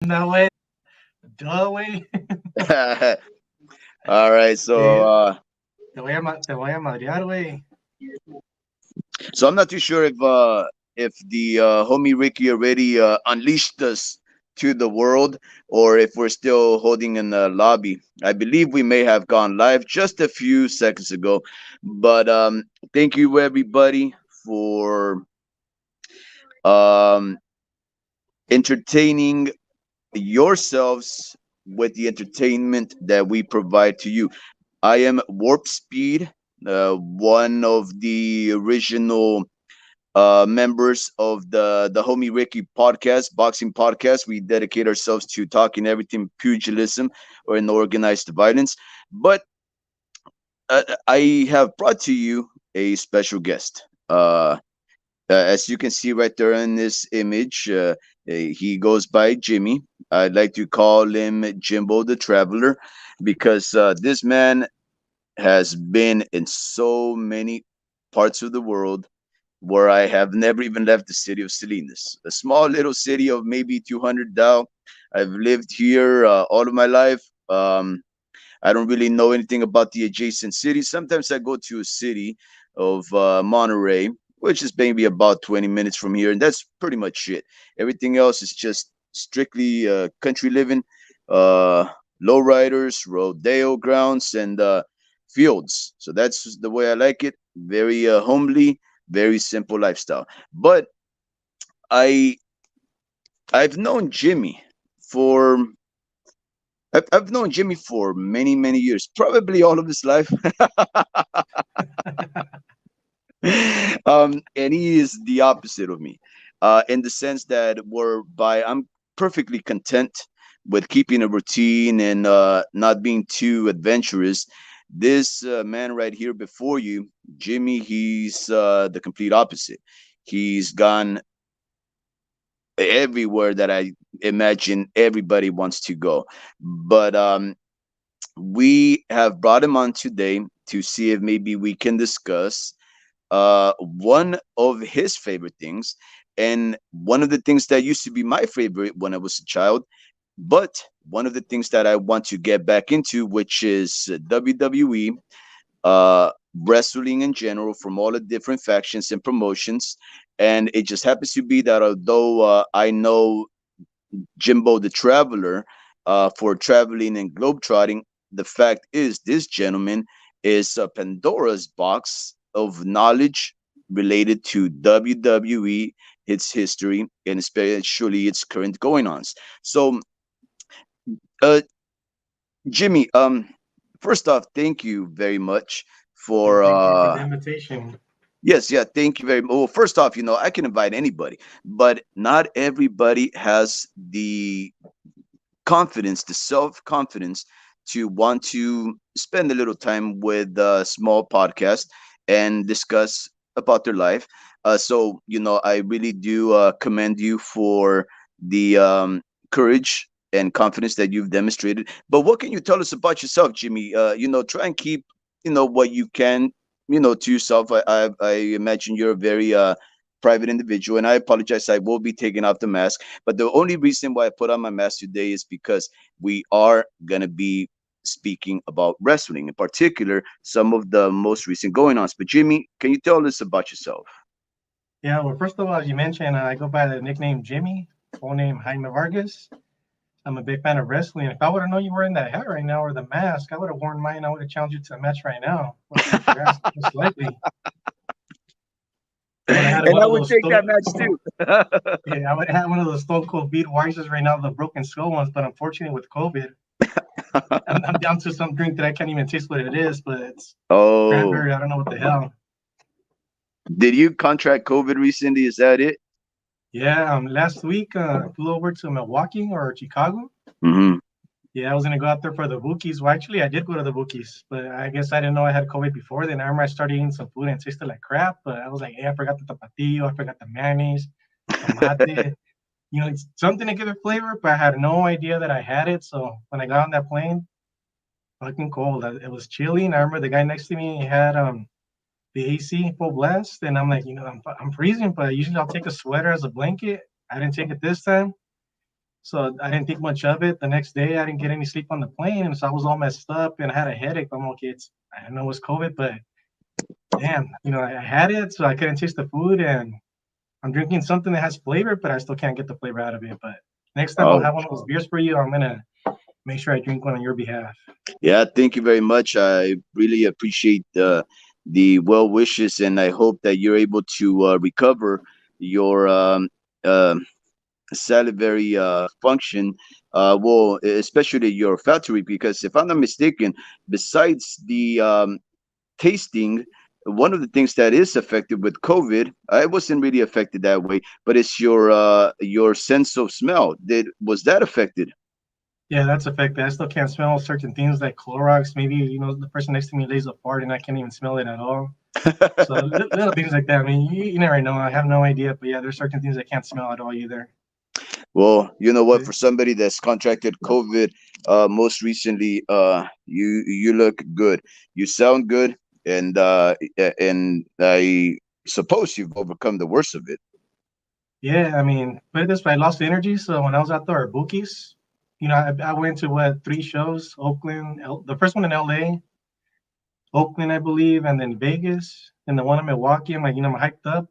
No way. Duh way. All right, so Eh, uh, te voy a madrear, güey. so I'm not too sure if the homie Ricky already unleashed us to the world, or if we're still holding in the lobby. I believe we may have gone live just a few seconds ago, but thank you everybody for um, entertaining yourselves with the entertainment that we provide to you. I am Warp Speed, one of the original members of the Homie Ricky podcast, boxing podcast. We dedicate ourselves to talking everything pugilism or in organized violence. But I have brought to you a special guest. As you can see right there in this image, he goes by Jimmy. I'd like to call him Jimbo the Traveler because this man has been in so many parts of the world where I have never even left the city of Salinas, a small little city of maybe 200 thou. I've lived here all of my life. I don't really know anything about the adjacent cities. Sometimes I go to a city of Monterey, which is maybe about 20 minutes from here, and that's pretty much it. Everything else is just strictly country living, uh, lowriders, rodeo grounds, and fields. So that's the way I like it. Very homely, very simple lifestyle. But I I've known Jimmy for I've known Jimmy for many years, probably all of his life. And he is the opposite of me, in the sense that whereby I'm perfectly content with keeping a routine and not being too adventurous. This man right here before you, Jimmy, he's the complete opposite. He's gone everywhere that I imagine everybody wants to go. But we have brought him on today to see if maybe we can discuss one of his favorite things, and one of the things that used to be my favorite when I was a child, but one of the things that I want to get back into, which is WWE, wrestling in general, from all the different factions and promotions. And it just happens to be that although I know Jimbo the Traveler for traveling and globetrotting, the fact is this gentleman is a Pandora's box of knowledge related to WWE, its history, and especially its current going-ons. So, uh, Jimmy, first off, thank you very much Well, for thank you for the invitation. yes, yeah, thank you very much. Well, first off, I can invite anybody, but not everybody has the confidence, the self confidence to want to spend a little time with a small podcast and discuss about their life. So, I really do commend you for the courage and confidence that you've demonstrated. But what can you tell us about yourself, Jimmy? Try and keep, what you can, to yourself. I imagine you're a very private individual, and I apologize. I will be taking off the mask, but the only reason why I put on my mask today is because we are going to be speaking about wrestling, in particular, some of the most recent going ons. But, Jimmy, can you tell us about yourself? Yeah, well, first of all, as you mentioned, I go by the nickname Jimmy, full name Jaime Vargas. I'm a big fan of wrestling. If I would have known you were in that hat right now or the mask, I would have worn mine. I would have challenged you to a match right now. Would have beat your ass most likely. I would have had And one I of would those take that stone. match too. Yeah, I would have had one of those Stone Cold Beat Warriors right now, the broken skull ones. But unfortunately, with COVID, I'm down to some drink that I can't even taste what it is. But it's Oh, cranberry. I don't know what the hell. did you contract COVID recently? Is that it? Yeah, last week I flew over to Milwaukee or Chicago. Hmm. Yeah, I was gonna go out there for the Bookies. Well, actually, I did go to the Bookies, but I guess I didn't know I had COVID before then. I remember I started eating some food and it tasted like crap, but I was like, hey, I forgot the tapatio, I forgot the mayonnaise, tomate. It's something to give it flavor, but I had no idea that I had it. So when I got on that plane, fucking cold. It was chilly, and I remember the guy next to me he had the AC full blast, and I'm like, I'm freezing, but usually I'll take a sweater as a blanket. I didn't take it this time. So I didn't think much of it. The next day, I didn't get any sleep on the plane, and so I was all messed up and I had a headache. I'm okay. I know it's COVID, but damn, I had it, so I couldn't taste the food, and I'm drinking something that has flavor, but I still can't get the flavor out of it. But next time I'll Oh, have one of those beers for you. I'm gonna make sure I drink one on your behalf. yeah, thank you very much. I really appreciate the well wishes, and I hope that you're able to recover your uh, salivary function. Well, especially your factory, because if I'm not mistaken, besides the tasting, one of the things that is affected with COVID, I wasn't really affected that way, but it's your sense of smell. Did was that affected? Yeah, that's affected. I still can't smell certain things like Clorox. Maybe the person next to me lays a fart and I can't even smell it at all. So little things like that. I mean, you never know. I have no idea, but yeah, there's certain things I can't smell at all either. Well, you know what? For somebody that's contracted COVID, most recently, you look good. You sound good, and I suppose you've overcome the worst of it. Yeah, I mean, put it this way, I lost energy. So when I was out there at Bookies, I went to what, three shows: Oakland, the first one in LA, Oakland, I believe, and then Vegas, and the one in Milwaukee. I'm like, I'm hyped up.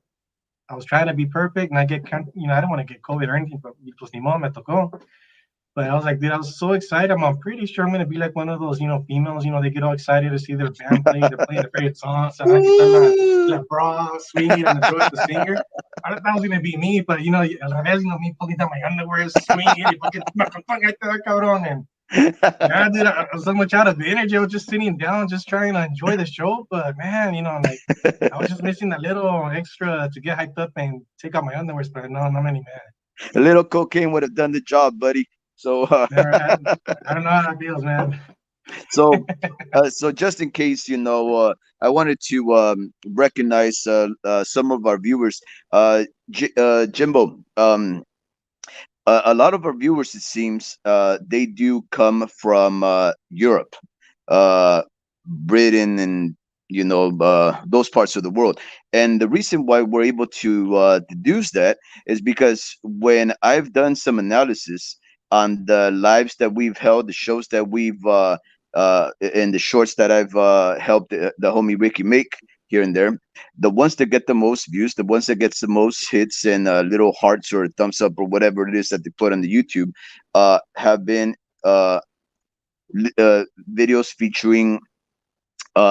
I was trying to be perfect, and I don't want to get COVID or anything, but pues ni modo, me tocó. But I was like, dude, I was so excited. I'm pretty sure I'm gonna be like one of those, females. They get all excited to see their band play. They're playing their favorite songs. So I quitar la bra, swing it, and throw it at the singer. I thought that was gonna be me, but al revés, me pulling down my underwear, swinging it, fucking cabrón. And yeah, dude, I was so much out of energy. I was just sitting down, just trying to enjoy the show. But man, I'm like, I was just missing that little extra to get hyped up and take out my underwear. But no, not many, man. A little cocaine would have done the job, buddy. So, Never had. I don't know how that feels, man. so, so just in case, I wanted to recognize some of our viewers. Jimbo, a lot of our viewers, it seems, they do come from Europe, uh, Britain, and those parts of the world. And the reason why we're able to deduce that is because when I've done some analysis on the lives that we've held, the shows that we've and the shorts that I've helped the homie Ricky make here and there, the ones that get the most views, the ones that gets the most hits and little hearts or thumbs up or whatever it is that they put on the YouTube, have been uh, videos featuring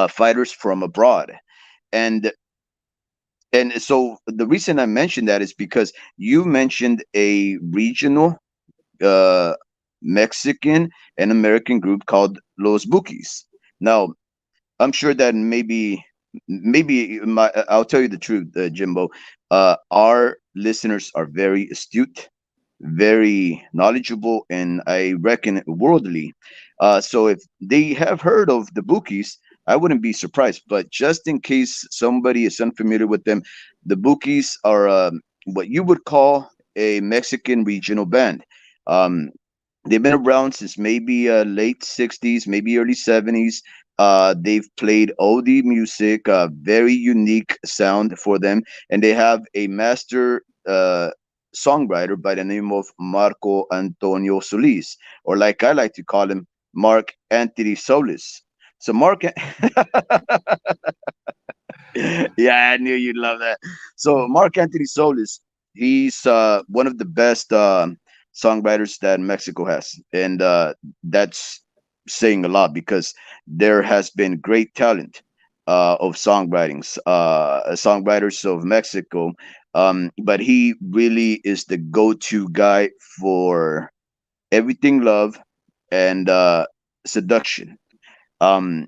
fighters from abroad. And and so the reason I mentioned that is because you mentioned a regional uh, Mexican and American group called Los Bukis. Now, I'm sure that maybe I'll tell you the truth, Jimbo. Our listeners are very astute, very knowledgeable, and I reckon worldly. So if they have heard of the Bookies, I wouldn't be surprised. But just in case somebody is unfamiliar with them, the Bookies are what you would call a Mexican regional band. Um, they've been around since maybe late 60s, maybe early 70s. They've played oldie music, very unique sound for them, and they have a master songwriter by the name of Marco Antonio Solis, or like I like to call him, Mark Anthony Solis. So yeah, I knew you'd love that. So Mark Anthony Solis, he's one of the best songwriters that Mexico has, and that's saying a lot because there has been great talent of songwriters of Mexico. But he really is the go-to guy for everything love and seduction. Um,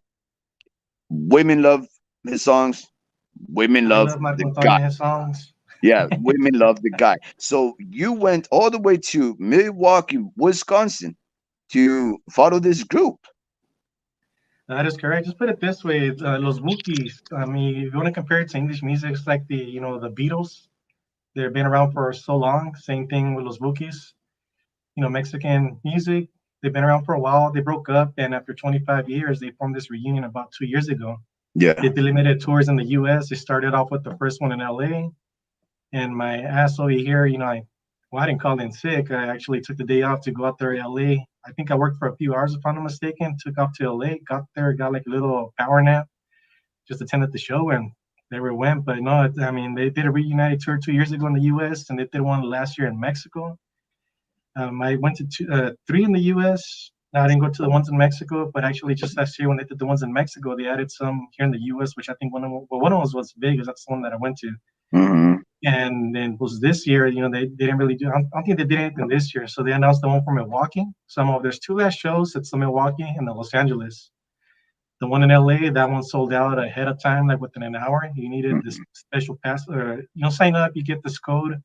Women love his songs. Women I love love Marco the guy. Antonio his songs. Yeah, women love the guy. So you went all the way to Milwaukee, Wisconsin to follow this group. That is correct. Just put it this way, Los Bookies. I mean, if you want to compare it to English music, it's like the Beatles. They've been around for so long. Same thing with Los Bookies. Mexican music. They've been around for a while. They broke up, and after 25 years, they formed this reunion about 2 years ago. They Yeah. did limited tours in the U.S. They started off with the first one in L.A. And my ass over here, Well, I didn't call in sick. I actually took the day off to go out there to LA. I think I worked for a few hours, if I'm not mistaken. Took off to LA, got there, got like a little power nap, just attended the show, and there we went. But no, I mean, they did a reunited tour 2 years ago in the U.S. and they did one last year in Mexico. I went to three in the U.S. I didn't go to the ones in Mexico, but actually just last year when they did the ones in Mexico, they added some here in the U.S., which I think one of them was Vegas. That's the one that I went to. Hmm. And then was this year, they didn't really do. I don't think they did anything this year. So they announced the one for Milwaukee. There's two last shows. It's the Milwaukee and the Los Angeles. The one in LA, that one sold out ahead of time, like within an hour. You needed this special pass, or sign up, you get this code.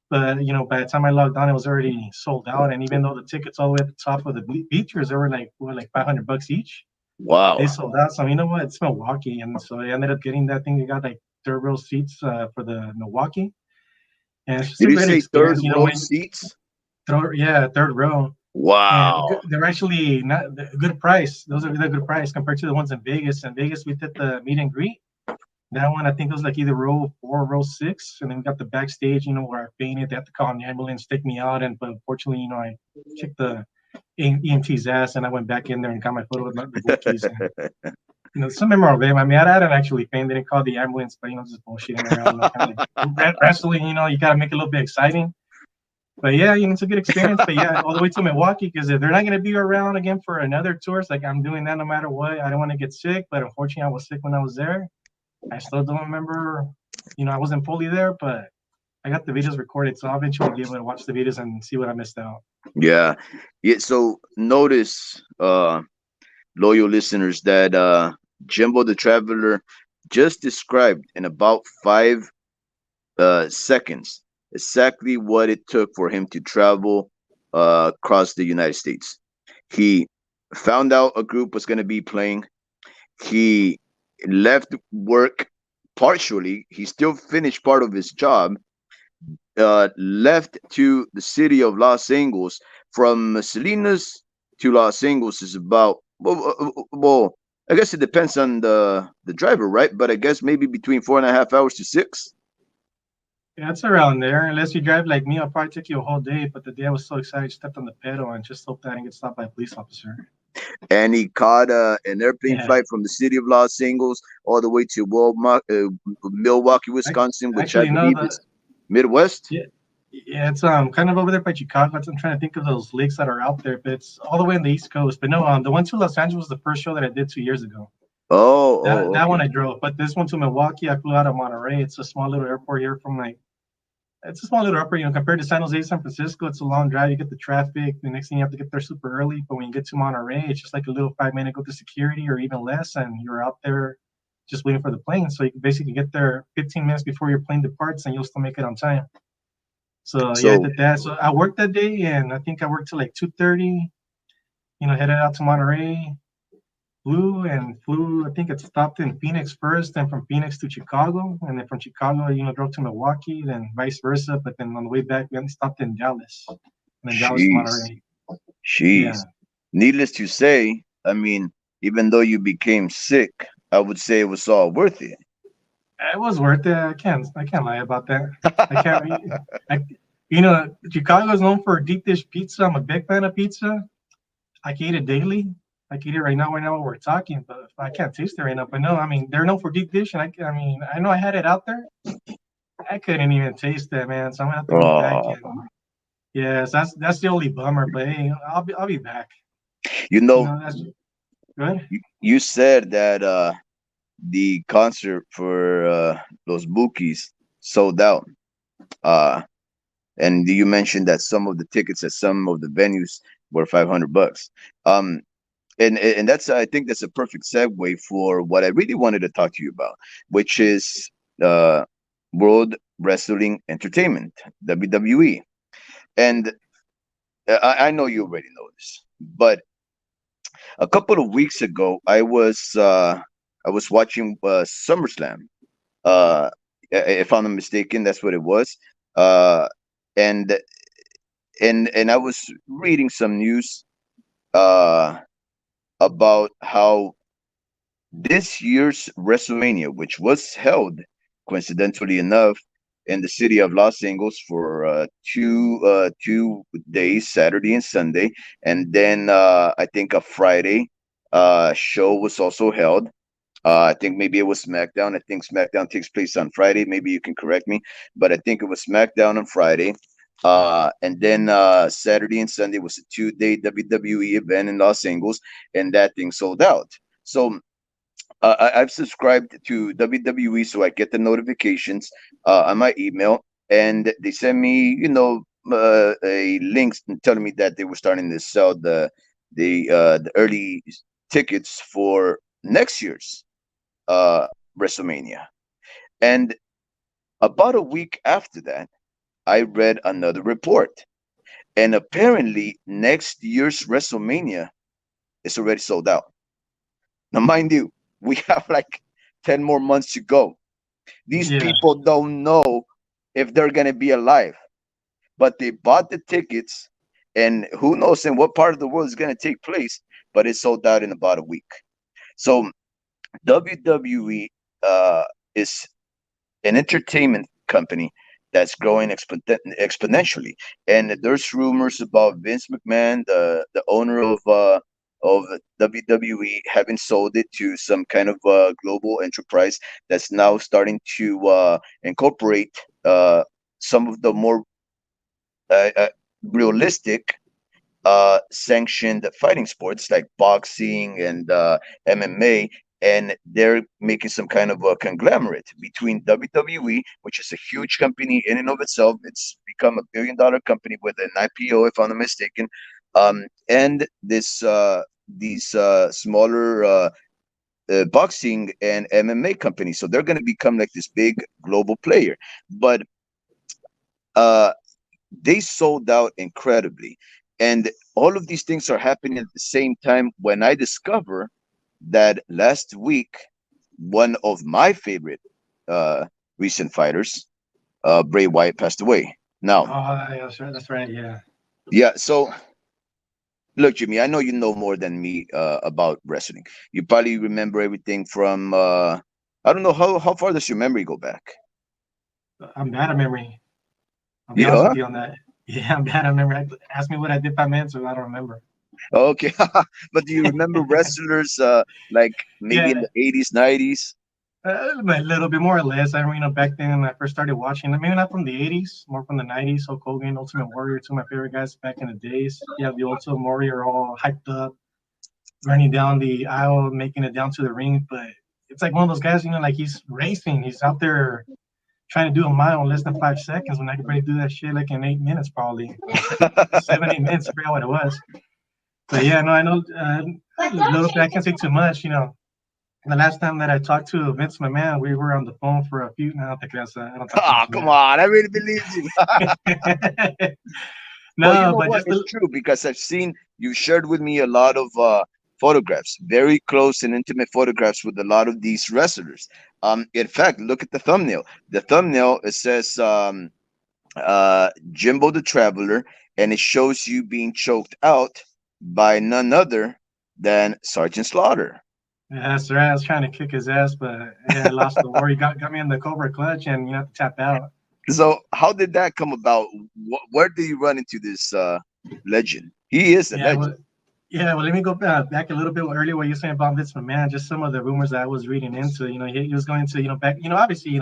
But by the time I logged on, it was already sold out. And even though the tickets all the way at the top of the bleachers, they were like $500 each. They Wow. sold out. So you know what? It's Milwaukee, and so I ended up getting that thing. They got like third row seats for the Milwaukee, and it's just Did a you great say third experience. row seats? Third row, and Wow. they're actually not a good price. Those are a good price compared to the ones in Vegas. In Vegas, we did the meet and greet. That one, I think it was like either row 4 or row 6, and then we got the backstage. Where I fainted. They had to call an ambulance, take me out, but unfortunately, I kicked the EMT's ass, and I went back in there and got my photo with the Wookiees. And some memorable game. I mean, I hadn't actually fainted. They didn't call the ambulance, but just bullshitting around. Kind of like wrestling. You got to make it a little bit exciting. But yeah, it's a good experience. But yeah, all the way to Milwaukee, because if they're not going to be around again for another tour, it's like I'm doing that no matter what. I don't want to get sick, but unfortunately, I was sick when I was there. I still don't remember. I wasn't fully there, but I got the videos recorded, so I'll eventually be able to watch the videos and see what I missed out. Yeah. Yeah. So notice, loyal listeners, that Jimbo the Traveler just described in about 5 seconds exactly what it took for him to travel across the United States. He found out a group was going to be playing. He left work partially. He still finished part of his job. Left to the city of Los Angeles. From Salinas to Los Angeles is about well, I guess it depends on the driver, right? But I guess maybe between 4.5 hours to 6. Yeah, it's around there. Unless you drive like me, I'll probably take you a whole day. But the day I was so excited, I stepped on the pedal and just hoped that I didn't get stopped by a police officer. And he caught an airplane Yeah, flight from the city of Los Angeles all the way to Milwaukee, I, Wisconsin, which I actually, no, believe is Midwest. yeah, yeah, it's kind of over there by Chicago. I'm trying to think of those lakes that are out there, but it's all the way on the East Coast. But no, the one to Los Angeles was the first show that I did 2 years ago. Oh, That oh, that one okay. I drove, but this one to Milwaukee, I flew out of Monterey. It's a small little airport here from like it's a small little airport, compared to San Jose, San Francisco, it's a long drive. You get the traffic. The next thing you have to get there super early. But when you get to Monterey, it's just like a little 5 minute go to security or even less, and you're out there just waiting for the plane. So you can basically get there 15 minutes before your plane departs, and you'll still make it on time. So yeah, I So did that. So I worked that day, and I think I worked till like 2:30. Headed out to Monterey, flew. I think it stopped in Phoenix first, then from Phoenix to Chicago, and then from Chicago, drove to Milwaukee, then vice versa. But then on the way back, we only stopped in Dallas, and then Dallas to jeez, Monterey. jeez. Yeah, Needless to say, I mean, even though you became sick, I would say it was all worth it. it was worth it. I can't lie about that. I can't. I, Chicago is known for deep dish pizza. I'm a big fan of pizza. I can eat it daily. I can eat it right now while we're talking, but I can't taste it right now. But no, I mean, they're known for deep dish, and I mean, I know I had it out there. I couldn't even taste that, man. So I'm gonna have to go back Oh, and yes, that's the only bummer. But hey, I'll be back. you know, That's good. you said that the concert for Los Bookies sold out. Uh, and you mentioned that some of the tickets at some of the venues were $500. Um, and that's, I think that's a perfect segue for what I really wanted to talk to you about, which is uh, World Wrestling Entertainment, WWE. And I know you already know this, but a couple of weeks ago, I was watching SummerSlam. Uh, if I'm not mistaken, that's what it was. Uh, and and I was reading some news uh, about how this year's WrestleMania, which was held coincidentally enough in the city of Los Angeles for 2 days, Saturday and Sunday, and then I think a Friday show was also held. I think maybe it was SmackDown. I think SmackDown takes place on Friday. Maybe you can correct me, but I think it was SmackDown on Friday. And then Saturday and Sunday was a 2-day WWE event in Los Angeles, and that thing sold out. So I've subscribed to WWE, so I get the notifications on my email, and they send me, a links telling me that they were starting to sell the early tickets for next year's uh, WrestleMania. And about a week after that, I read another report, and apparently next year's WrestleMania is already sold out. Now, mind you, we have like 10 more months to go. These Yeah. people don't know if they're going to be alive, but they bought the tickets, and who knows in what part of the world is going to take place, but it's sold out in about a week. So, WWE is an entertainment company that's growing exponentially. And there's rumors about Vince McMahon, the owner of WWE, having sold it to some kind of global enterprise that's now starting to incorporate some of the more realistic sanctioned fighting sports like boxing and MMA, and they're making some kind of a conglomerate between WWE, which is a huge company in and of itself. It's become a $1 billion company with an IPO, if I'm not mistaken, and these smaller boxing and MMA companies. So they're going to become like this big global player, but uh, they sold out incredibly. And all of these things are happening at the same time when I discover that last week, one of my favorite uh, recent fighters, Bray Wyatt, passed away. Now, Oh, yeah, that's right. That's right. Yeah. yeah, so look, Jimmy, I know you know more than me about wrestling. You probably remember everything from, I don't know, how far does your memory go back? I'm bad at memory. I'll be honest Yeah. with you on that. Yeah, I'm bad at memory. Ask me what I did 5 minutes ago. I don't remember. Okay. But do you remember wrestlers like maybe in Yeah, the 80s, 90s? a little bit more or less. I mean, back then when I first started watching, maybe not from the '80s, more from the '90s. Hulk Hogan, Ultimate Warrior, two of my favorite guys back in the days. You have the Ultimate Warrior all hyped up, running down the aisle, making it down to the ring. But it's like one of those guys, like he's racing. He's out there trying to do a mile in less than 5 seconds when I could probably do that shit like in 8 minutes, probably, or 7, 8 minutes. I forgot what it was. But yeah, no, I know. Little bit, I can't say too much. The last time that I talked to Vince McMahon, we were on the phone for a few. No, I don't think that's. I don't talk to Oh, Vince come on. I really believed you. McMahon. Well, you No, know but what? just It's true because I've seen you shared with me a lot of photographs, very close and intimate photographs with a lot of these wrestlers. In fact, look at the thumbnail. The thumbnail, it says Jimbo the Traveler, and it shows you being choked out by none other than Sergeant Slaughter. yeah, that's right. I was trying to kick his ass, but yeah, I lost the war. He got me in the Cobra clutch, and you have to tap out. So, how did that come about? Where did you run into this legend? He is a Yeah, legend. well, let me go back a little bit earlier. What you're saying about Vince McMahon, just some of the rumors that I was reading into. He was going to, back, obviously,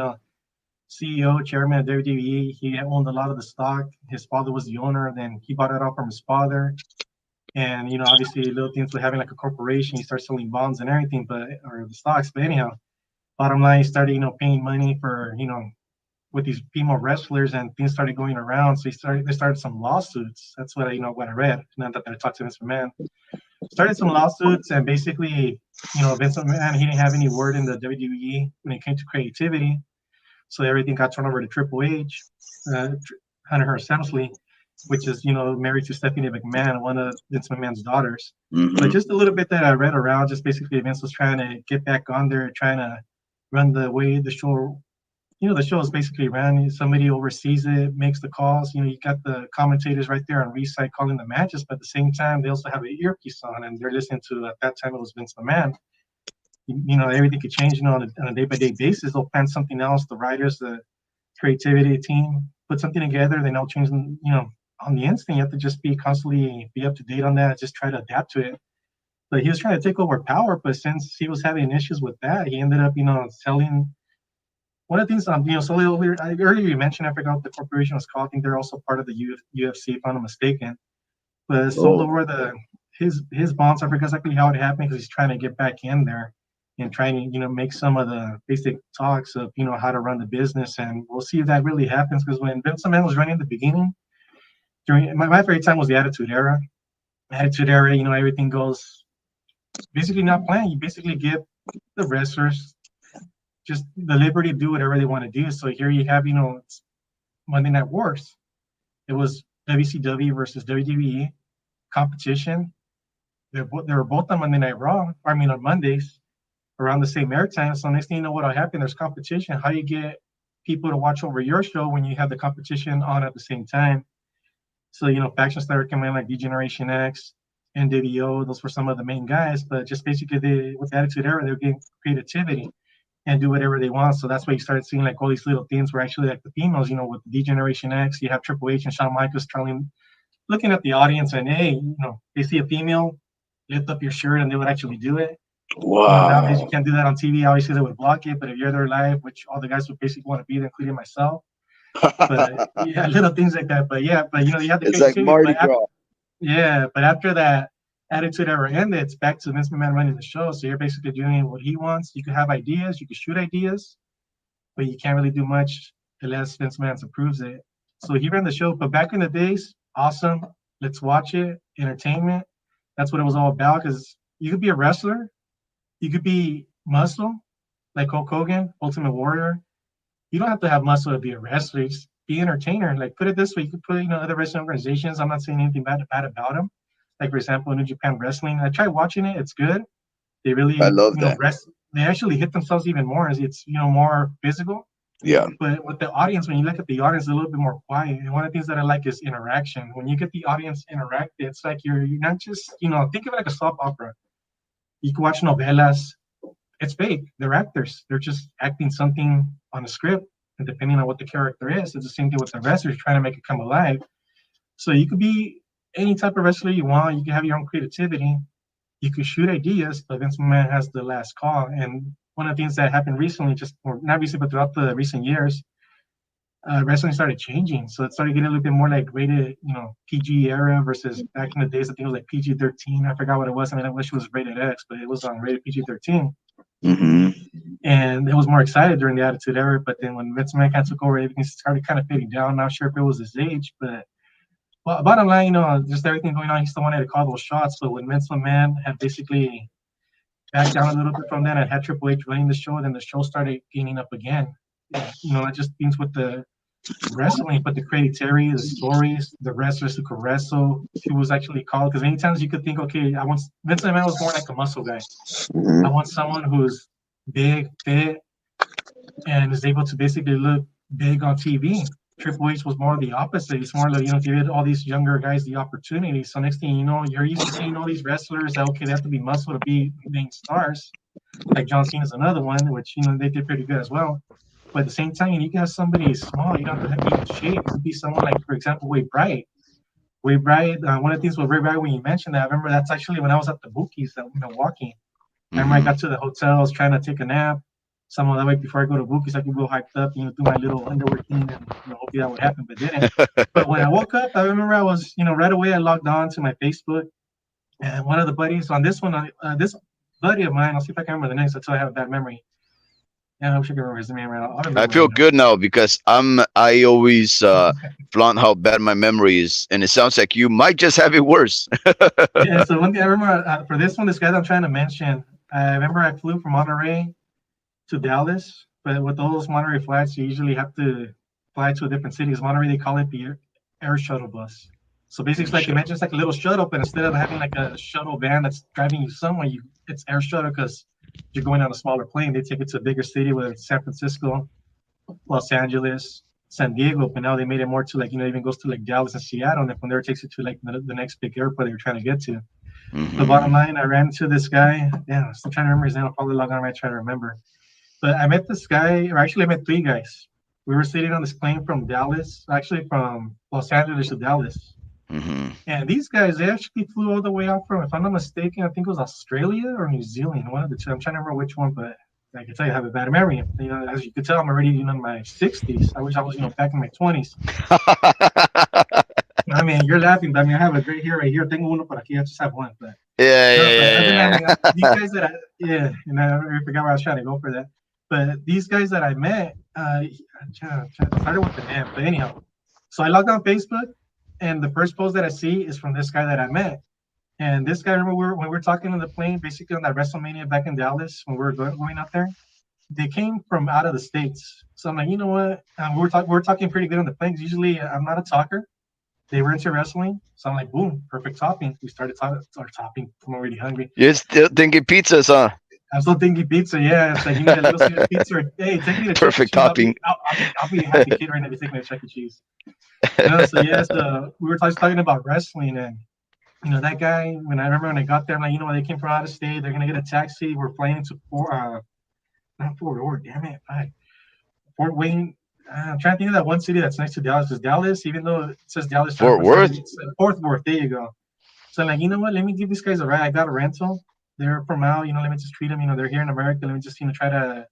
CEO, chairman of WWE. He owned a lot of the stock. His father was the owner. Then he bought it off from his father. And obviously, little things with having like a corporation, he started selling bonds and everything, or the stocks. But anyhow, bottom line, he started, paying money for, with these female wrestlers, and things started going around. So they started some lawsuits. That's what what I read. Not that I talked to Vince McMahon. Started some lawsuits, and basically, Vince McMahon, he didn't have any word in the WWE when it came to creativity. So everything got turned over to Triple H, Hunter Hearst Helmsley, which is married to Stephanie McMahon, one of Vince McMahon's daughters. But Hmm. just a little bit that I read around, just basically Vince was trying to get back on there, trying to run the way the show. The show is basically ran. Somebody oversees it, makes the calls. You got the commentators right there on Resite calling the matches, but at the same time, they also have an earpiece on, and they're listening to. At that time, it was Vince McMahon. Everything could change. On a day by day basis. They'll plan something else. The writers, the creativity team, put something together, they know changing, on the instant. You have to just be constantly be up to date on that, just try to adapt to it. But he was trying to take over power, but since he was having issues with that, he ended up, selling one of the things, so earlier you mentioned, I forgot what the corporation was called. I think they're also part of the UFC, if I'm not mistaken. But sold Oh, over his bonds. I forgot exactly how it happened because he's trying to get back in there and trying to, make some of the basic talks of, how to run the business. And we'll see if that really happens because when Vince McMahon was running in the beginning, during my favorite time was the Attitude Era. Attitude Era, everything goes basically not planned. You basically give the wrestlers just the liberty to do whatever they want to do. So here you have, it's Monday Night Wars. It was WCW versus WWE competition. They were both on Monday Night Raw. On Mondays around the same airtime. So next thing you know, what'll happen? There's competition. How do you get people to watch over your show when you have the competition on at the same time? So factions started coming in like D-Generation X, NWO. Those were some of the main guys. But just basically, with the Attitude Era, they were getting creativity and do whatever they want. So that's why you started seeing like all these little things where actually like the females, with the D-Generation X, you have Triple H and Shawn Michaels looking at the audience and hey, they see a female, lift up your shirt and they would actually do it. Nowadays you wow. can't do that on TV. Obviously they would block it, but if you're there live, which all the guys would basically want to be there, including myself. But yeah, little things like that. But yeah, but you have the It's like creativity. Mardi Gras. Yeah, but after that Attitude Era ended, it's back to Vince McMahon running the show. So you're basically doing what he wants. You can have ideas, you can shoot ideas, but you can't really do much unless Vince McMahon approves it. So he ran the show. But back in the days, awesome. Let's watch it. Entertainment. That's what it was all about. Because you could be a wrestler, you could be muscle, like Hulk Hogan, Ultimate Warrior. You don't have to have muscle to be a wrestler. Just be an entertainer. Like put it this way, you could put other wrestling organizations. I'm not saying anything bad about them. Like for example, New Japan Wrestling. I tried watching it. It's good. They really, I love that. they actually hit themselves even more as it's, more physical. Yeah, But with the audience, when you look at the audience, it's a little bit more quiet. And one of the things that I like is interaction. When you get the audience interact, it's like you're not just, think of it like a soap opera. You can watch novelas. It's fake. They're actors. They're just acting something on a script. And depending on what the character is, it's the same thing with the wrestlers trying to make it come alive. So you could be any type of wrestler you want. You can have your own creativity. You could shoot ideas, but Vince McMahon has the last call. And one of the things that happened recently, or not recently, but throughout the recent years, wrestling started changing. So it started getting a little bit more like rated, PG era versus back in the days, I think it was like PG-13. I forgot what it was. I wish it was rated X, but it was on rated PG-13. hmm And it was more excited during the Attitude Era. But then when Vince McMahon kind of took over, everything started kind of fading down. Not sure if it was his age, but well, bottom line, just everything going on, he still wanted to call those shots. But when Vince McMahon had basically backed down a little bit from that and had Triple H running the show, then the show started gaining up again. Not just things with the wrestling, but the creativity, the stories, the wrestlers who could wrestle, who was actually called. Because many times you could think, okay, Vince McMahon was more like a muscle guy. I hmm want someone who's big, fit, and is able to basically look big on TV. Triple H was more the opposite. He's more like, give all these younger guys the opportunity. So next thing you know, you're used to seeing all these wrestlers that, okay, they have to be muscle to be main stars. Like John Cena is another one, which, they did pretty good as well. But at the same time, you can have somebody small. You don't have to be in shape. It could be someone like, for example, Wade Bright. Wade Bright, one of the things with Wade Bright, when you mentioned that, I remember that's actually when I was at the Bookies in Milwaukee. I remember I hmm got to the hotel, I was trying to take a nap. Some of that way before I go to Bookies, I could go hyped up, do my little underwear thing, and hopefully that would happen, but didn't. But when I woke up, I remember I was, right away I logged on to my Facebook, and one of the buddies on this one, this buddy of mine, I'll see if I can remember the name, so I have a bad memory. Yeah, I wish I could remember his name right now. I'll I remember right feel now. good now because I always flaunt how bad my memory is, and it sounds like you might just have it worse. Yeah, so one thing I remember for this one, this guy that I'm trying to mention, I remember I flew from Monterey to Dallas, but with those Monterey flights, you usually have to fly to a different city. Monterey, they call it the air shuttle bus. So basically, it's like Sure. imagine it's like a little shuttle, but instead of having like a shuttle van that's driving you somewhere, it's air shuttle because you're going on a smaller plane. They take it to a bigger city, whether it's San Francisco, Los Angeles, San Diego, but now they made it more to like, even goes to like Dallas and Seattle, and then from there it takes you to like the next big airport they were trying to get to. The bottom hmm line, I ran into this guy. Yeah, I'm still trying to remember his name. I'll probably log on right, try to remember. But I met this guy, or actually I met three guys. We were sitting on this plane from Dallas, actually from Los Angeles to Dallas. Mm-hmm. And these guys, they actually flew all the way out from, if I'm not mistaken, I think it was Australia or New Zealand, one of the two. I'm trying to remember which one, but I can tell you I have a bad memory. You know, as you can tell, I'm already, you know, in my 60s. I wish I was, you know, back in my 20s. I mean, you're laughing, but I mean, I have a great hair right here. Tengo uno por aquí. I just have one, but Yeah, no, but other than that, I yeah, mean, yeah, these yeah. guys that yeah, and I forgot where I was trying to go for that. But these guys that I met, started with an M. But anyhow, so I logged on Facebook, and the first post that I see is from this guy that I met. And this guy, remember when we were talking on the plane, basically on that WrestleMania back in Dallas when we were going out there, they came from out of the states. So I'm like, you know what? We're talking pretty good on the plane. 'Cause usually I'm not a talker. They were into wrestling, so I'm like, boom, perfect topping. We started topping. I'm already hungry. You're still thinking pizzas, huh? I'm still thinking pizza. Yeah, it's like you need a little Caesar pizza. Or, hey, take me to Chuck E. Perfect Cheese. topping. I'll be a happy kid right now. If you take me to Chuck E. Cheese. No, so yeah, so we were talking about wrestling, and you know that guy. When I remember when I got there, I'm like, you know, they came from out of state. They're gonna get a taxi. We're flying to not Fort Ord. Damn it, Fort Wayne. I'm trying to think of that one city that's next to Dallas. Is Dallas, even though it says Dallas Fort Travelers, Worth. it's Fort Worth. There you go. So I'm like, you know what? Let me give these guys a ride. I got a rental. They're from out. You know, let me just treat them. You know, they're here in America. Let me just, you know, try to,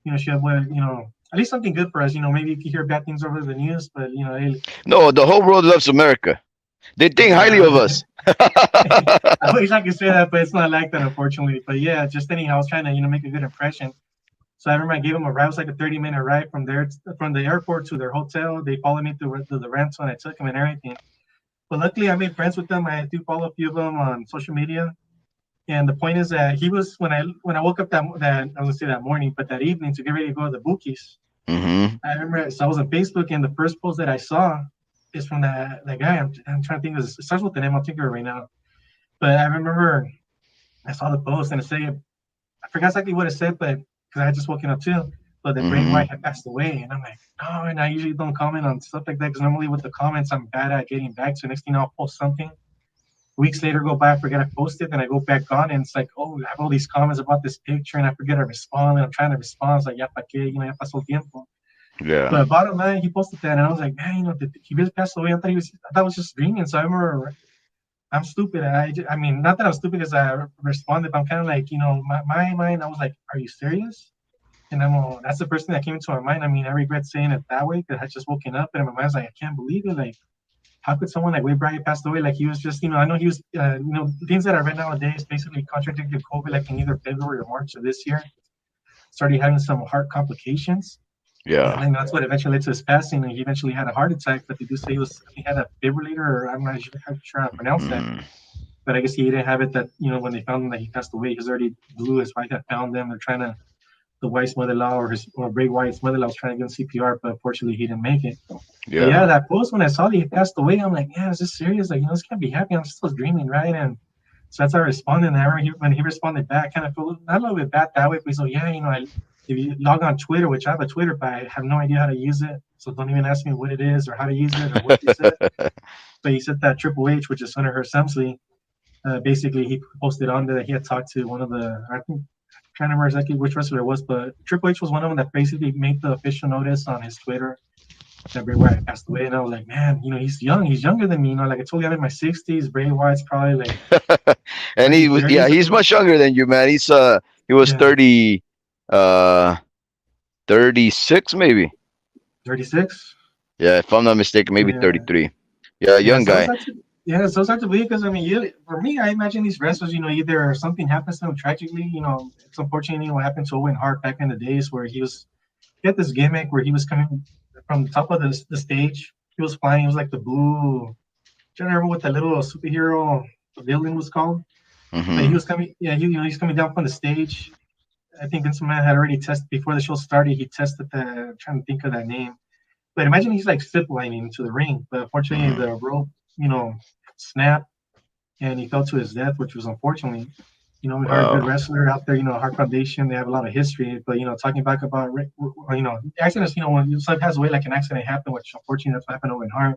you know, share what, you know, at least something good for us. You know, maybe you can hear bad things over the news, but you know, hey, No, the whole world loves America. They think highly yeah, of us. I wish I could say that, but it's not like that, unfortunately. But yeah, just anyhow, I was trying to, you know, make a good impression. So I remember I gave them a ride. It was like a 30-minute ride from there, from the airport to their hotel. They followed me to the rental, and I took them and everything. But luckily, I made friends with them. I do follow a few of them on social media. And the point is that he was when I woke up that I was gonna say that morning, but that evening to get ready to go to the bookies. Mm-hmm. I remember so I was on Facebook, and the first post that I saw is from that guy. I'm trying to think of this. It starts with the name. I'll think of it right now. But I remember I saw the post and it said I forgot exactly what it said, but because I had just woken up too. But the Bray Mm-hmm. Wyatt had passed away, and I'm like, no, and I usually don't comment on stuff like that because normally with the comments I'm bad at getting back to. Next thing I'll post something. Weeks later go by, I forget I posted, and I go back on, and it's like, oh, I have all these comments about this picture, and I forget to respond, and I'm trying to respond. It's like, ya pa qué, you know, ya pasó el tiempo. Yeah. But bottom line, he posted that, and I was like, man, you know, he just passed away. I thought it was just dreaming. So I remember, I'm stupid. I mean, not that I'm stupid because I responded, but I'm kind of like, you know, my mind, I was like, are you serious? And that's the first thing that came into my mind. I mean, I regret saying it that way because I had just woken up, and my mind's like, I can't believe it. Like, how could someone like Wade Bryant passed away? Like he was just, you know, I know he was, you know, things that I read nowadays basically contradicted COVID, like in either February or March of this year. Started having some heart complications, and Yeah. then that's what eventually led to his passing. And he eventually had a heart attack, but they do say he had a defibrillator, or I'm not sure how to pronounce that. Mm. But I guess he didn't have it. That you know, when they found him that he passed away, because already Blue, his wife, had found them. They're trying to the Wife's mother-in-law or Bray Wyatt's mother-in-law was trying to get him CPR, but unfortunately he didn't make it. But yeah, Yeah. that post when I saw that he passed away, I'm like, yeah, is this serious? Like, you know, this can't be happening. I'm still dreaming, right? And so that's how I responded. And I remember when he responded back, kind of feel not a little bit bad that way, but he's like, yeah, you know, if you log on Twitter, which I have a Twitter, but I have no idea how to use it. So don't even ask me what it is or how to use it or what he said. But he said that Triple H, which is Hunter Hearst Helmsley, basically he posted on there that he had talked to one of the, I think, trying to remember exactly which wrestler it was, but Triple H was one of them that basically made the official notice on his Twitter that Bray Wyatt passed away. And I was like, man, you know, he's young. He's younger than me. You know, like I told you, I'm in my 60s. Bray Wyatt's probably like And he early was, yeah, 30s. he's much younger than you, man. He was Yeah, 30 uh 36 maybe. 36. Yeah, if I'm not mistaken, maybe Yeah. 33. Yeah, Yeah, young so it's guy. hard to, yeah, so it's hard to believe because I mean, for me, I imagine these wrestlers, you know, either something happens to them tragically, you know, it's unfortunately what happened to Owen Hart back in the days where he had this gimmick where he was coming from the top of the stage. He was flying. He was like the blue. I don't remember what that little superhero villain was called, but he Hmm. was coming. Yeah, he's coming down from the stage. I think Vince McMahon had already tested before the show started. He tested the. I'm trying to think of that name. But imagine he's like zip lining into the ring, but unfortunately Hmm. the rope, you know, snapped and he fell to his death, which was unfortunately. You know, we are a good Wow. wrestler out there. You know, Heart Foundation. They have a lot of history, but you know, talking back about you know accidents. You know, when someone passes away, like an accident happened, which unfortunately that's what happened over in Hart.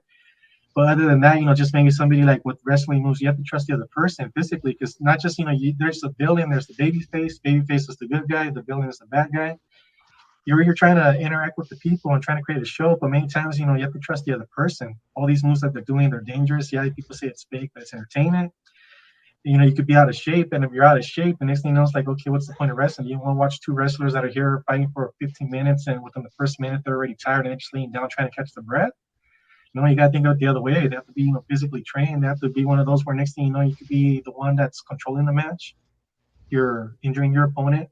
But other than that, you know, just maybe somebody like with wrestling moves, you have to trust the other person physically, because not just you know, there's the villain, there's the baby face. Baby face is the good guy, the villain is the bad guy. you're trying to interact with the people and trying to create a show, but many times, you have to trust the other person. All these moves that they're doing, they're dangerous. Yeah, people say it's fake, but it's entertainment. You could be out of shape, and if you're out of shape, the next thing you know, it's like, okay, what's the point of wrestling? You want to watch two wrestlers that are here fighting for 15 minutes, and within the first minute, they're already tired and they're just laying down trying to catch the breath. You got to think of it the other way. They have to be, physically trained. They have to be one of those where next thing you know, you could be the one that's controlling the match. You're injuring your opponent,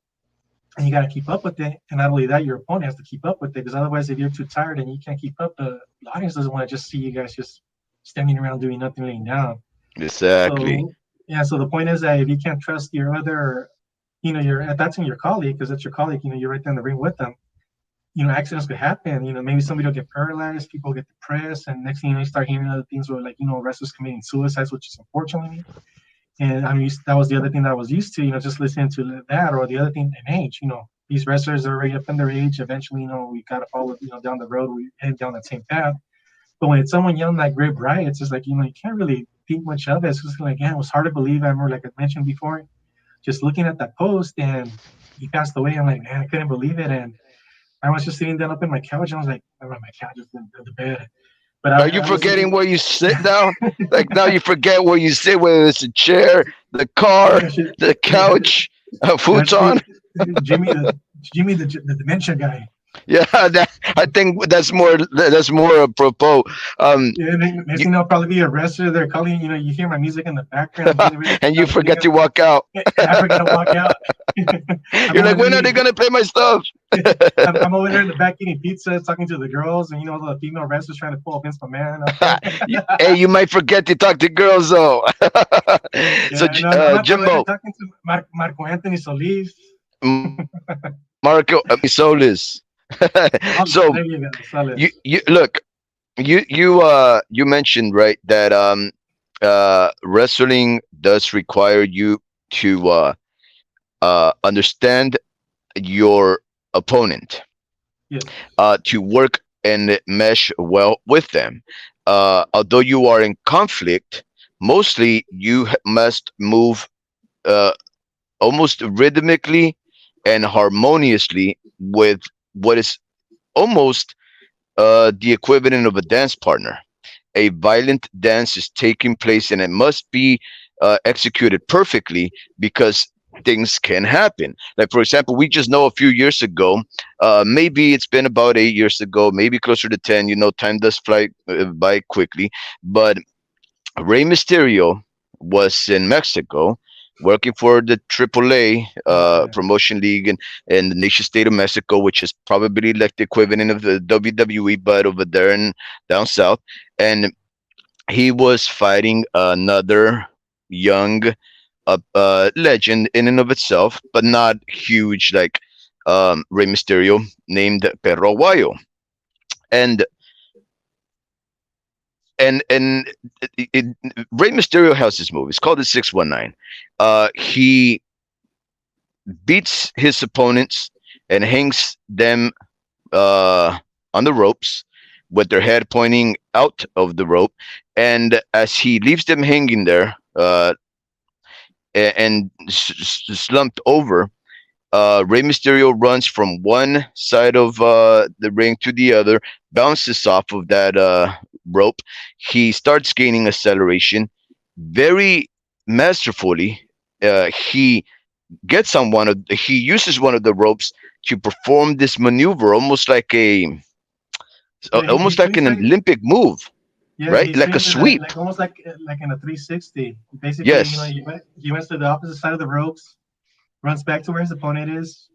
and you got to keep up with it. And not only that, your opponent has to keep up with it, because otherwise, if you're too tired and you can't keep up, the audience doesn't want to just see you guys just standing around doing nothing, laying down. Exactly. So yeah, so the point is that if you can't trust your other, that's in your colleague, because that's your colleague. You're right there in the ring with them. Accidents could happen. Maybe somebody will get paralyzed, people get depressed, and next thing you start hearing other things where, like, wrestlers committing suicides, which is unfortunately. And that was the other thing that I was used to, just listening to that, or the other thing in age. These wrestlers are already up in their age. Eventually, we got to follow, down the road. We head down that same path. But when it's someone young like Ray Bryant, it's just like, you can't really think much of it. It's just like, yeah, it was hard to believe. I remember, like I mentioned before, just looking at that post, and he passed away. I'm like, man, I couldn't believe it. And I was just sitting down up in my couch, and I was like, I'm on my couch, just in the bed. But Are you I was like, forgetting where you sit down? Like now you forget where you sit, whether it's a chair, the car, the couch, a that should futon. be Jimmy, the dementia guy. Yeah, I think that's more apropos. Yeah, next You, thing, I'll probably be a wrestler. They're calling, you hear my music in the background. I'm getting ready to and you start the forget video, to walk out. and I forget to walk out. I'm You're over like, there when are they eating. gonna play my stuff? I'm over there in the back eating pizza, talking to the girls, and the female wrestlers trying to pull up Vince McMahon out there. Hey, you might forget to talk to girls though. So, Yeah, no, I'm over there Jimbo, talking to Marco Anthony Solis. Marco Solis. So There you go, you Solis. you look you mentioned, right, that wrestling does require you to understand your opponent, Yes, to work and mesh well with them. Although you are in conflict, mostly you must move uh, almost rhythmically and harmoniously with what is almost the equivalent of a dance partner. A violent dance is taking place, and it must be executed perfectly, because things can happen. Like, for example, we just know a few years ago, maybe it's been about 8 years ago, maybe closer to 10. Time does fly by quickly. But Rey Mysterio was in Mexico working for the AAA yeah, promotion league in the nation state of Mexico, which is probably like the equivalent of the WWE, but over there and down south. And he was fighting another young legend in and of itself, but not huge like Rey Mysterio, named Perro Aguayo. And and Rey Mysterio has this movie. It's called the 619. He beats his opponents and hangs them on the ropes with their head pointing out of the rope. And as he leaves them hanging there and slumped over, Rey Mysterio runs from one side of the ring to the other, bounces off of that rope. He starts gaining acceleration very masterfully. He he uses one of the ropes to perform this maneuver, yeah. He almost like swings an like, Olympic move, yeah, right? he Like a swings like, sweep. almost like in a 360. Basically, Yes. he went to the opposite side of the ropes, runs back to where his opponent is,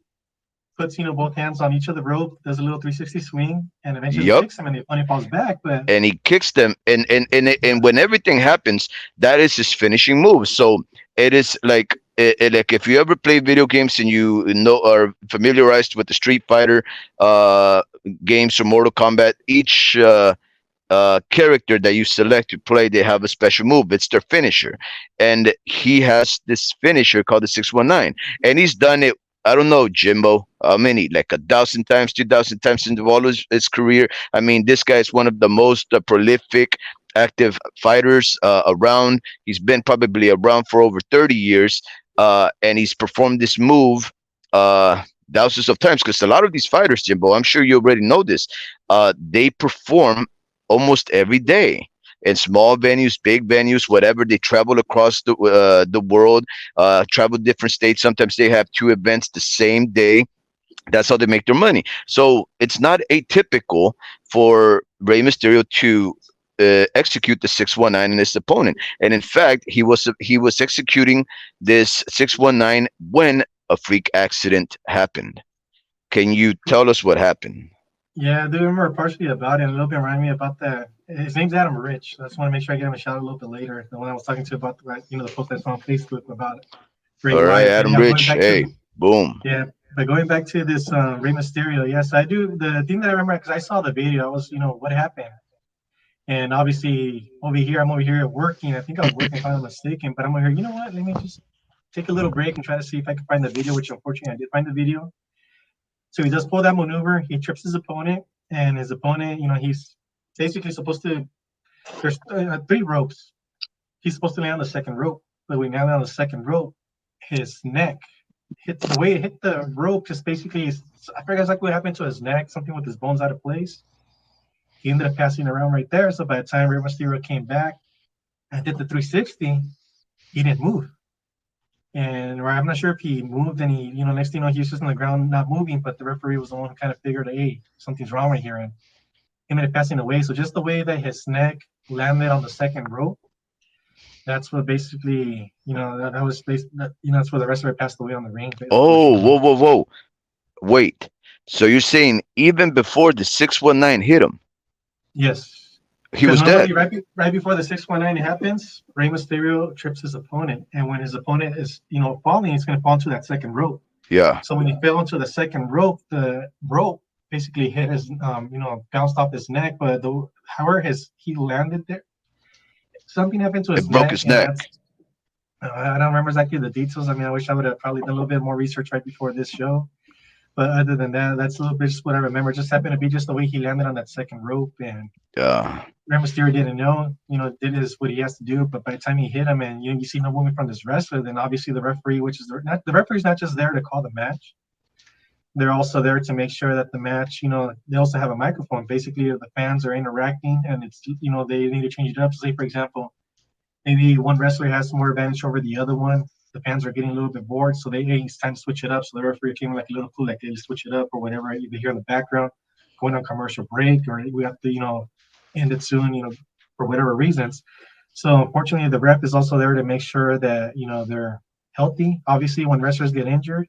puts both hands on each of the rope, does a little 360 swing, and eventually Yup. kicks him, and the opponent falls back. But And he kicks them, and yeah, when everything happens, that is his finishing move. So it is like if you ever play video games and you know are familiarized with the Street Fighter uh games or Mortal Kombat, each character that you select to play, they have a special move. It's their finisher, and he has this finisher called the 619, and he's done it. I don't know, Jimbo, how many? Like 1,000 times, 2,000 times in all his career. I mean, this guy is one of the most prolific, active fighters around. He's been probably around for over 30 years, and he's performed this move thousands of times, because a lot of these fighters, Jimbo, I'm sure you already know this, they perform almost every day in small venues, big venues, whatever. They travel across the world, travel different states. Sometimes they have two events the same day. That's how they make their money. So it's not atypical for Rey Mysterio to execute the 619 in his opponent. And in fact, he was executing this 619 when a freak accident happened. Can you tell us what happened? Yeah, I do remember partially about it, and a little bit reminded me about that. His name's Adam Rich. I just want to make sure I give him a shout out a little bit later. The one I was talking to about, the post I saw on Facebook about Bray All right, Wyatt. But Adam yeah, going Rich. back to Hey, boom. yeah, but going back to this Rey Mysterio, yes, I do. The thing that I remember because I saw the video, I was, what happened, and obviously I'm over here working. I think I was working if I'm not mistaken, but I'm over here. You know what? Let me just take a little break and try to see if I can find the video. Which unfortunately I did find the video. So he does pull that maneuver. He trips his opponent, and his opponent, he's basically supposed to. There's three ropes. He's supposed to land on the second rope, but when he landed on the second rope, his neck hit the way it hit the rope. Just basically, I forget exactly what happened to his neck. Something with his bones out of place. He ended up passing around right there. So by the time Rey Mysterio came back and did the 360, he didn't move. And I'm not sure if he moved and next thing you know, he was just on the ground not moving, but the referee was the one who kind of figured, hey, something's wrong right here. And he ended up passing away. So just the way that his neck landed on the second rope, that's what basically, that was that's where the wrestler passed away on the ring, Oh, unfortunately. whoa, whoa, whoa. Wait. So you're saying even before the 619 hit him, Yes. he Because was dead? normally, right before the 619 happens, Rey Mysterio trips his opponent. And when his opponent is, falling, he's going to fall into that second rope. Yeah. So when he fell into the second rope, the rope basically hit his, bounced off his neck. But however he landed there, something happened to It his broke neck, his and neck. that's I don't remember exactly the details. I mean, I wish I would have probably done a little bit more research right before this show. But other than that, that's a little bit just what I remember. It just happened to be just the way he landed on that second rope, and Yeah. Rey Mysterio didn't know, did his what he has to do. But by the time he hit him, and you see no movement from this wrestler, then obviously the referee, which is not the referee's not just there to call the match. They're also there to make sure that the match, they also have a microphone. Basically, if the fans are interacting and it's, they need to change it up. Say, for example, maybe one wrestler has more advantage over the other one. The fans are getting a little bit bored, so hey, it's time to switch it up. So the referee came like a little clue, like, hey, switch it up or whatever. You can hear in the background, going on commercial break, or we have to, end it soon, for whatever reasons. So unfortunately, the ref is also there to make sure that they're healthy. Obviously, when wrestlers get injured,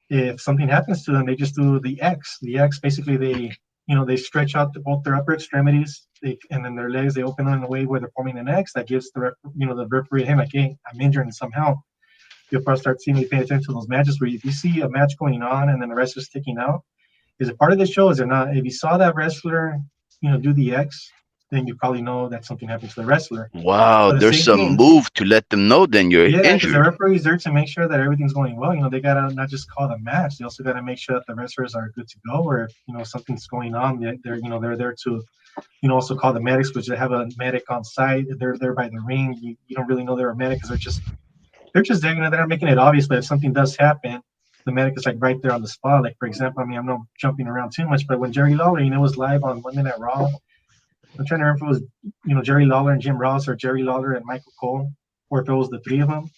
if something happens to them, they just do the X. The X basically they stretch out both their upper extremities, and then their legs they open in a way where they're forming an X that gives the referee him like, hey, I'm injured and somehow. You'll probably start seeing me pay attention to those matches where if you see a match going on and then the wrestler's taking out, is it part of the show? Is it not? If you saw that wrestler, do the X, then you probably know that something happened to the wrestler. Wow, But the there's same some thing, move to let them know then you're yeah, because the injured. referee's there to make sure that everything's going well. They gotta not just call the match; they also gotta make sure that the wrestlers are good to go. Or if something's going on, they're there to also call the medics, which they have a medic on site. They're there by the ring. You don't really know they're a medic because they're just there. They're making it obvious. But if something does happen, the medic is like right there on the spot. Like for example, I mean, I'm not jumping around too much, but when Jerry Lawler, was live on Monday Night Raw, I'm trying to remember if it was Jerry Lawler and Jim Ross or Jerry Lawler and Michael Cole, or if it was the three of them.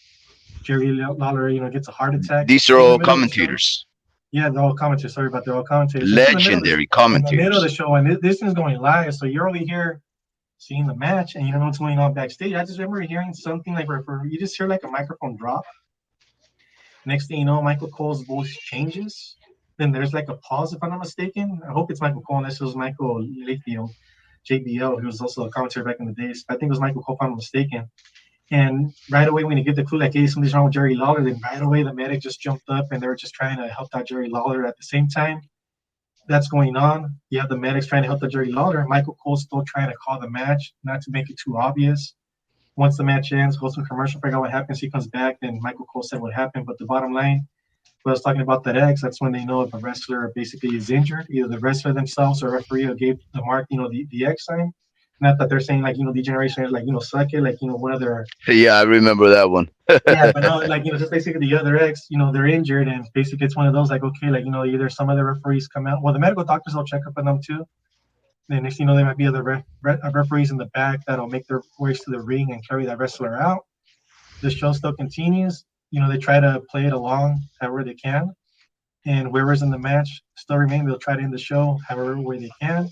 Jerry Lawler, gets a heart attack These are in the all middle of the show. commentators, Yeah, they're all commentators. Sorry about they're all commentators. It's in the middle of the legendary in the middle of the commentators. show, and this is going live. So you're over here seeing the match, and you don't know what's going on backstage. I just remember hearing something like where you just hear like a microphone drop. Next thing you know, Michael Cole's voice changes. Then there's like a pause, if I'm not mistaken. I hope it's Michael Cole, unless it was Michael Layfield, JBL, who was also a commentator back in the days. I think it was Michael Cole, if I'm not mistaken. And right away, when you get the clue, like, hey, something's wrong with Jerry Lawler, then right away the medic just jumped up and they were just trying to help out Jerry Lawler. At the same time, that's going on. You have the medics trying to help out Jerry Lawler. Michael Cole's still trying to call the match, not to make it too obvious. Once the match ends, goes to commercial, figure out what happens. He comes back, then Michael Cole said what happened. But the bottom line, when I was talking about that X, that's when they know if a wrestler basically is injured. Either the wrestler themselves or referee gave the mark, the X sign. Not that they're saying like degeneration is like suck it, like one of their. Yeah, I remember that one. Yeah, but no, like just basically the other ex, they're injured, and basically it's one of those like okay, like either some other referees come out, well the medical doctors will check up on them too. Then next thing there might be other referees in the back that'll make their ways to the ring and carry that wrestler out. The show still continues. They try to play it along however they can, and whoever's in the match still remain. They'll try to end the show however way they can.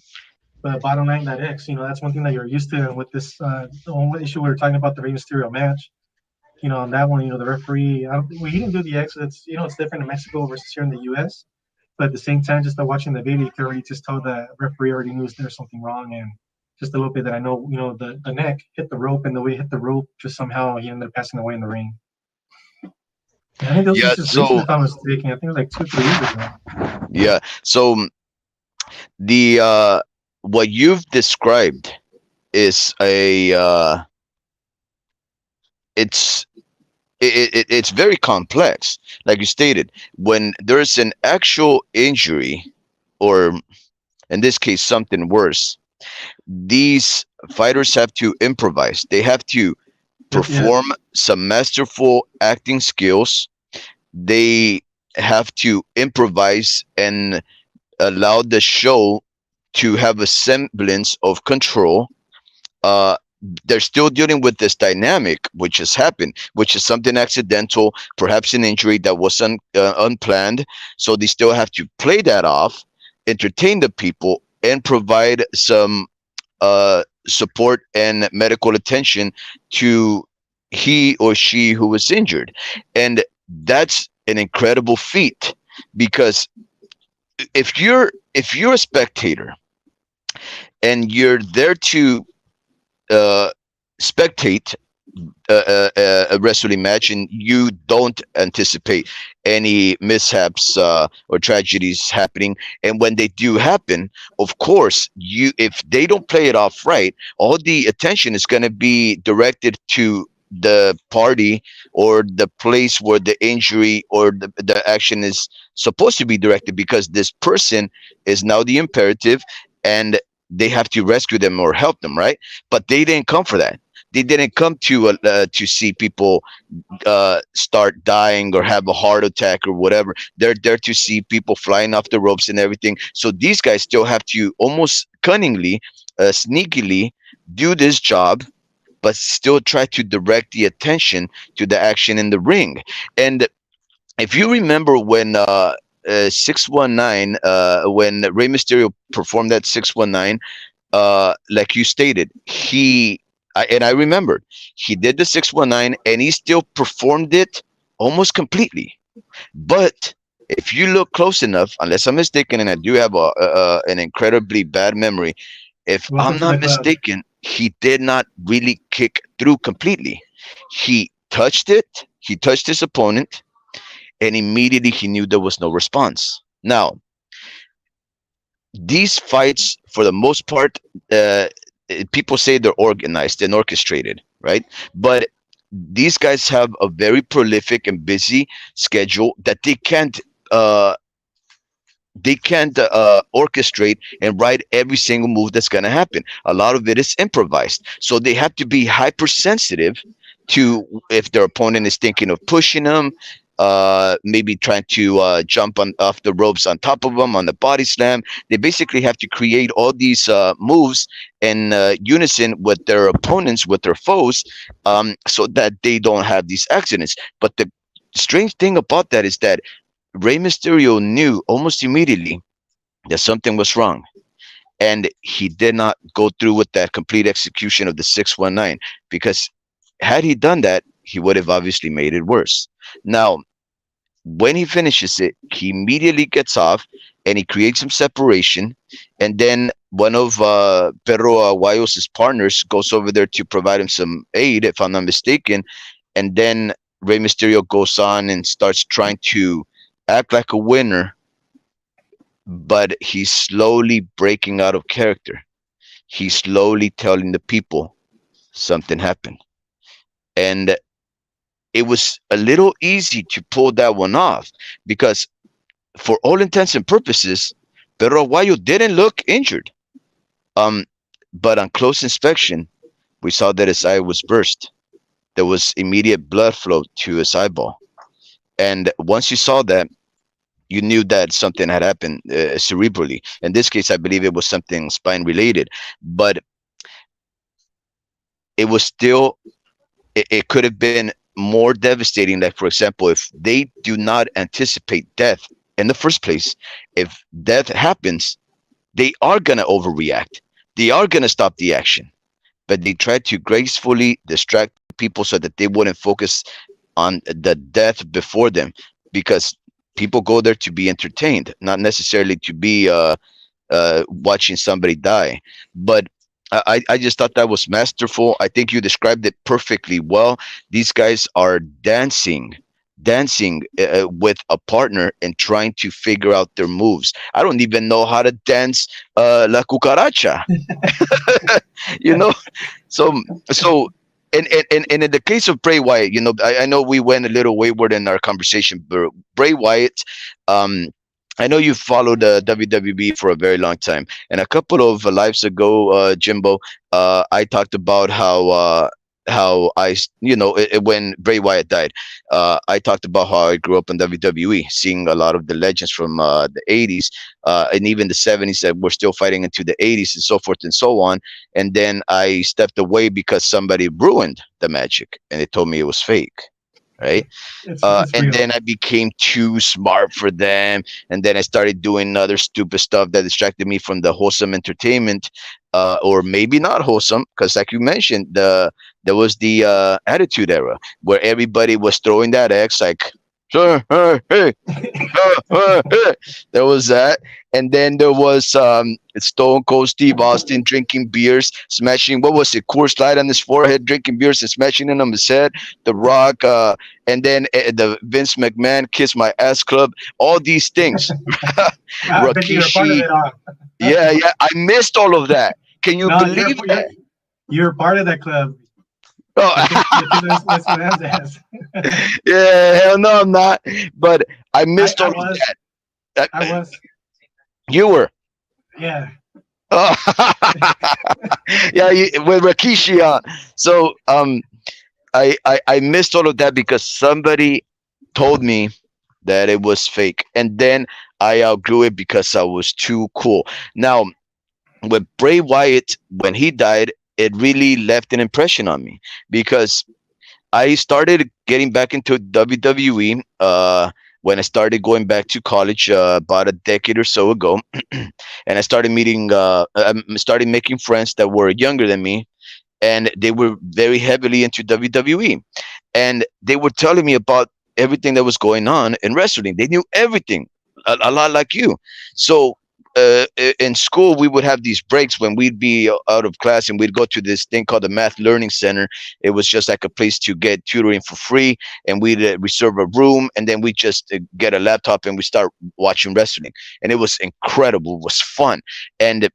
But bottom line, that X, that's one thing that you're used to. And with this, the one issue we were talking about the Rey Mysterio match, on that one, the referee, he didn't do the X. It's different in Mexico versus here in the U.S. But at the same time, just by watching the video, you can already just tell the referee already knew there's something wrong. And just a little bit that I know, the neck hit the rope, and the way it hit the rope, just somehow he ended up passing away in the ring. And I think those Yeah, was just recent, so if I'm mistaken. I think it was like 2-3 years ago. yeah, so the what you've described is a it's it's very complex. Like you stated, when there's an actual injury, or in this case something worse, these fighters have to improvise. They have to Yeah, perform some masterful acting skills. They have to improvise and allow the show to have a semblance of control. uh they're still dealing with this dynamic which has happened, which is something accidental, perhaps an injury that was unplanned. So they still have to play that off, entertain the people, and provide some support and medical attention to he or she who was injured. And that's an incredible feat, because if you're a spectator and you're there to uh, spectate a wrestling match, and you don't anticipate any mishaps or tragedies happening, and when they do happen, of course, if they don't play it off right, all the attention is going to be directed to the party or the place where the injury or the action is supposed to be directed, because this person is now the imperative, and they have to rescue them or help them, right? But they didn't come for that. They didn't come to see people start dying or have a heart attack or whatever. They're there to see people flying off the ropes and everything. So these guys still have to almost cunningly, sneakily do this job, but still try to direct the attention to the action in the ring. And if you remember when 619, when Rey Mysterio performed that 619, like you stated, and I remembered, he did the 619 and he still performed it almost completely. But if you look close enough, unless I'm mistaken, and I do have an incredibly bad memory, if welcome I'm to the not club. mistaken, he did not really kick through completely. He touched it, he touched his opponent, and immediately he knew there was no response. Now, these fights, for the most part, people say they're organized and orchestrated, right? But these guys have a very prolific and busy schedule that uh, they can't orchestrate and write every single move that's going to happen. A lot of it is improvised, so they have to be hypersensitive to if their opponent is thinking of pushing them, maybe trying to jump on off the ropes on top of them on the body slam. They basically have to create all these moves in unison with their opponents, with their foes, so that they don't have these accidents. But the strange thing about that is that Rey Mysterio knew almost immediately that something was wrong, and he did not go through with that complete execution of the 619, because had he done that, he would have obviously made it worse. Now, when he finishes it, he immediately gets off and he creates some separation, and then one of Pedro Aguayos' partners goes over there to provide him some aid, if I'm not mistaken, and then Rey Mysterio goes on and starts trying to act like a winner, but he's slowly breaking out of character. He's slowly telling the people something happened. And it was a little easy to pull that one off, because for all intents and purposes, Pedro Aguayo didn't look injured. Um, But on close inspection, we saw that his eye was burst. There was immediate blood flow to his eyeball. And once you saw that, you knew that something had happened cerebrally. In this case, I believe it was something spine related, but it was still, it could have been more devastating. Like, for example, if they do not anticipate death in the first place, if death happens, they are going to overreact. They are going to stop the action, but they try to gracefully distract people so that they wouldn't focus on the death before them, because people go there to be entertained, not necessarily to be watching somebody die. But I just thought that was masterful. I think you described it perfectly well. These guys are dancing with a partner and trying to figure out their moves. I don't even know how to dance la cucaracha, you know. So so and in the case of Bray Wyatt, I know we went a little wayward in our conversation, but Bray Wyatt, um, I know you followed WWE for a very long time, and a couple of lives ago, Jimbo, I talked about how when Bray Wyatt died, I talked about how I grew up in WWE, seeing a lot of the legends from the '80s and even the '70s that were still fighting into the '80s and so forth and so on. And then I stepped away because somebody ruined the magic, and they told me it was fake. Right. It's And real. then I became too smart for them. And then I started doing other stupid stuff that distracted me from the wholesome entertainment, or maybe not wholesome, because like you mentioned, there was the Attitude Era where everybody was throwing that X like, sure, hey, there was that. And then there was Stone Cold Steve Austin drinking beers, smashing, what was it, Coors Light on his forehead, drinking beers and smashing it on his head. The Rock, and then the Vince McMahon Kiss My Ass Club, all these things. I bet you were part of Rikishi, it all. yeah, yeah, I missed all of that. Can you No, believe that? you're part of that club. The Oh, kiss man's ass. yeah, hell no, I'm not. But I I, missed all I of was, that. I was, You were. yeah. Oh, yeah, with Rikishi. So I missed all of that because somebody told me that it was fake, and then I outgrew it because I was too cool. Now, with Bray Wyatt, when he died, it really left an impression on me because I started getting back into WWE when I started going back to college about a decade or so ago, and I started started making friends that were younger than me, and they were very heavily into WWE, and they were telling me about everything that was going on in wrestling. They knew everything, a lot like you. So in school, we would have these breaks when we'd be out of class and we'd go to this thing called the Math Learning Center. It was just like a place to get tutoring for free, and we'd reserve a room, and then we just get a laptop and we start watching wrestling, and it was incredible. It was fun, and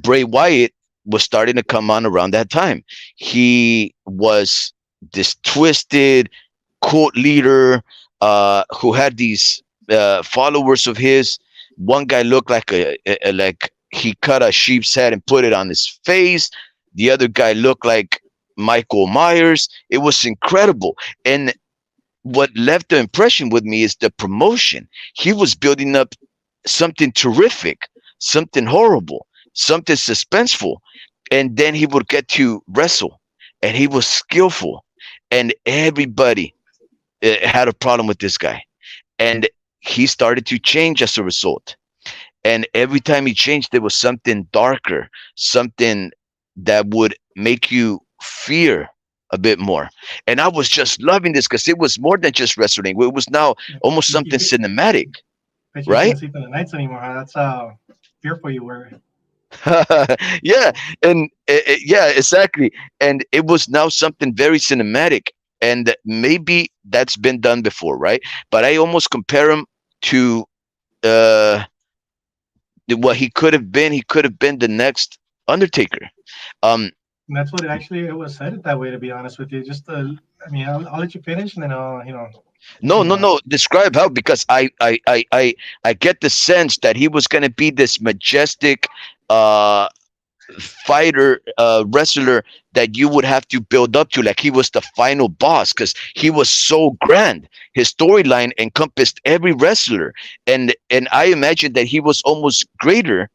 Bray Wyatt was starting to come on around that time. He was this twisted cult leader who had these followers of his. One guy looked like like he cut a sheep's head and put it on his face. The other guy looked like Michael Myers. It was incredible. And what left the impression with me is the promotion. He was building up something terrific, something horrible, something suspenseful, and then he would get to wrestle, and he was skillful, and everybody had a problem with this guy, and he started to change as a result. And every time he changed, there was something darker, something that would make you fear a bit more. And I was just loving this because it was more than just wrestling. It was now almost something You cinematic, bet you right? couldn't sleep in the nights anymore. Huh? That's how fearful you were. Yeah, and yeah, exactly. And it was now something very cinematic, and maybe that's been done before, right? But I almost compare him to uh what he could have been. He could have been the next Undertaker. Um, And that's what it was said that way. To be honest with you, just I mean, I'll let you finish, and then no, you no, know, no. Describe how, because I get the sense that he was going to be this majestic, uh, fighter, wrestler that you would have to build up to, like he was the final boss because he was so grand. His storyline encompassed every wrestler, and I imagine that he was almost greater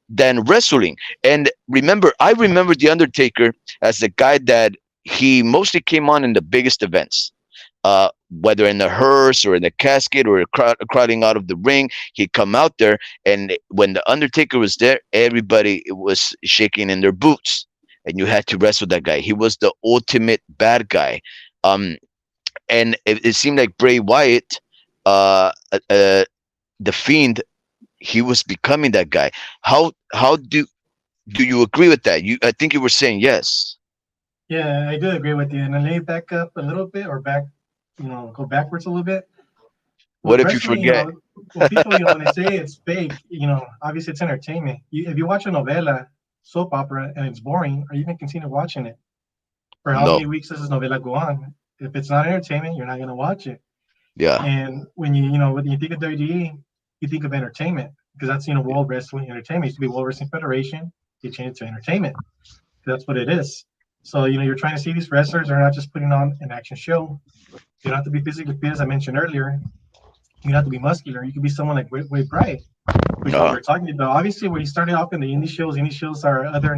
than wrestling. And I remember the Undertaker as the guy that he mostly came on in the biggest events, whether in the hearse or in the casket or crowding out of the ring. He'd come out there, and when the Undertaker was there, everybody was shaking in their boots, and you had to wrestle that guy. He was the ultimate bad guy. Um, and it seemed like Bray Wyatt, uh, uh, uh, the Fiend, he was becoming that guy. How do you agree with that? I think you were saying yes. Yeah, I do agree with you. And then let me back up a little bit, or back, go backwards a little bit. What With if you wrestling, forget? well, people, when they say it's fake, obviously it's entertainment. If you watch a novela, soap opera, and it's boring, are you going to continue watching it? For how No. many weeks does this novela go on? If it's not entertainment, you're not going to watch it. Yeah. And when you think of WWE, you think of entertainment, because that's, World Wrestling Entertainment. It used to be World Wrestling Federation. They changed it to entertainment. That's what it is. So, you're trying to see these wrestlers are not just putting on an action show. You don't have to be physically fit, as I mentioned earlier. You don't have to be muscular. You could be someone like Wade Bryant, which is what Uh, we're talking about. Obviously, when he started off in the indie shows are other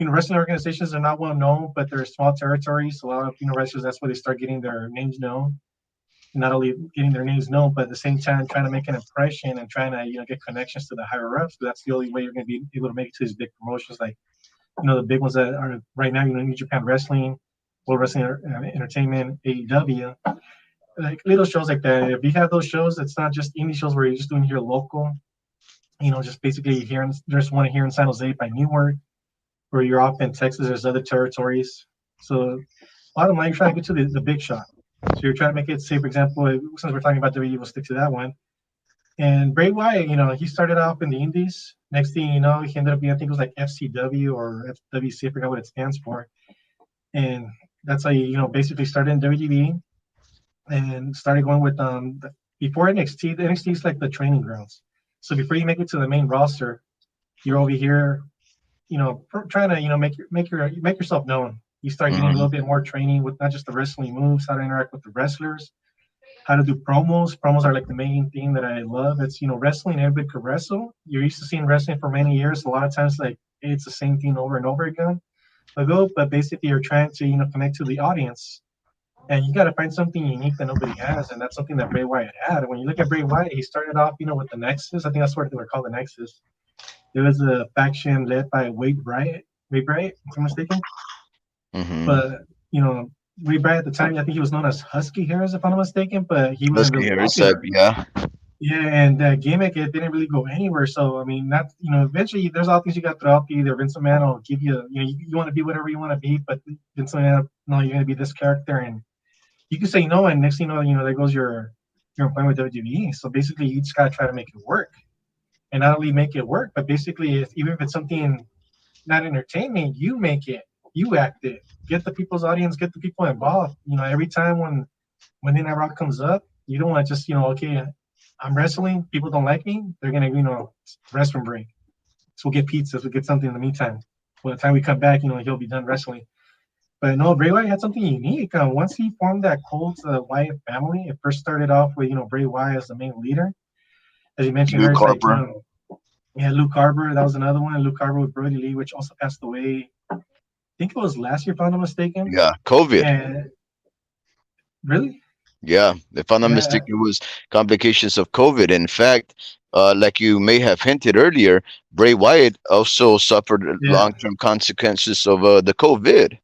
wrestling organizations are not well known, but they're small territories. A lot of, wrestlers, that's where they start getting their names known. Not only getting their names known, but at the same time trying to make an impression and trying to, get connections to the higher ups. That's the only way you're going to be able to make it to these big promotions, like, the big ones that are right now, New Japan Wrestling, World Wrestling Entertainment, AEW, like little shows like that. If you have those shows, it's not just indie shows where you're just doing your local, just basically here. There's one here in San Jose by Newark, where you're off in Texas. There's other territories. So bottom line, you're trying to get to the big shot. So you're trying to make it, say, for example, since we're talking about WWE, we'll stick to that one. And Bray Wyatt, he started off in the Indies. Next thing you know, he ended up being, I think it was like FCW or FWC, I forgot what it stands for. And that's how basically started in WWE and started going with before NXT. The NXT is like the training grounds. So before you make it to the main roster, you're over here, trying to make yourself known. You start getting a mhm. little bit more training with not just the wrestling moves, how to interact with the wrestlers, how to do promos. Promos are like the main thing that I love. It's wrestling. Everybody could wrestle. You're used to seeing wrestling for many years. A lot of times, like it's the same thing over and over again. But basically, you're trying to connect to the audience, and you got to find something unique that nobody has, and that's something that Bray Wyatt had. And when you look at Bray Wyatt, he started off, with the Nexus. I think that's what they were called, the Nexus. It was a faction led by Wade Bryant. Wade Bryant, if I'm mistaken. Mhm. But you know, Wade Bryant at the time, I think he was known as Husky Harris, if I'm not mistaken. But he wasn't Husky really Harris, popular. yeah. Yeah, and that gimmick, it didn't really go anywhere. So I mean, that eventually there's all things you got to throw out. Either Vince McMahon will give you, you want to be whatever you want to be, but Vince McMahon, no, you're going to be this character, and you can say no, and next thing you know, there goes your employment with WWE. So basically, you just got to try to make it work, and not only make it work, but basically, even if it's something not entertainment, you make it, you act it, get the people's audience, get the people involved. Every time when Monday Night Raw comes up, you don't want to just okay, I'm wrestling, people don't like me, they're gonna restroom break. So we'll get pizzas, we'll get something in the meantime. By the time we come back, he'll be done wrestling. But no, Bray Wyatt had something unique. Once he formed that cult Wyatt family, it first started off with Bray Wyatt as the main leader. As you mentioned, Luke there's like Harper. yeah, Luke Harper, that was another one. Luke Harper with Brody Lee, which also passed away. I think it was last year, if I'm not mistaken. Yeah, COVID. And really, Yeah, if I'm not yeah, mistaken, it was complications of COVID. In fact, like you may have hinted earlier, Bray Wyatt also suffered yeah, long-term consequences of the COVID.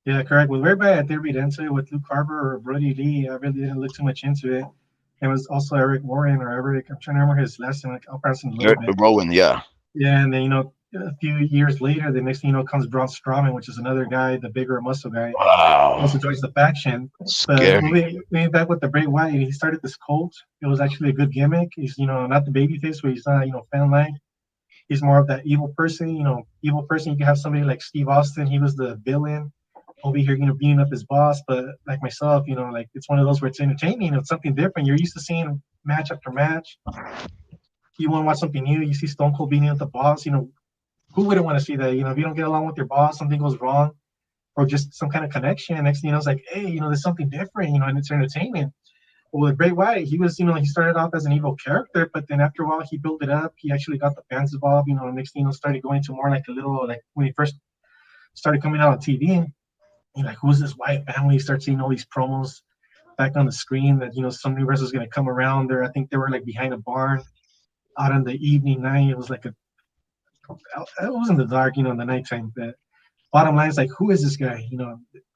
yeah, correct. With Bray Wyatt, I did read into it. With Luke Harper or Brody Lee, I really didn't look too much into it. It was also Eric Warren or Eric. I'm trying to remember his last name. Like, I'll pronounce it in a little bit. Rowan, yeah. Yeah, and then a few years later, the next thing comes Braun Strowman, which is another guy, the bigger muscle guy, also Wow, joins the faction. But scary. moving back with the Bray Wyatt, he started this cult. It was actually a good gimmick. He's not the baby face, where he's not fan like. He's more of that evil person. Evil person. You can have somebody like Steve Austin. He was the villain over here, beating up his boss. But like myself, like it's one of those where it's entertaining. It's something different. You're used to seeing match after match. You want to watch something new. You see Stone Cold beating up the boss. who wouldn't want to see that? If you don't get along with your boss, something goes wrong, or just some kind of connection. Next thing you know, it's like, hey, there's something different, and it's entertainment. Well, with Bray Wyatt, he was, he started off as an evil character, but then after a while, he built it up. He actually got the fans involved. Next thing started going to more like a little, like when he first started coming out on TV. You're like, who's this Wyatt family? You start seeing all these promos back on the screen that, some new wrestlers going to come around there. I think they were like behind a barn out on the evening night. It was like it was in the dark, in the nighttime. But bottom line is like, who is this guy?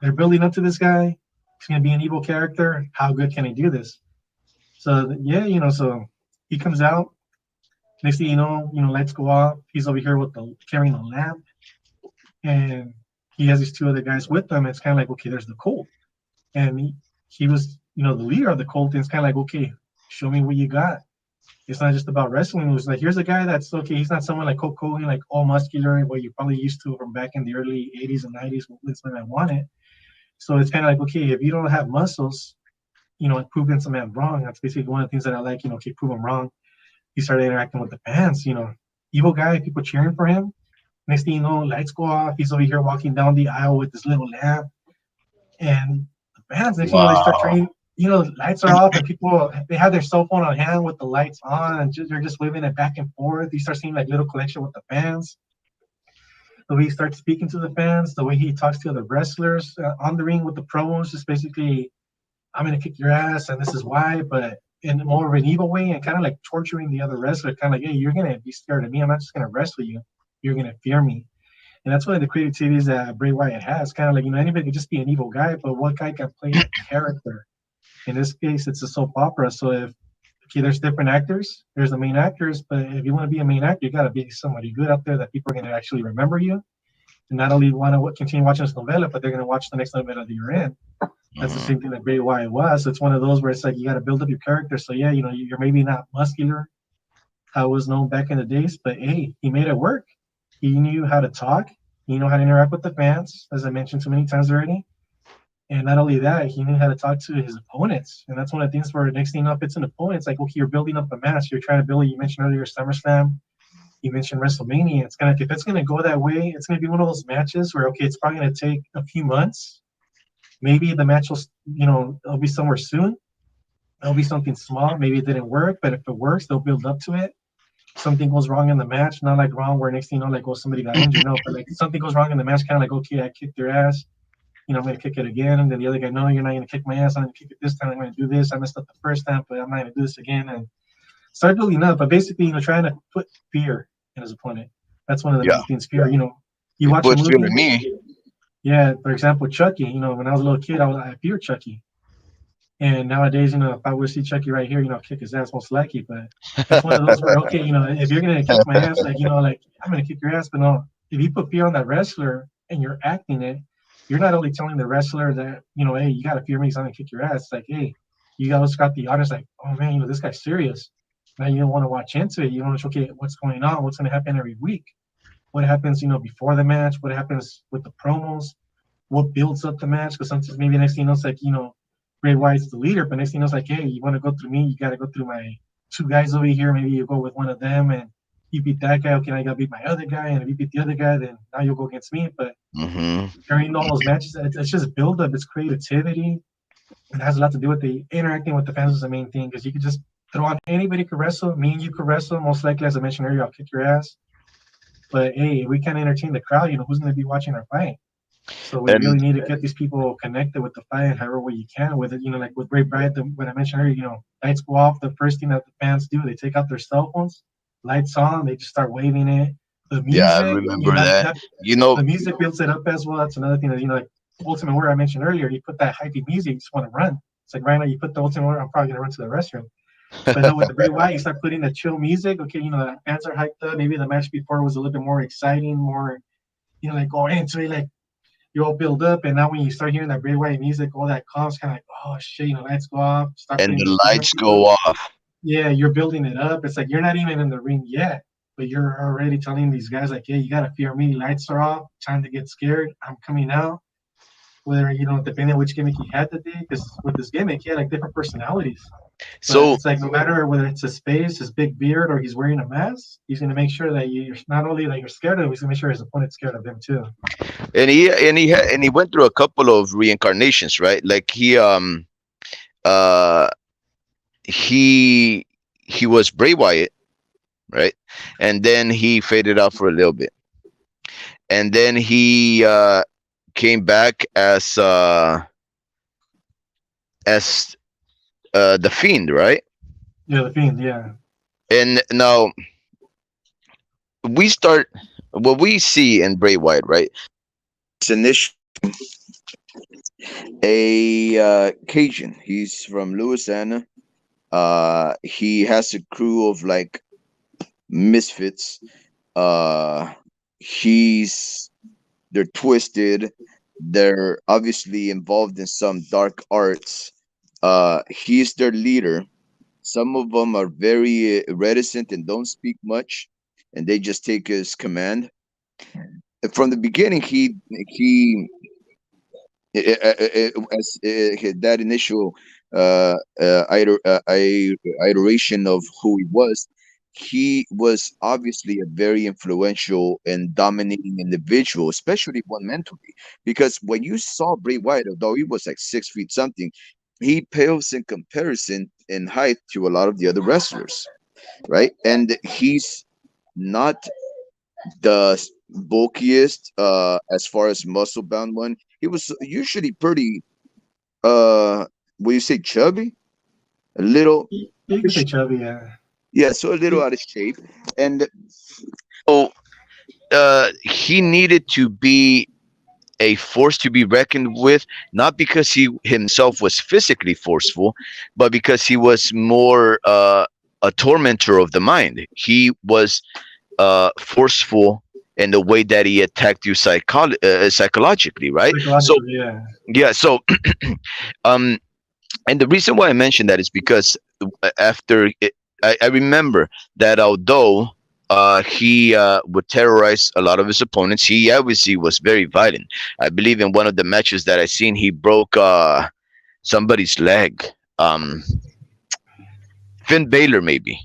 They're building up to this guy. He's going to be an evil character. How good can he do this? So, yeah, so he comes out. Next thing you know, lights go off. He's over here with carrying a lamp. And he has these two other guys with him. It's kind of like, okay, there's the cult. And he was, the leader of the cult. And it's kind of like, okay, show me what you got. It's not just about wrestling. It was like, here's a guy that's, okay, he's not someone like Hulk Hogan, like all muscular, what you're probably used to from back in the early 80s and 90s when I wanted. So it's kind of like, okay, if you don't have muscles, proving some man wrong. That's basically one of the things that I like, okay, prove him wrong. He started interacting with the fans, evil guy, people cheering for him. Next thing you know, lights go off. He's over here walking down the aisle with this little lamp. And the fans, next thing you know, they start turning, lights are off and people, they have their cell phone on hand with the lights on and they're just waving it back and forth. You start seeing like little connection with the fans. The way he starts speaking to the fans, the way he talks to other wrestlers on the ring with the promos, just basically, I'm going to kick your ass and this is why, but in more of an evil way and kind of like torturing the other wrestler, kind of like, hey, you're going to be scared of me. I'm not just going to wrestle you. You're going to fear me. And that's one of the creativities that Bray Wyatt has. Kind of like, anybody could just be an evil guy, but what guy can play a character? In this case, it's a soap opera. So okay, there's different actors. There's the main actors, but if you want to be a main actor, you got to be somebody good up there that people are going to actually remember you. And not only want to continue watching this novella, but they're going to watch the next novella that you're in. That's the same thing that Bray Wyatt was. So it's one of those where it's like you got to build up your character. So yeah, you're maybe not muscular, how it was known back in the days, but hey, he made it work. He knew how to talk. He knew how to interact with the fans, as I mentioned so many times already. And not only that, he knew how to talk to his opponents. And that's one of the things where the next thing up, it's an opponent. It's like, okay, you're building up a match. You're trying to build, you mentioned earlier SummerSlam. You mentioned WrestleMania. If it's gonna go that way, it's gonna be one of those matches where, okay, it's probably gonna take a few months. Maybe the match will, it'll be somewhere soon. It'll be something small. Maybe it didn't work, but if it works, they'll build up to it. Something goes wrong in the match, not like wrong where next thing you know, like, oh, somebody got injured. No, but like something goes wrong in the match, kind of like, okay, I kicked your ass. I'm going to kick it again. And then the other guy, no, you're not going to kick my ass. I'm going to kick it this time. I'm going to do this. I messed up the first time, but I'm not going to do this again. And start building up. But basically, trying to put fear in his opponent. That's one of the main things. Fear, you watch a movie. Me. Yeah, for example, Chucky. When I was a little kid, I feared Chucky. And nowadays, if I would see Chucky right here, kick his ass most likely. But it's one of those where, okay, if you're going to kick my ass, like, like, I'm going to kick your ass. But no, if you put fear on that wrestler and you're acting it, you're not only telling the wrestler that, hey, you got to fear me because I'm going to kick your ass. It's like, hey, you guys got the audience like, oh, man, this guy's serious. Now you don't want to watch into it. You want to, okay, what's going on? What's going to happen every week? What happens, before the match? What happens with the promos? What builds up the match? Because sometimes maybe next thing you know, it's like, Bray Wyatt's the leader, but next thing you know, it's like, hey, you want to go through me? You got to go through my two guys over here. Maybe you go with one of them and you beat that guy. Okay, I got to beat my other guy. And if you beat the other guy, then now you'll go against me. But during all those matches, it's just build up. It's creativity. It has a lot to do with the interacting with the fans is the main thing because you could just throw on anybody could wrestle. Me and you could wrestle. Most likely, as I mentioned earlier, I'll kick your ass. But hey, we can't entertain the crowd. Who's going to be watching our fight? So we really need to get these people connected with the fight however way you can with it. Like with Bray Wyatt, when I mentioned earlier, lights go off. The first thing that the fans do, they take out their cell phones, lights on, they just start waving it. The music, I remember that. The music builds it up as well. That's another thing that, like Ultimate Warrior I mentioned earlier, you put that hypey music, you just want to run. It's like right now you put the Ultimate Warrior, I'm probably going to run to the restroom. But no, with the Bray Wyatt, you start putting the chill music. Okay, the fans are hyped up. Maybe the match before was a little bit more exciting, more, like going into it, like you all build up. And now when you start hearing that Bray Wyatt music, all that calms, kind of like, oh shit, lights go off. And the lights go off. Yeah, you're building it up. It's like you're not even in the ring yet, but you're already telling these guys like, hey, you got to fear me. Lights are off. Time to get scared. I'm coming out. Whether, depending on which gimmick he had that day, because with this gimmick, he had like different personalities. But So it's like no matter whether it's his face, his big beard, or he's wearing a mask, he's gonna make sure that you're not only that you're scared of him, he's gonna make sure his opponent's scared of him too. and he went through a couple of reincarnations, right? Like uh he was Bray Wyatt, right? And then he faded out for a little bit, and then he came back as the Fiend, right? Yeah, the fiend. Yeah, And now we start what we see in Bray Wyatt, right? It's initially a Cajun. He's from Louisiana. He has a crew of like misfits. Uh, he's they're twisted. They're obviously involved in some dark arts. He's their leader. Some of them are very reticent and don't speak much, and they just take his command. From the beginning, he as that initial iteration of who he was obviously a very influential and dominating individual, especially one mentally. Because when you saw Bray Wyatt, although he was like 6 feet something, he pales in comparison in height to a lot of the other wrestlers, right? And he's not the bulkiest as far as muscle bound one. He was usually pretty would you say chubby? A little you can say chubby. Yeah, yeah, so a little out of shape. And So he needed to be a force to be reckoned with, not because he himself was physically forceful, but because he was more a tormentor of the mind. He was forceful in the way that he attacked you psychologically, right? So psychologically. Yeah, yeah, so um, and the reason why I mentioned that is because after it, I remember that although he would terrorize a lot of his opponents, he obviously was very violent. I believe in one of the matches that I seen, he broke somebody's leg. Um, Finn Balor, maybe.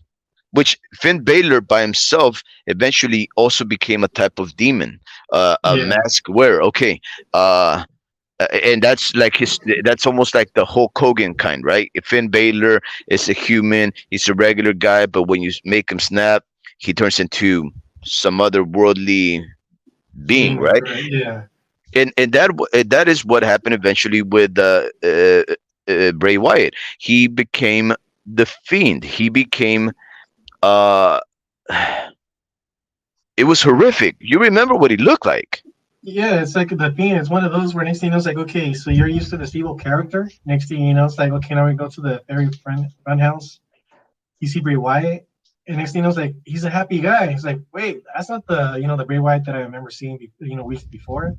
Which Finn Balor by himself eventually also became a type of demon, a yeah. mask wearer. Okay, uh, and that's almost like the Hulk Hogan kind, right? If Finn Balor is a human, he's a regular guy, but when you make him snap, he turns into some other worldly being, Demon, right? correct. Yeah, And that is what happened eventually with Bray Wyatt. He became the Fiend. He became uh, it was horrific. You remember what he looked like? yeah. It's like the fiend. It's one of those where next thing you know, it's like okay, so you're used to this evil character. Next thing you know, it's like okay, now we go to the fairy friend house. You see Bray Wyatt, and next thing you know, it's like he's a happy guy. He's like, wait, that's not the the Bray Wyatt that I remember seeing weeks before.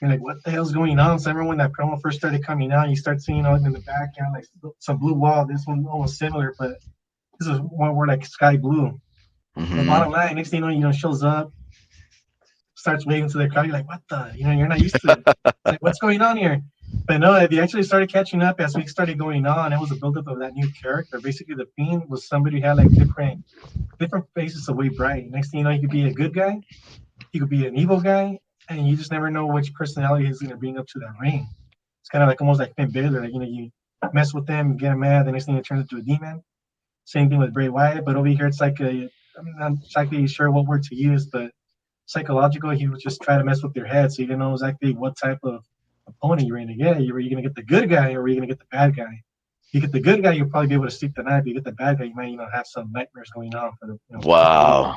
You're like, what the hell's going on? So I remember when that promo first started coming out, you start seeing in the background like some blue wall. This one almost similar, but this is one where like sky blue. But Hmm. bottom line, next thing shows up, starts waving to the crowd. You're like, what the? You're not used to it. It's like, what's going on here? But no, if you actually started catching up as weeks started going on, it was a buildup of that new character. Basically, the Fiend was somebody who had like different faces of way bright. Next thing you know, he could be a good guy, he could be an evil guy, and you just never know which personality he's gonna bring up to that ring. It's kind of like almost like Finn Balor. Like, you mess with them, get him mad, the next thing it turns into a demon. Same thing with Bray Wyatt, but over here it's like I'm not exactly sure what word to use, but psychological. He would just try to mess with your head, so you didn't know exactly what type of opponent you're going to get. Were you going to get the good guy, or were you going to get the bad guy? You get the good guy, you'll probably be able to sleep the night. But you get the bad guy, you might have some nightmares going on for the for a couple of days. Wow,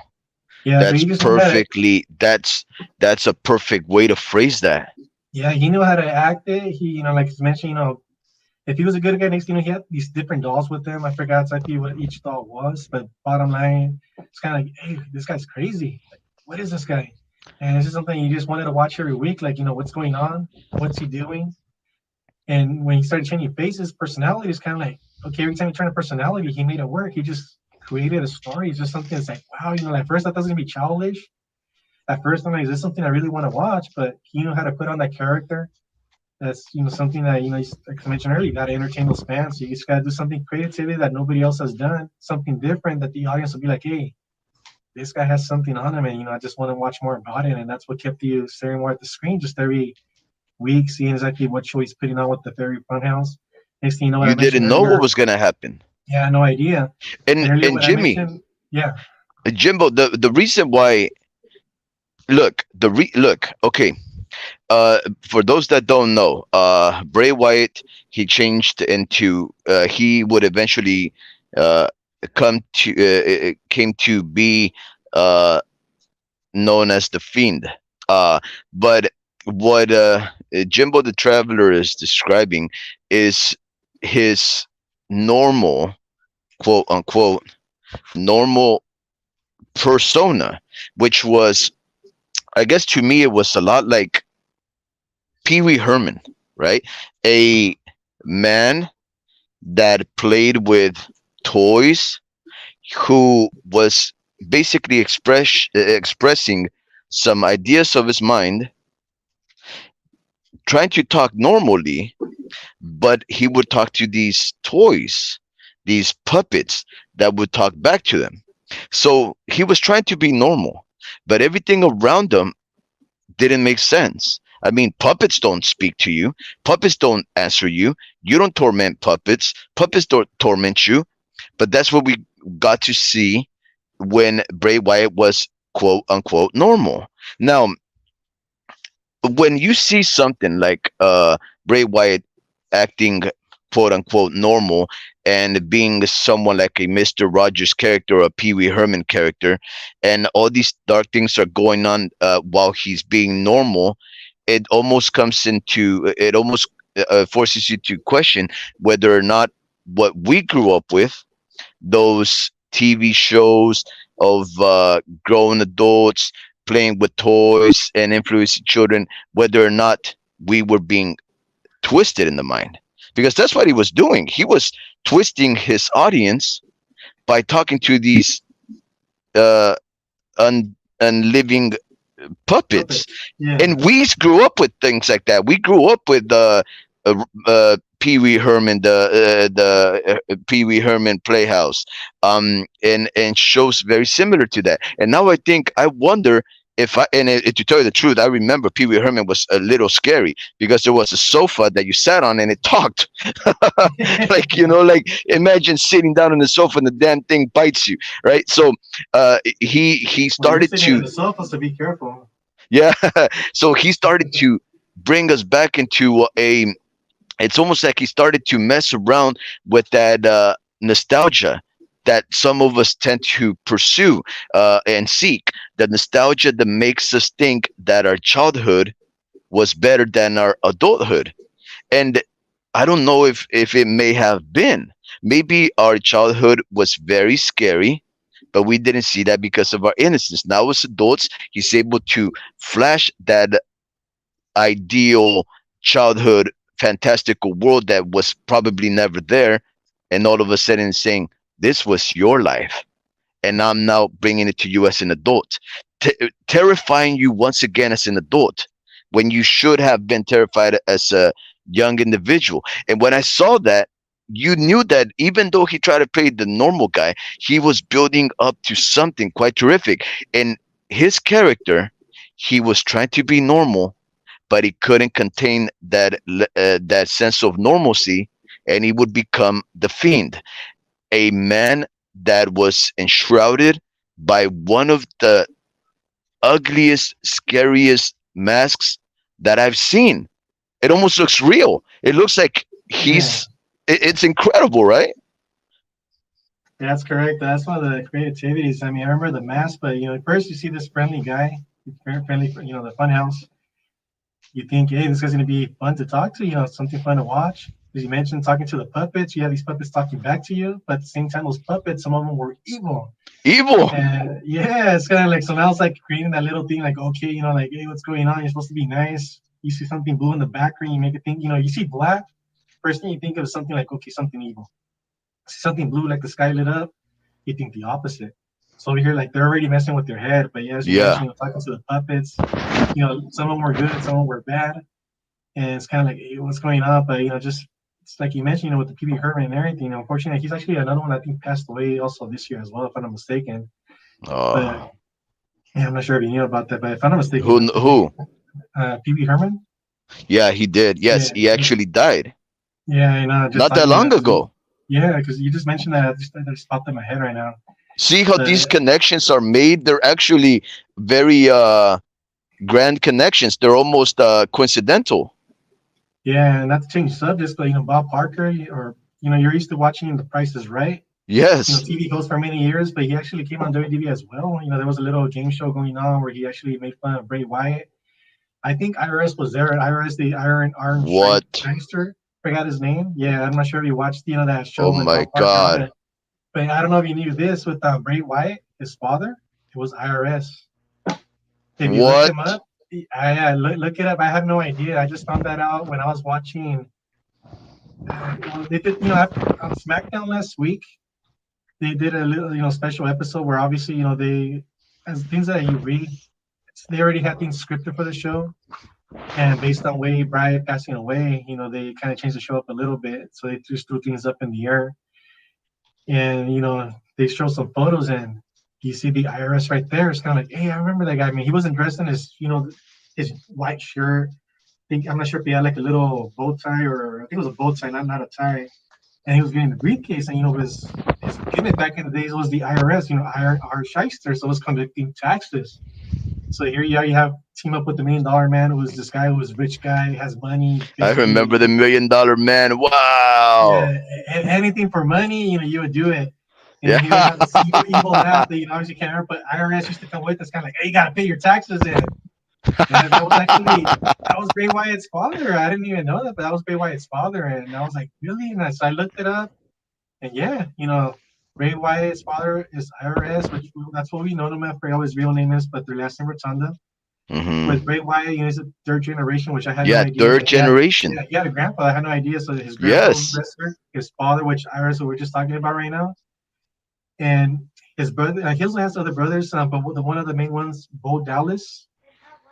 Yeah, but that's he just knew how to. perfectly. That's a perfect way to phrase that. Yeah, he knew how to act it. He, like you mentioned, if he was a good guy, next thing he had these different dolls with him. I forgot exactly what each doll was, but bottom line, it's kind of like, hey, this guy's crazy. Like, what is this guy? And this is something you just wanted to watch every week. Like, what's going on? What's he doing? And when he started changing faces, personality is kind of like, okay, every time he turned a personality, he made it work. He just created a story. It's just something that's like, wow, at first I thought it was going to be childish. At first I'm like, is this something I really want to watch? But he knew how to put on that character. That's something that like I mentioned earlier, you got to entertain those fans. So you just got to do something creativity that nobody else has done, something different that the audience will be like, hey, this guy has something on him, and I just want to watch more about it. And that's what kept you staring more at the screen just every week, seeing exactly what show he's putting on with the Fairy Funhouse. Next thing you know, what I You mentioned didn't know what earlier, was gonna happen. yeah, no idea. And earlier, And what I Jimmy, mentioned, yeah, Jimbo, the reason why, look, okay, for those that don't know, Bray Wyatt, he changed into, he would eventually uh came to be uh known as the Fiend. But what Jimbo the Traveler is describing is his normal, quote unquote, normal persona, which was, I guess to me, it was a lot like Pee Wee Herman, right? A man that played with toys, who was basically expressing some ideas of his mind, trying to talk normally, but he would talk to these toys, these puppets that would talk back to them. So he was trying to be normal, but everything around him didn't make sense. I mean, puppets don't speak to you. Puppets don't answer you. You don't torment puppets. Puppets don't torment you. But that's what we got to see when Bray Wyatt was, quote unquote, normal. Now, when you see something like Bray Wyatt acting, quote unquote, normal, and being someone like a Mr. Rogers character or a Pee Wee Herman character, and all these dark things are going on while he's being normal, it almost forces you to question whether or not what we grew up with, those TV shows of grown adults playing with toys and influencing children, whether or not we were being twisted in the mind. Because that's what he was doing. He was twisting his audience by talking to these uh, unliving puppets. puppets, yeah, And we grew up with things like that. We grew up with Pee Wee Herman, the Pee Wee Herman Playhouse, and shows very similar to that. And now I wonder if to tell you the truth, I remember Pee Wee Herman was a little scary because there was a sofa that you sat on and it talked. Like, like imagine sitting down on the sofa and the damn thing bites you, right? So he well, you're started sitting on to, the sofa, so be careful. yeah. So he started to bring us back into a, it's almost like he started to mess around with that nostalgia that some of us tend to pursue and seek, the nostalgia that makes us think that our childhood was better than our adulthood. And I don't know if it may have been, maybe our childhood was very scary, but we didn't see that because of our innocence. Now as adults, he's able to flash that ideal childhood fantastical world that was probably never there, and all of a sudden saying, this was your life, and I'm now bringing it to you as an adult, terrifying you once again as an adult when you should have been terrified as a young individual. And when I saw that, you knew that even though he tried to play the normal guy, he was building up to something quite terrific. And his character, he was trying to be normal, but he couldn't contain that sense of normalcy, and he would become the Fiend, a man that was enshrouded by one of the ugliest, scariest masks that I've seen. It almost looks real. It looks like Yeah, it's incredible, right? that's correct. That's one of the creativities. I mean, I remember the mask, but at first you see this friendly guy, friendly, the fun house. You think, hey, this guy's gonna be fun to talk to, something fun to watch. As you mentioned, talking to the puppets, you have these puppets talking back to you, but at the same time, those puppets, some of them were evil. Evil. And yeah, it's kind of like someone else like creating that little thing, like, okay, like, hey, what's going on? You're supposed to be nice. You see something blue in the background, you make it think, you see black. First thing you think of something like, okay, something evil. See something blue like the sky lit up, you think the opposite. So over here, like they're already messing with your head. But yeah, as you Yeah. mentioned, talking to the puppets, some of them were good, some of them were bad. and it's kind of like, hey, what's going on? But just it's like you mentioned, with the PB Herman and everything. Unfortunately, he's actually another one I think passed away also this year as well, if I'm not mistaken. But Oh, yeah, I'm not sure if you knew about that, but if I'm not mistaken, who? Who? PB Herman. Yeah, he did. Yes, Yeah, he actually died yeah, just not that talking long about ago. yeah, because you just mentioned that, that just popped in my head right now. See how these But connections are made? They're actually very grand connections. They're almost coincidental. yeah, not to change subjects, but Bob Parker, or you're used to watching The Price is Right. Yes. TV host for many years, but he actually came on WWE as well. There was a little game show going on where he actually made fun of Bray Wyatt. I think IRS was there. IRS, the Iron What? Shyster, forgot his name. Yeah, I'm not sure if you watched that show Oh with my Bob Parker on God. it. But I don't know if you knew this with Bray Wyatt, his father. It was IRS. If you look him What? up, look it up. I have no idea. I just found that out when I was watching. They did, on SmackDown last week. They did a little, special episode where obviously, they, as things that you read, they already had things scripted for the show, and based on Way Bryant passing away, they kind of changed the show up a little bit, so they just threw things up in the air, and they show some photos, and you see the IRS right there. It's kind of like, hey, I remember that guy. I mean, he wasn't dressed in his, his white shirt. I'm not sure if he had like a little bow tie, or I think it was a bow tie, not a tie. And he was getting the briefcase, and his gimmick back in the days was the IRS, our shyster, so it was collecting taxes. So here you have team up with the $1 Million Man, who was this guy who was rich guy, has money, I basically. remember the $1 Million Man. Wow. Yeah, anything for money, you would do it. And then he would Yeah. have this evil laugh that obviously can't remember, but IRS used to come with us, kind of like, hey, you gotta pay your taxes in. And that was Bray Wyatt's father. I didn't even know that, but that was Bray Wyatt's father. And I was like, really? And so I looked it up, and yeah, Bray Wyatt's father is IRS, which that's what we know him at. Forgot what his real name is, but their last name Rotunda. With Hmm. Bray Wyatt, he's a third generation, which I had no Yeah, idea. third generation. He had a grandpa. I had no idea. So his grandpa was a Yes. wrestler. His father, which IRS, what we're just talking about right now, and his brother. He also has other brothers, but one of the main ones, Bo Dallas.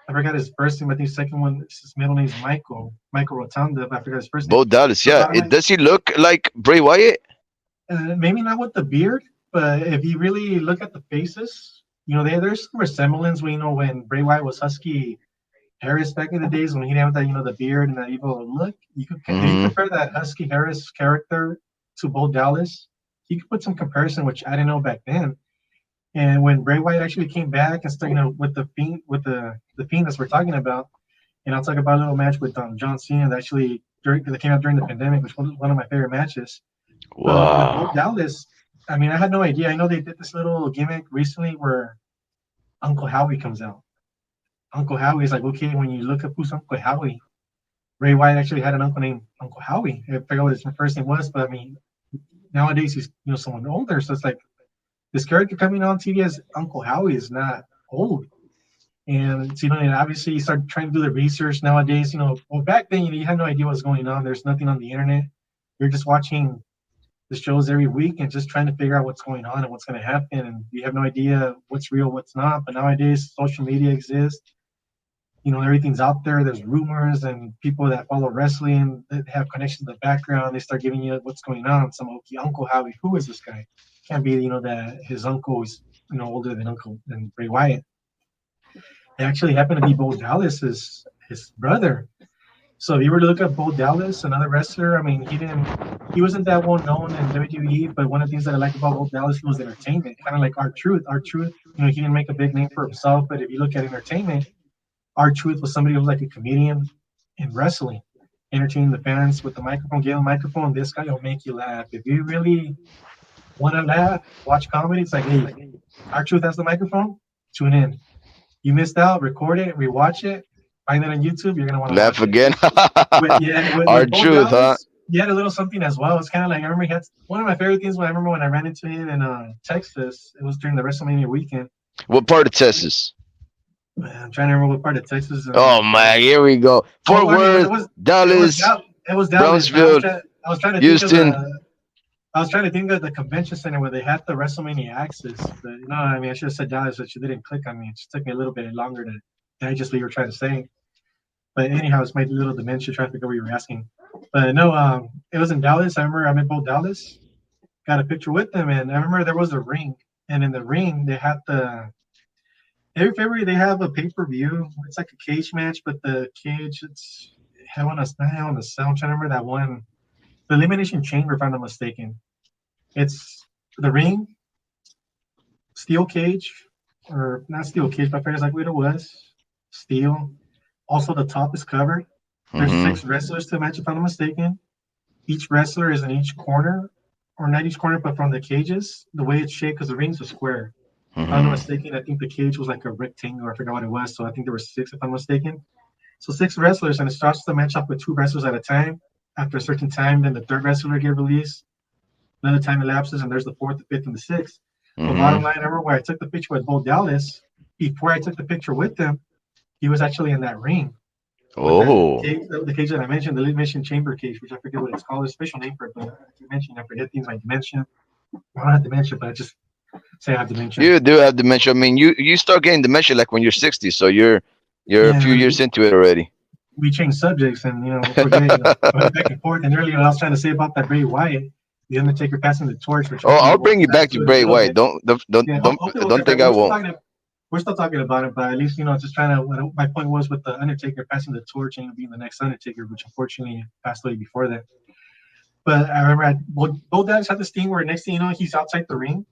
I forgot his first name. I think second one, his middle name is Michael Rotunda, but I forgot his first name. Bo Dallas. So Yeah. I'm like, Does he look like Bray Wyatt? maybe not with the beard, but if you really look at the faces, there's some resemblance. When Bray Wyatt was Husky Harris back in the days when he didn't have that, the beard and that evil look. If you Hmm. compare that Husky Harris character to Bo Dallas, you could put some comparison, which I didn't know back then. And when Bray Wyatt actually came back and started, with the fiend that we're talking about, and I'll talk about a little match with John Cena that came out during the pandemic, which was one of my favorite matches. But with Bo Wow. Dallas, I mean, I had no idea. I know they did this little gimmick recently where Uncle Howie comes out. Uncle Howie's like, okay, when you look up who's Uncle Howie, Ray Wyatt actually had an uncle named Uncle Howie. I forgot what his first name was, but I mean, nowadays he's someone older, so it's like this character coming on TV as Uncle Howie is not old. And and obviously you start trying to do the research nowadays. Well, back then you had no idea what's going on. There's nothing on the internet. You're just watching the shows every week and just trying to figure out what's going on and what's going to happen. And you have no idea what's real, what's not. But nowadays social media exists. Everything's out there. There's rumors and people that follow wrestling that have connections in the background. They start giving you what's going on. Some okay, Uncle Howie, who is this guy? Can't be, that his uncle is, older than Bray Wyatt. It actually happened to be Bo Dallas, his brother. So if you were to look at Bo Dallas, another wrestler, I mean, he wasn't that well known in WWE, but one of the things that I like about Bo Dallas was entertainment, kind of like R-Truth. R-Truth, he didn't make a big name for himself, but if you look at entertainment, R-Truth was somebody who was like a comedian in wrestling, entertaining the fans with the microphone, gave him a microphone. This guy will make you laugh. If you really want to laugh, watch comedy, it's like, hey, R-Truth has the microphone, tune in. You missed out, record it, rewatch it, find it on YouTube, you're going to want to Laugh watch it. again. Our With Bo truth, huh? Dallas, he had a little something as well. It's kind of like, I remember he had one of my favorite things when I ran into him in Texas. It was during the WrestleMania weekend. What part of Texas? Man, I'm trying to remember what part of Texas. Oh man, here we go. Oh, Fort I mean, Worth, Dallas, It was Dallas. But Brownsville, I was trying to think of Houston. the convention center where they had the WrestleMania access. But I mean, I should have said Dallas, but you didn't click on me. It just took me a little bit longer to digest what you were trying to say. But anyhow, it's my little dementia trying to figure out what you were asking. But no, it was in Dallas. I remember I'm in both Dallas. Got a picture with them, and I remember there was a ring, and in the ring they had the every February they have a pay per view. It's like a cage match, but the cage it's Hell on a not Hell on a Cell. I'm trying to remember that one, the Elimination Chamber, if I'm not mistaken. It's the ring, steel cage, or not steel cage, but I forget exactly what it was. Steel. Also, the top is covered. There's Mm-hmm. 6 wrestlers to match, if I'm not mistaken. Each wrestler is in each corner, or not each corner, but from the cages. The way it's shaped, because the ring's a square. If I'm not Mm-hmm. mistaken, I think the cage was like a rectangle. I forgot what it was. So I think there were 6, if I'm mistaken. So 6 wrestlers, and it starts the match off with 2 wrestlers at a time. After a certain time, then the third wrestler get released. Another time elapses, and there's the fourth, the fifth, and the sixth. But bottom Mm-hmm. line, I remember where I took the picture with Bo Dallas. Before I took the picture with him, he was actually in that ring with that Oh. cage, the cage that I mentioned, the Elimination Chamber cage, which I forget what it's called. There's a special name for it, but I mentioned I forget things like dementia. I don't have dementia, but I just say I have dementia. You do have dementia. I mean, you start getting dementia like when you're 60, so you're a Yeah, few years into it already. we changed subjects, and we'll forget, going back and forth. And earlier, I was trying to say about that Bray Wyatt, the Undertaker passing the torch, which Oh, hopefully I'll we'll bring you get back back to to it in a Bray little White. bit. Yeah, hopefully we'll Don't get back. think I won't. We're still talking about it, but at least just trying to. What my point was with the Undertaker passing the torch and being the next Undertaker, which unfortunately passed away before that. But I remember both guys had this thing where next thing you know, he's outside the ring.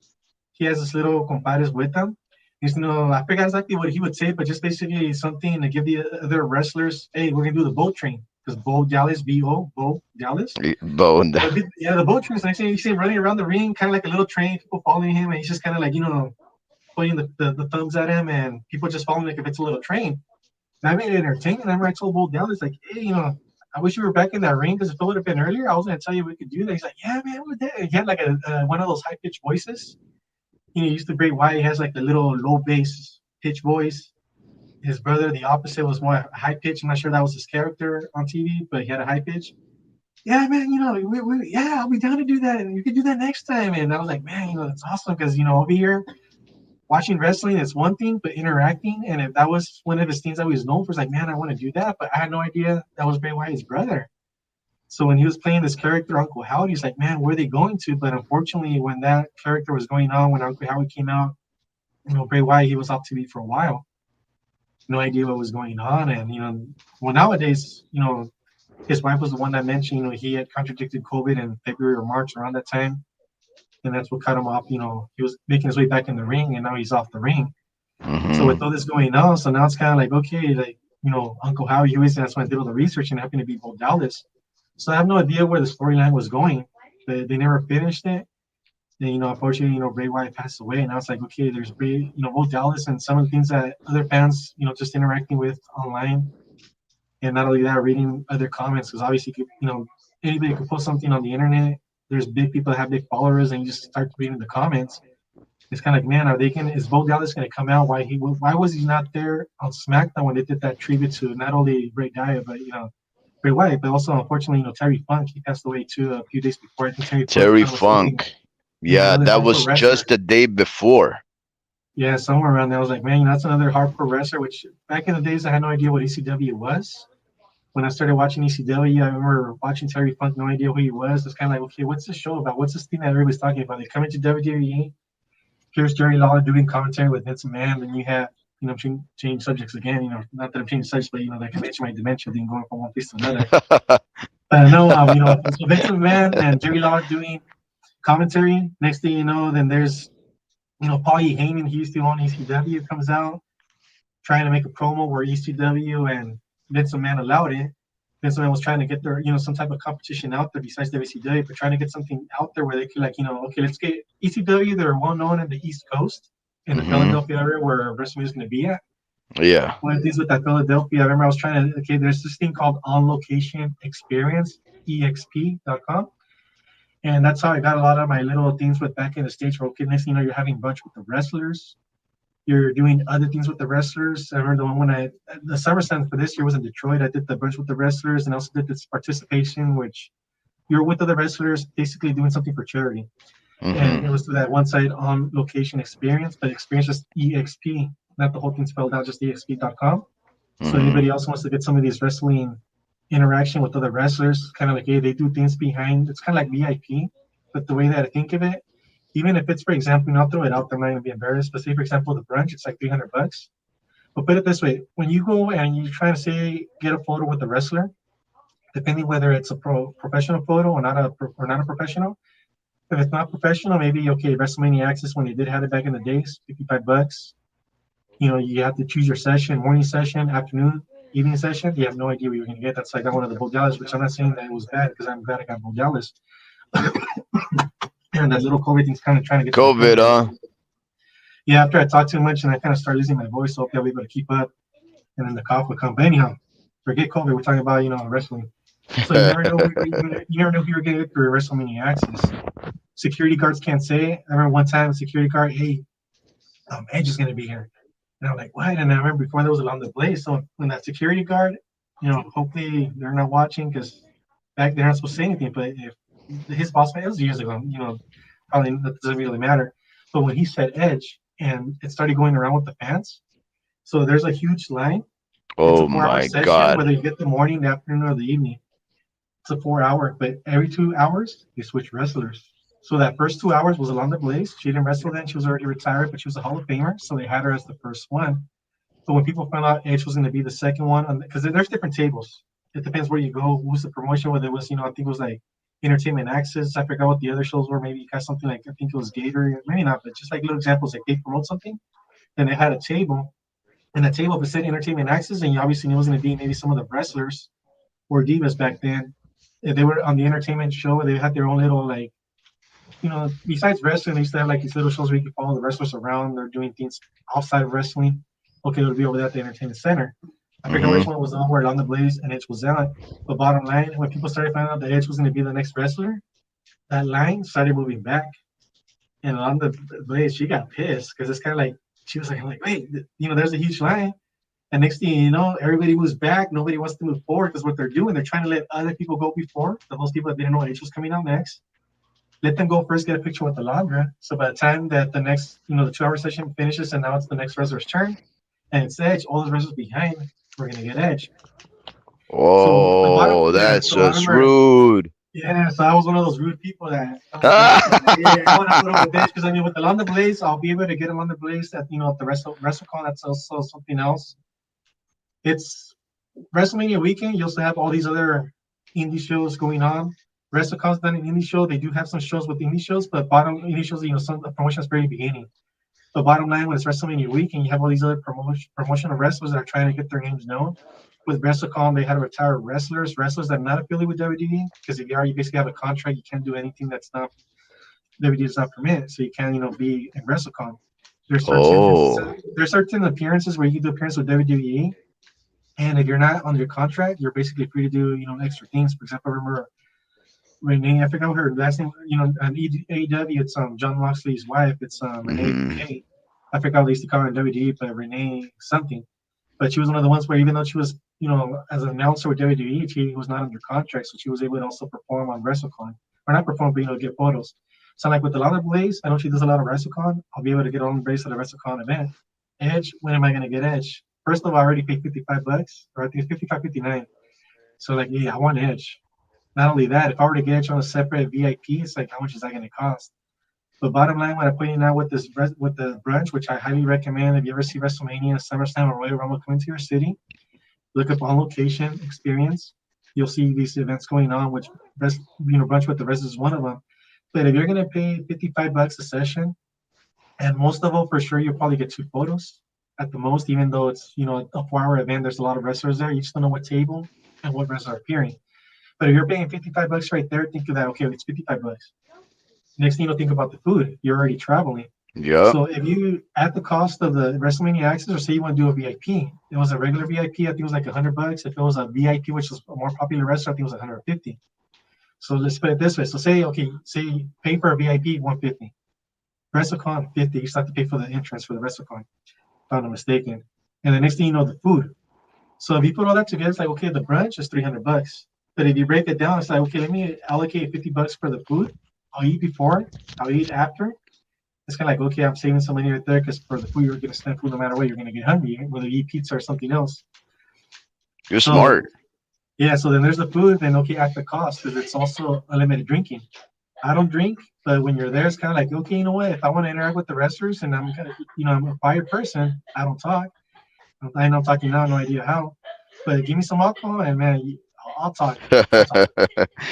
He has this little compadres with him. He's, I forget exactly what he would say, but just basically something to give the other wrestlers, hey, we're gonna do the boat train because Bo Dallas, Bo Dallas. Bone. But yeah, the boat train. So next thing you see him running around the ring, kind of like a little train, people following him, and he's just kind of like pointing the thumbs at him, and people just following like if it's a little train. And I made it entertaining. I remember I told Bo Dallas like, hey, I wish you were back in that ring because if it would have been earlier, I was gonna tell you we could do that. He's like, yeah, man, we're there. He had like a one of those high pitched voices. He used to Bray Wyatt. He has like the little low bass pitch voice. His brother, the opposite, was more high pitch. I'm not sure that was his character on TV, but he had a high pitch. Yeah, man, yeah, I'll be down to do that, and you can do that next time. And I was like, man, that's awesome because over here watching wrestling is one thing, but interacting, and if that was one of his things that he was known for, it's like, man, I want to do that, but I had no idea that was Bray Wyatt's brother. So when he was playing this character, Uncle Howdy, he's like, man, where are they going to? But unfortunately, when that character was going on, when Uncle Howdy came out, Bray Wyatt, he was off TV for a while. No idea what was going on. And, well, nowadays, his wife was the one that mentioned, he had contradicted COVID in February or March around that time. And that's what cut him off. He was making his way back in the ring, and now he's off the ring. So with Mm-hmm. all this going on, so now it's kind of like, okay, like, Uncle Howdy, he always, that's when I did all the research and happened to be Bo Dallas. So I have no idea where the storyline was going. They never finished it. And, unfortunately, Bray Wyatt passed away. And now it's like, okay, there's Bray, Bo Dallas and some of the things that other fans, just interacting with online. And not only that, reading other comments, because obviously, anybody could post something on the internet. There's big people that have big followers, and you just start reading the comments. It's kind of like, man, is Bo Dallas going to come out? Why was he not there on SmackDown when they did that tribute to not only Bray Wyatt, but Bray Wyatt, but also unfortunately, Terry Funk, he passed away too a few days before. I think Terry Funk, if Terry I'm not mistaken, Funk. Yeah, another that hardcore was wrestler. just the day before. Yeah, somewhere around there. I was like, man, that's another hardcore wrestler. Which back in the days, I had no idea what ECW was. When I started watching ECW, I remember watching Terry Funk, no idea who he was. It's kind of like, okay, what's this show about? What's this thing that everybody's talking about? They come into WWE. Here's Jerry Lawler doing commentary with Vince McMahon, and you have, change subjects again. Not that I'm changing subjects, but like I mentioned, my dementia thing going from one place to another. But I know, so Vince McMahon and Jerry Lawler doing commentary. Next thing you know, then there's, Paul E. Heyman, he used to own ECW, comes out trying to make a promo where ECW and Vince McMahon allowed it. Vince McMahon was trying to get their, some type of competition out there besides WCW, but trying to get something out there where they could, like, okay, let's get ECW. They're well known in the East Coast, in the Hmm. Philadelphia area where WrestleMania is going to be at. Yeah. One of the things with that Philadelphia, I remember I was trying to, okay, there's this thing called On Location Experience, exp.com. And that's how I got a lot of my little things with back in the States where, okay, next thing you know, you're having brunch with the wrestlers. You're doing other things with the wrestlers. I remember the one when the SummerSlam for this year was in Detroit. I did the brunch with the wrestlers and also did this participation, which you're with other wrestlers, basically doing something for charity. And it Hmm. was through that one side On Location Experience, but experience just EXP, not the whole thing spelled out, just exp.com. So Hmm. anybody else wants to get some of these wrestling interaction with other wrestlers, kind of like, hey, they do things behind. It's kind of like VIP, but the way that I think of it, even if it's, for example, and I'll throw it out there, I'm not gonna be embarrassed, but say, for example, the brunch, it's like $300. But put it this way: when you go and you try to say get a photo with the wrestler, depending whether it's a professional photo or not a professional. If it's not professional, maybe okay, WrestleMania Access when they did have it back in the days, $55. You know, you have to choose your session: morning session, afternoon, evening session. You have no idea what you're gonna get. That's like I got one of the Bogalas, which I'm not saying that it was bad because I'm glad I got Bogalas. And that little COVID thing's kind of trying to get to my COVID, point. huh? Yeah, after I talk too much and I kind of start losing my voice, so hopefully I'll be able to keep up. And then the cough would come. But anyhow, forget COVID. We're talking about wrestling. So you never know. You never know who you're gonna get through WrestleMania Access. Security guards can't say. I remember one time a security guard, hey, Edge is gonna be here. And I'm like, what? And I remember before there was Alonzo Blaze. So when that security guard, hopefully they're not watching because back they're not supposed to say anything. But if his boss man, it was years ago, probably that doesn't really matter. But when he said Edge and it started going around with the fans, so there's a huge line. It's a Oh 4 hour my session, God. whether you get the morning, the afternoon, or the evening. It's a 4 hour, but every 2 hours they switch wrestlers. So that first 2 hours was Alonda Blaze. She didn't wrestle then; she was already retired, but she was a Hall of Famer, so they had her as the first one. But when people found out Edge was going to be the second one, because there's different tables. It depends where you go, who's the promotion. Whether it was, I think it was like Entertainment Access. I forgot what the other shows were. Maybe you got something like I think it was Gator, maybe not, but just like little examples, like they promote something, then they had a table, and the table beside Entertainment Access, and you obviously knew it was going to be maybe some of the wrestlers or divas back then. They were on the entertainment show. They had their own little like besides wrestling, they used to have like these little shows where you can follow the wrestlers around. They're doing things outside of wrestling. Okay, it'll be over there at the entertainment center. I forgot Hmm. which one was the one where Along the Blaze and Edge was on. But bottom line, when people started finding out that Edge was going to be the next wrestler, that line started moving back. And Along the Blaze, she got pissed because it's kind of like she was like, I'm like, wait, there's a huge line. And next thing you know, everybody moves back. Nobody wants to move forward because what they're doing, they're trying to let other people go before. Those people that didn't know Edge was coming out next, let them go first, get a picture with the Landra. So by the time that the next, the 2 hour session finishes and now it's the next wrestler's turn and it's Edge, all those wrestlers behind, we're going to get Edge. So the bottom, Oh, yeah. that's So I just remember, rude. yeah. So I was one of those rude people that I was like, yeah, I want to put him with Edge because I mean, with the London Blaze, I'll be able to get him on the Blaze at at the WrestleCon. That's also something else. It's WrestleMania weekend. You also have all these other indie shows going on. WrestleCon's done an indie show. They do have some shows with indie shows, but bottom indie shows, some promotions very beginning. But bottom line, when it's WrestleMania weekend, you have all these other promotional wrestlers that are trying to get their names known. With WrestleCon, they had to retire wrestlers that are not affiliated with WWE, because if you are, you basically have a contract. You can't do anything that's not WWE does not permit. So you can't, be in WrestleCon. Oh. There's certain appearances where you can do appearances with WWE, and if you're not under contract, you're basically free to do, extra things. For example, I remember Renee, I forgot her last name, on AEW, it's John Moxley's wife, it's Renee Hmm. Paquette. I forgot what they used to call her in WWE, but Renee something. But she was one of the ones where even though she was, as an announcer with WWE, she was not under contract, so she was able to also perform on WrestleCon. Or not perform, but get photos. So like with a lot of Blaze, I know she does a lot of WrestleCon. I'll be able to get on Blaze at a WrestleCon event. Edge, when am I gonna get Edge? First of all, I already paid $55, or I think it's 55.59. So like, yeah, I want Edge. Not only that, if I were to get you on a separate VIP, it's like how much is that going to cost? But bottom line, what I'm putting out with with the brunch, which I highly recommend, if you ever see WrestleMania, SummerSlam, or Royal Rumble coming to your city, look up on location experience. You'll see these events going on, which brunch with the rest is one of them. But if you're going to pay $55 a session, and most of all, for sure, you'll probably get 2 photos at the most, even though it's a 4 hour event. There's a lot of wrestlers there. You just don't know what table and what wrestlers are appearing. But if you're paying $55 right there, think of that. Okay, it's $55. Next thing think about the food. You're already traveling. Yep. So if you at the cost of the WrestleMania access, or say you want to do a VIP, it was a regular VIP. I think it was like $100. If it was a VIP, which is a more popular restaurant, I think it was 150. So let's put it this way. So say pay for a VIP 150, WrestleCon 50. You still have to pay for the entrance for the WrestleCon. If I'm not mistaken. And the next thing the food. So if you put all that together, it's like, okay, the brunch is $300. But if you break it down, it's like, okay, let me allocate $50 for the food. I'll eat before, I'll eat after. It's kind of like, okay, I'm saving some money right there because for the food, you're going to spend food no matter what. You're going to get hungry, whether you eat pizza or something else. You're So smart. yeah, so then there's the food, then okay, at the cost, because it's also unlimited drinking. I don't drink, but when you're there, it's kind of like, okay, you know what? If I want to interact with the wrestlers and I'm kind of, I'm a quiet person, I don't talk. I know I'm talking now, no idea how, but give me some alcohol and man, I'll talk. I'll talk.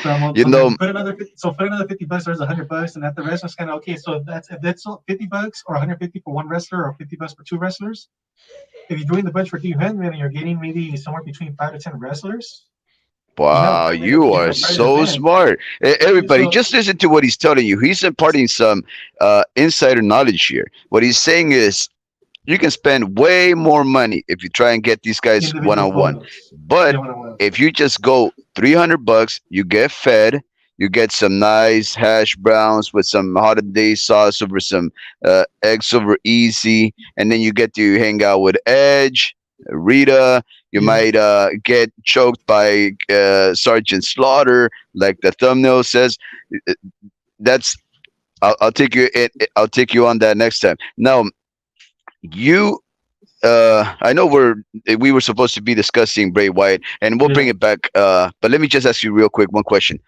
So You I'm know, like, put another $50. There's $100, and at the restaurant's kind of okay. So that's if that's $50 or 150 for one wrestler or $50 for two wrestlers. If you're doing the bunch for 300 and you're getting maybe somewhere between 5 to 10 wrestlers, wow, you you have are a private so event. smart. Everybody, So just listen to what he's telling you. He's imparting some insider knowledge here. What he's saying is, you can spend way more money if you try and get these guys one individual on one. photos, But yeah, one-on-one. if you just go $300, you get fed, you get some nice hash browns with some holiday sauce over some eggs over easy, and then you get to hang out with Edge, Rita. You Yeah, might get choked by Sergeant Slaughter, like the thumbnail says. Uh, That's I'll take you. I'll take you on that next time. Now you I know we were supposed to be discussing Bray Wyatt, and we'll bring yeah, it back. But let me just ask you real quick one question: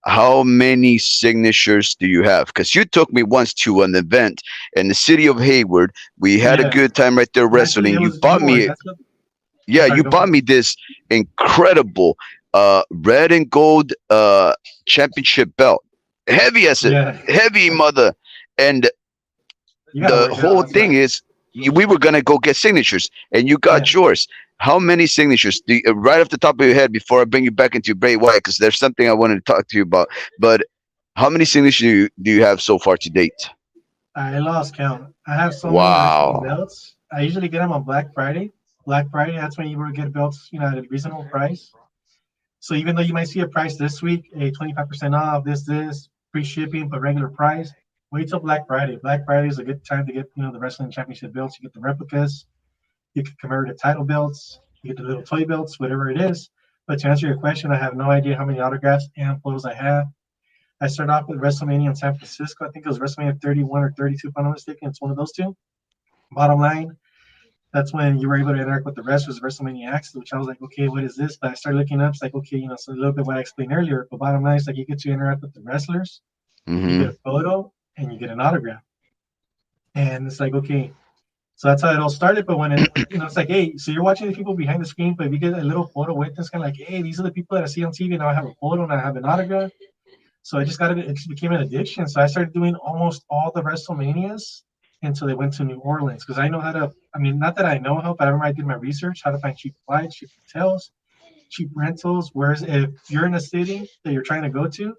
how many signatures do you have? Because you took me once to an event in the city of Hayward. We had a yeah. good time right there Actually, wrestling. it You was bought Jimbo. me, That's what. I'm yeah, sorry, you go for bought it. me this incredible red and gold championship belt, heavy as a Yeah, heavy mother, and you gotta the work out. whole That's thing why. is we were gonna go get signatures, and you Yeah, got yours. How many signatures? Right off the top of your head, before I bring you back into Bray Wyatt, because there's something I wanted to talk to you about. But how many signatures do you have so far to date? I lost count. I have so many wrestling Wow. belts. I usually get them on Black Friday. Black Friday, that's when you will get belts, at a reasonable price. So even though you might see a price this week, a 25% off, this, free shipping, but regular price, wait till Black Friday. Black Friday is a good time to get, the wrestling championship belts. You get the replicas, you can convert to title belts, you get the little toy belts, whatever it is. But to answer your question, I have no idea how many autographs and photos I have. I started off with WrestleMania in San Francisco. I think it was WrestleMania 31 or 32, if I'm not mistaken. It's one of those two. Bottom line, that's when you were able to interact with the wrestlers, WrestleMania Access, which I was like, okay, what is this? But I started looking up. It's like, okay, so a little bit what I explained earlier. But bottom line is like you get to interact with the wrestlers, you get Hmm. a photo, and you get an autograph. And it's like, okay, so that's how it all started. But when it's like, hey, so you're watching the people behind the screen, but if you get a little photo with this, kind of like, hey, these are the people that I see on TV. Now I have a photo and I have an autograph. So I just got it. It just became an addiction. So I started doing almost all the WrestleManias until they went to New Orleans because I know how to. I mean, not that I know how, but I remember I did my research how to find cheap flights, cheap hotels, cheap rentals. Whereas if you're in a city that you're trying to go to,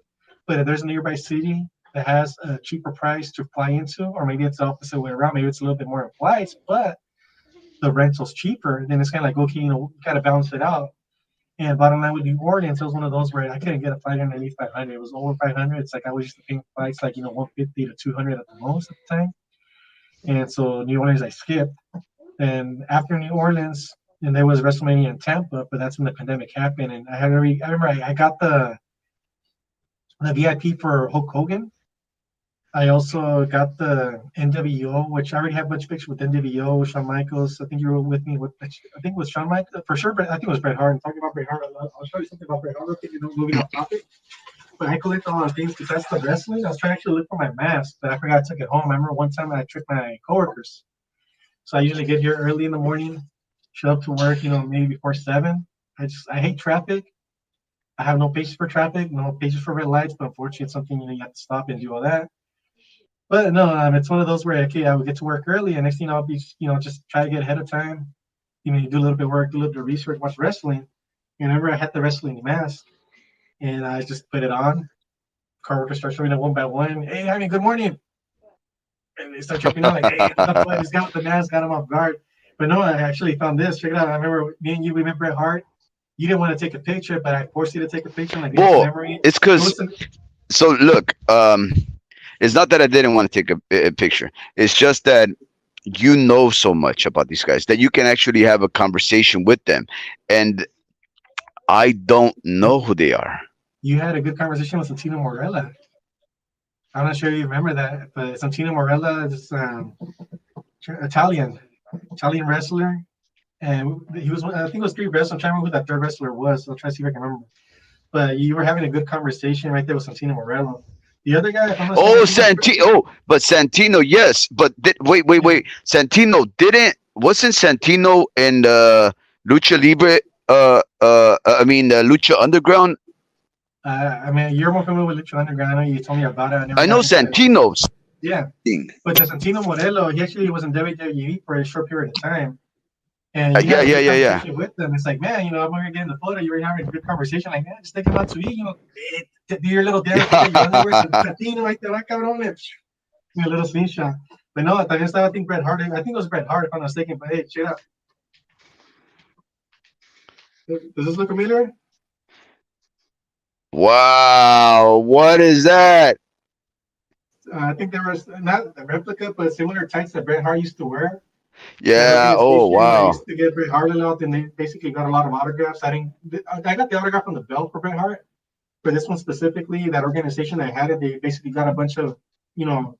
but if there's a nearby city that has a cheaper price to fly into, or maybe it's the opposite way around, maybe it's a little bit more in flights, but the rental's cheaper, then it's kind of like, okay, kind of balance it out. And bottom line with New Orleans, it was one of those where I couldn't get a flight underneath 500. It was over 500. It's like I was used to paying flights like 150 to 200 at the most at the time. And so New Orleans I skipped. And after New Orleans, and there was WrestleMania in Tampa, but that's when the pandemic happened. And I remember I got the VIP for Hulk Hogan. I also got the NWO, which I already have a bunch of pictures with NWO, Shawn Michaels. I think you were with me. I think it was Shawn Michaels for sure, but I think it was Bret Hart. And talking about Bret Hart, I'll show you something about Bret Hart. Moving off topic. But I collect all the things besides the wrestling. I was trying to actually look for my mask, but I forgot I took it home. I remember one time I tricked my coworkers. So I usually get here early in the morning, show up to work, maybe before 7. I hate traffic. I have no patience for traffic, no patience for red lights, but unfortunately it's something you have to stop and do all that. But no, it's one of those where okay, I would get to work early, and next thing I'll be just try to get ahead of time. Do a little bit of work, do a little bit of research, watch wrestling. And whenever I had the wrestling mask, and I just put it on, coworkers start showing up one by one. Hey, Jaime, good morning. And they start tripping out like, hey, this guy with the mask got him off guard. But no, I actually found this. Check it out. I remember me and you, we met Bret Hart. You didn't want to take a picture, but I forced you to take a picture. I'm like, instant Well, memory. it's It because was some, so look, it's not that I didn't want to take a picture. It's just that you know so much about these guys that you can actually have a conversation with them, and I don't know who they are. you had a good conversation with Santino Morella. I'm not sure you remember that, but Santino Morella is Italian, Italian wrestler. and he was. I think it was three wrestlers. I'm trying to remember who that third wrestler was. I'll try to see if I can remember. But you were having a good conversation right there with Santino Morello. The other guy, if I'm not mistaken, I Oh, think was Santino. Oh, but Santino, yes. But wait, wait, yeah. wait. Santino didn't. Wasn't Santino in Lucha Libre? I mean, Lucha Underground. I mean, you're more familiar with Lucha Underground. I know you told me about it. I never I got know into it. Santino's. Yeah, Thing. but the Santino Morello, he actually was in WWE for a short period of time. And you Yeah, had a yeah, good yeah, yeah. conversation with them. It's like, man, I'm already getting the photo. You were having a good conversation. Like, man, just take him out to eat. Do your little dance, take out your underwear, Latino, right there, cabrón. A little screenshot. But no, también estaba, I think, Bret Hart. I think it was Bret Hart, if I'm not mistaken. But hey, check it out. Does this look familiar? Wow, what is that? I think there was not a replica, but similar tights that Bret Hart used to wear. That Yeah. Oh, organization that wow. used to get Bret Hart a lot, and they basically got a lot of autographs. I got the autograph on the belt for Bret Hart. For this one specifically, that organization that had it, they basically got a bunch of, you know,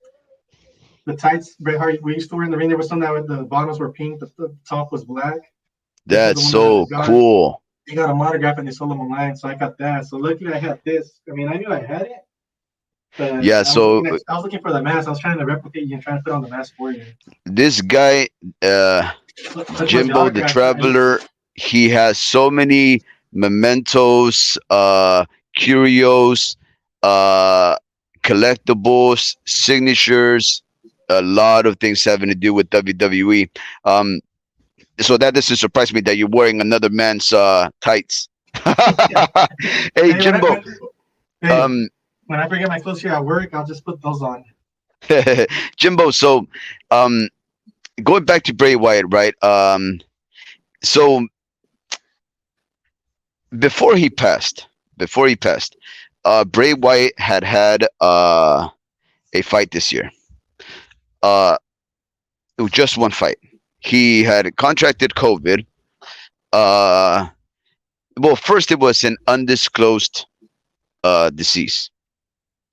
the tights Bret Hart we used to wear in the ring. There was some that the bottoms were pink, the top was black. This is the That's one that I so got. cool. They got a autograph and they sold them online, so I got that. So luckily I had this. I mean, I knew I had it, but Yeah. So I was looking for the mask. I was trying to replicate you and trying to put on the mask for you. this guy, uh, Look much the Jimbo the autograph size. Traveler, he has so many mementos, curios, uh, collectibles, signatures, a lot of things having to do with WWE. Um, so that doesn't surprise me that you're wearing another man's tights. Hey, Hey, Jimbo. hey, Um, when I forget my clothes here at work, I'll just put those on. Jimbo. So, um, going back to Bray Wyatt, right? So before he passed, before he passed, Bray Wyatt had a fight this year. Uh, it was just one fight. He had contracted COVID. Uh, well, first it was an undisclosed disease,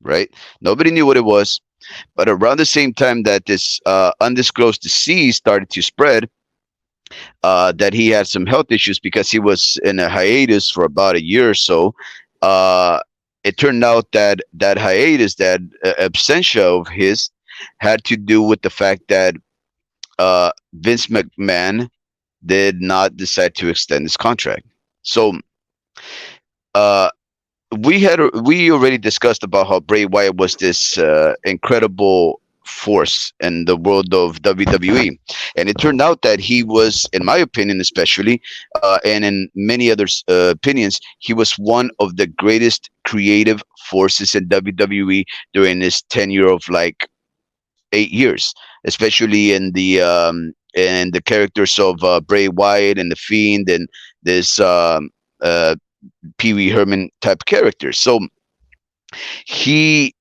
right? Nobody knew what it was, but around the same time that this undisclosed disease started to spread, that he had some health issues because he was in a hiatus for about a year or so. Uh, it turned out that that hiatus, that absentia of his, had to do with the fact that Vince McMahon did not decide to extend his contract. So uh, we already discussed about how Bray Wyatt was this incredible force in the world of WWE, and it turned out that he was, in my opinion, especially, and in many others' opinions, he was one of the greatest creative forces in WWE during his tenure of like 8 years, especially in the characters of Bray Wyatt and the Fiend and this. Uh, Pee Wee Herman type character. So he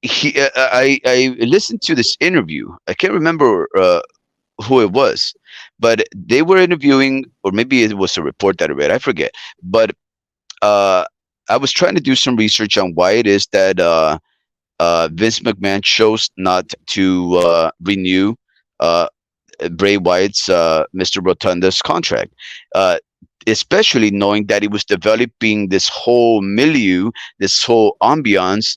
I listened to this interview. I can't remember who it was, but they were interviewing, or maybe it was a report that I read. I forget. But uh, I was trying to do some research on why it is that Vince McMahon chose not to renew uh, Bray Wyatt's Mr. Rotunda's contract. Uh, Especially knowing that he was developing this whole milieu, this whole ambiance,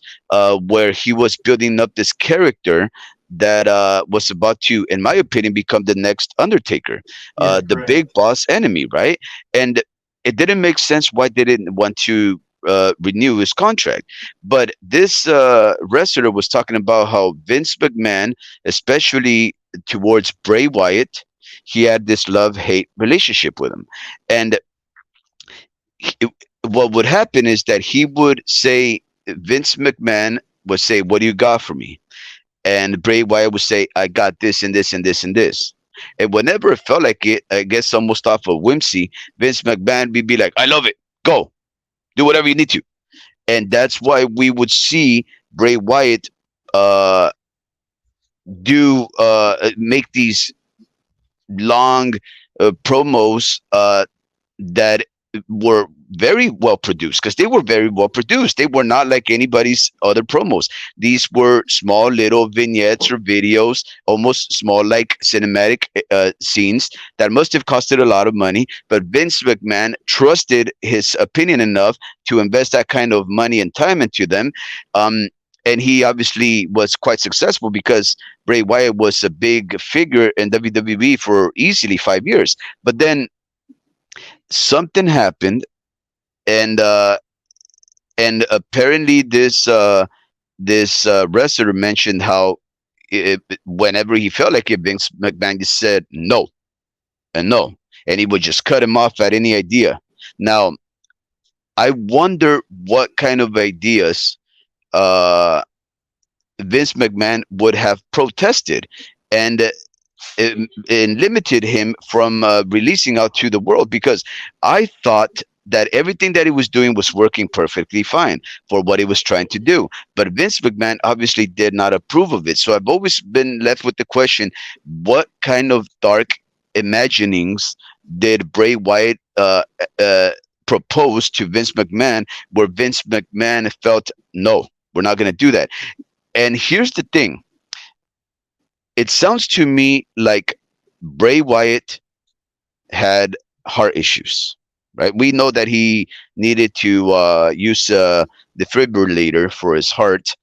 where he was building up this character that was about to, in my opinion, become the next Undertaker, Yeah, the big correct. boss enemy, right? And it didn't make sense why they didn't want to renew his contract. But this wrestler was talking about how Vince McMahon, especially towards Bray Wyatt, he had this love hate relationship with him. And he- what would happen is that he would say, Vince McMahon would say, "What do you got for me?" And Bray Wyatt would say, "I got this and this and this and this." And whenever it felt like it, I guess almost off of whimsy, Vince McMahon would be like, "I love it. Go, do whatever you need to." And that's why we would see Bray Wyatt uh, do make these long promos that were very well produced, because they were very well produced. They were not like anybody's other promos. These were small little vignettes or videos, almost small like cinematic scenes that must have costed a lot of money. But Vince McMahon trusted his opinion enough to invest that kind of money and time into them. Um, and he obviously was quite successful because Bray Wyatt was a big figure in WWE for easily 5 years. But then something happened, and apparently this wrestler mentioned how whenever he felt like it, Vince McMahon just said no and no, and he would just cut him off at any idea. Now, I wonder what kind of ideas uh, Vince McMahon would have protested, and and limited him from releasing out to the world, because I thought that everything that he was doing was working perfectly fine for what he was trying to do. But Vince McMahon obviously did not approve of it. So I've always been left with the question, what kind of dark imaginings did Bray Wyatt uh, propose to Vince McMahon, where Vince McMahon felt, no, we're not going to do that? And here's the thing, it sounds to me like Bray Wyatt had heart issues, right? We know that he needed to use a defibrillator for his heart,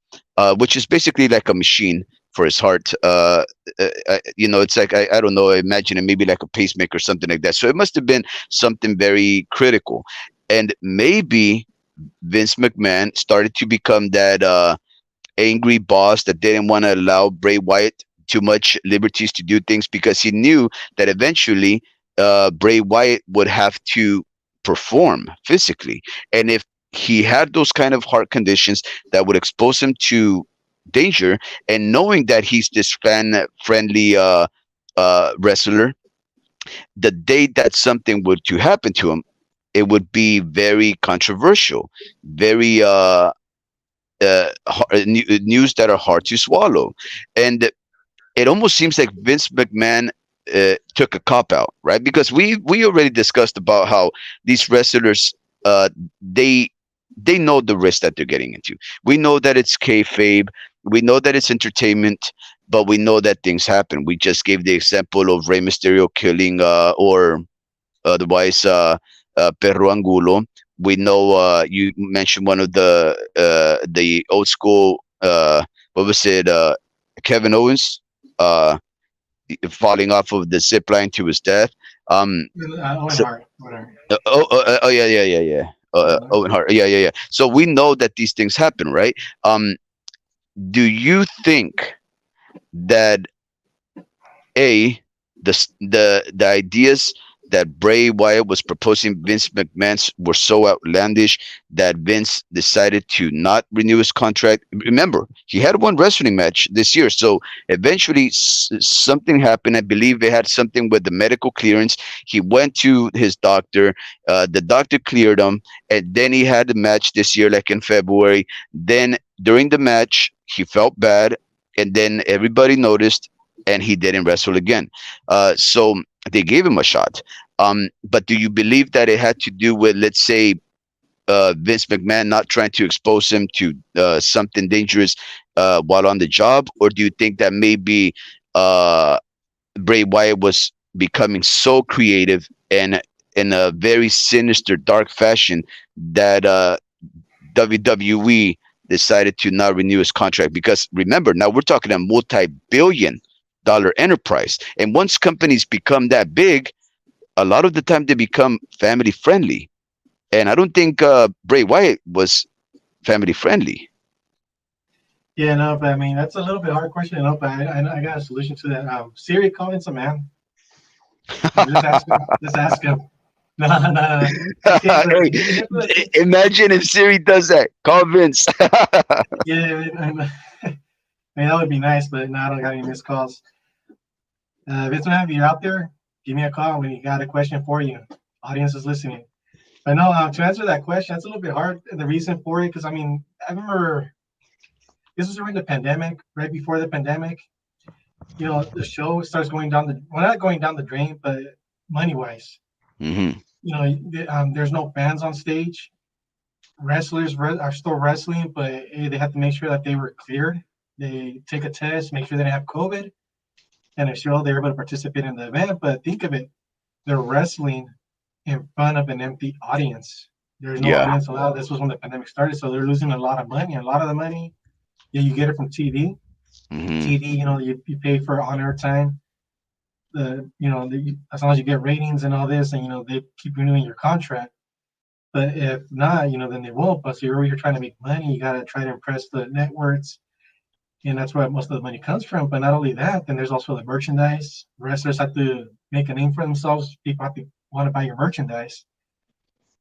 which is basically like a machine for his heart. It's like, I don't know, imagine it maybe like a pacemaker or something like that. So it must have been something very critical. And maybe Vince McMahon started to become that angry boss that didn't want to allow Bray Wyatt too much liberties to do things, because he knew that eventually Bray Wyatt would have to perform physically. And if he had those kind of heart conditions that would expose him to danger, and knowing that he's this fan friendly wrestler, the day that something would to happen to him, it would be very controversial, very news that are hard to swallow. And it almost seems like Vince McMahon took a cop out, right? Because we already discussed about how these wrestlers, uh, they they know the risk that they're getting into. We know that it's kayfabe. We know that it's entertainment, but we know that things happen. We just gave the example of Rey Mysterio killing, or otherwise, Perro Angulo. We know, you mentioned one of the old school, what was it, Kevin Owens, uh, falling off of the zip line to his death. Owen So, Hart, whatever. yeah, yeah, yeah, yeah. Owen Hart, yeah, yeah, yeah. So we know that these things happen, right? Um, do you think that a the ideas that Bray Wyatt was proposing Vince McMahon were so outlandish that Vince decided to not renew his contract? Remember, he had one wrestling match this year, so eventually something happened. I believe they had something with the medical clearance. He went to his doctor. The doctor cleared him, and then he had the match this year, like in February. Then during the match, he felt bad, and then everybody noticed, and he didn't wrestle again. So they gave him a shot. But do you believe that it had to do with, let's say, Vince McMahon not trying to expose him to something dangerous while on the job? Or do you think that maybe uh, Bray Wyatt was becoming so creative and in a very sinister, dark fashion that WWE decided to not renew his contract? Because remember, now we're talking a multi-billion-dollar enterprise, and once companies become that big, a lot of the time they become family friendly, and I don't think Bray Wyatt was family friendly. Yeah, no, but I mean that's a little bit hard question, but I got a solution to that. Siri, call Vince man. Just ask him. Just ask him. No, no, no. Okay, but Hey, imagine if Siri does that. Call Vince. yeah, I mean, that would be nice, but no, I don't got any missed calls. Vince man, if you're out there, give me a call when you got a question for you. Audience is listening. But no, to answer that question, that's a little bit hard. And the reason for it, because I mean, I remember this was during the pandemic, right before the pandemic. The show starts going down the, well, not going down the drain, but money wise. Hmm. there's no fans on stage. Wrestlers are still wrestling, but they have to make sure that they were cleared. They take a test, make sure they didn't have COVID, and if so, they're able to participate in the event. But think of it, they're wrestling in front of an empty audience. There's no Yeah. audience allowed. This was when the pandemic started, so they're losing a lot of money. A lot of the money, yeah, you get it from TV. Hmm. TV, you pay for on air time. As long as you get ratings and all this, and they keep renewing your contract. But if not, then they won't. But so you're trying to make money. You got to try to impress the networks, and that's where most of the money comes from. But not only that, then there's also the merchandise. Wrestlers have to make a name for themselves. People have to want to buy your merchandise.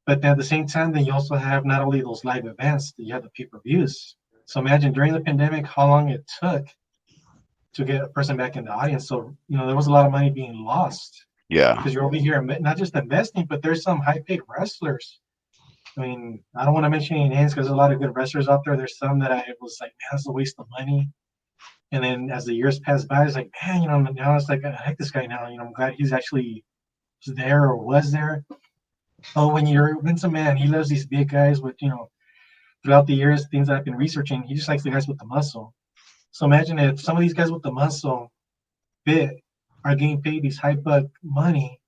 But then at the same time, then you also have not only those live events, you have the pay-per-views. So imagine during the pandemic how long it took to get a person back in the audience. So there was a lot of money being lost Yeah. because you're over here not just investing, but there's some high-paid wrestlers. I mean, I don't want to mention any names because there's a lot of good wrestlers out there. There's some that I was like, man, it's a waste of money. And then as the years pass by, it's like, man, now it's like, I like this guy now. I'm glad he's actually there or was there. Oh, when you're Vince McMahon, he loves these big guys with, throughout the years, things that I've been researching, he just likes the guys with the muscle. So imagine if some of these guys with the muscle fit are getting paid these high buck money.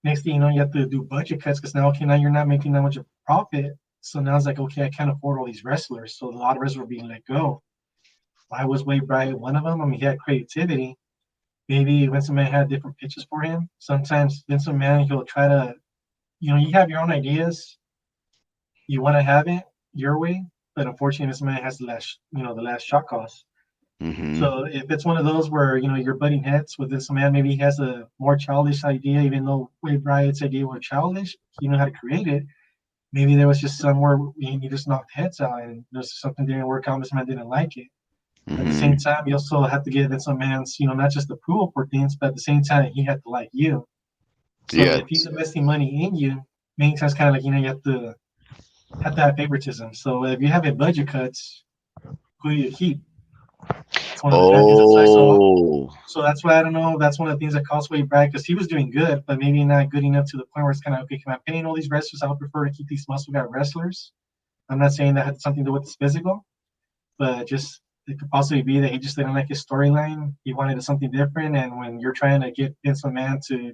Next thing you know, you have to do budget cuts because now, okay, now you're not making that much of a profit. So now it's like, okay, I can't afford all these wrestlers. So a lot of wrestlers were being let go. Why was Wade Bryant one of them? I mean, he had creativity. Maybe Vince McMahon had different pitches for him. Sometimes Vince McMahon, he'll try to, you have your own ideas. You want to have it your way, but unfortunately, Vince McMahon has the last shot cost. Hmm. So if it's one of those where you're butting heads with this man, maybe he has a more childish idea, even though Wade Bryant's idea was childish, he knew how to create it. Maybe there was just somewhere you just knocked heads out, and there's something didn't work out. This man didn't like it. At the same Hmm. time, you also have to give Vince McMahon's, not just approval for things, but at the same time, he had to like you. So Yes. if he's investing money in you, many times kind of like you have to have favoritism. So if you have a budget cuts, who do you keep? It's one of the things that size. Oh. So that's why I don't know. That's one of the things that cost Wade Brad because he was doing good, but maybe not good enough to the point where it's kind of okay. Can I pay all these wrestlers? I would prefer to keep these muscle guy wrestlers. I'm not saying that had something to do with his physical, but just it could possibly be that he just didn't like his storyline. He wanted something different, and when you're trying to get Vince McMahon to,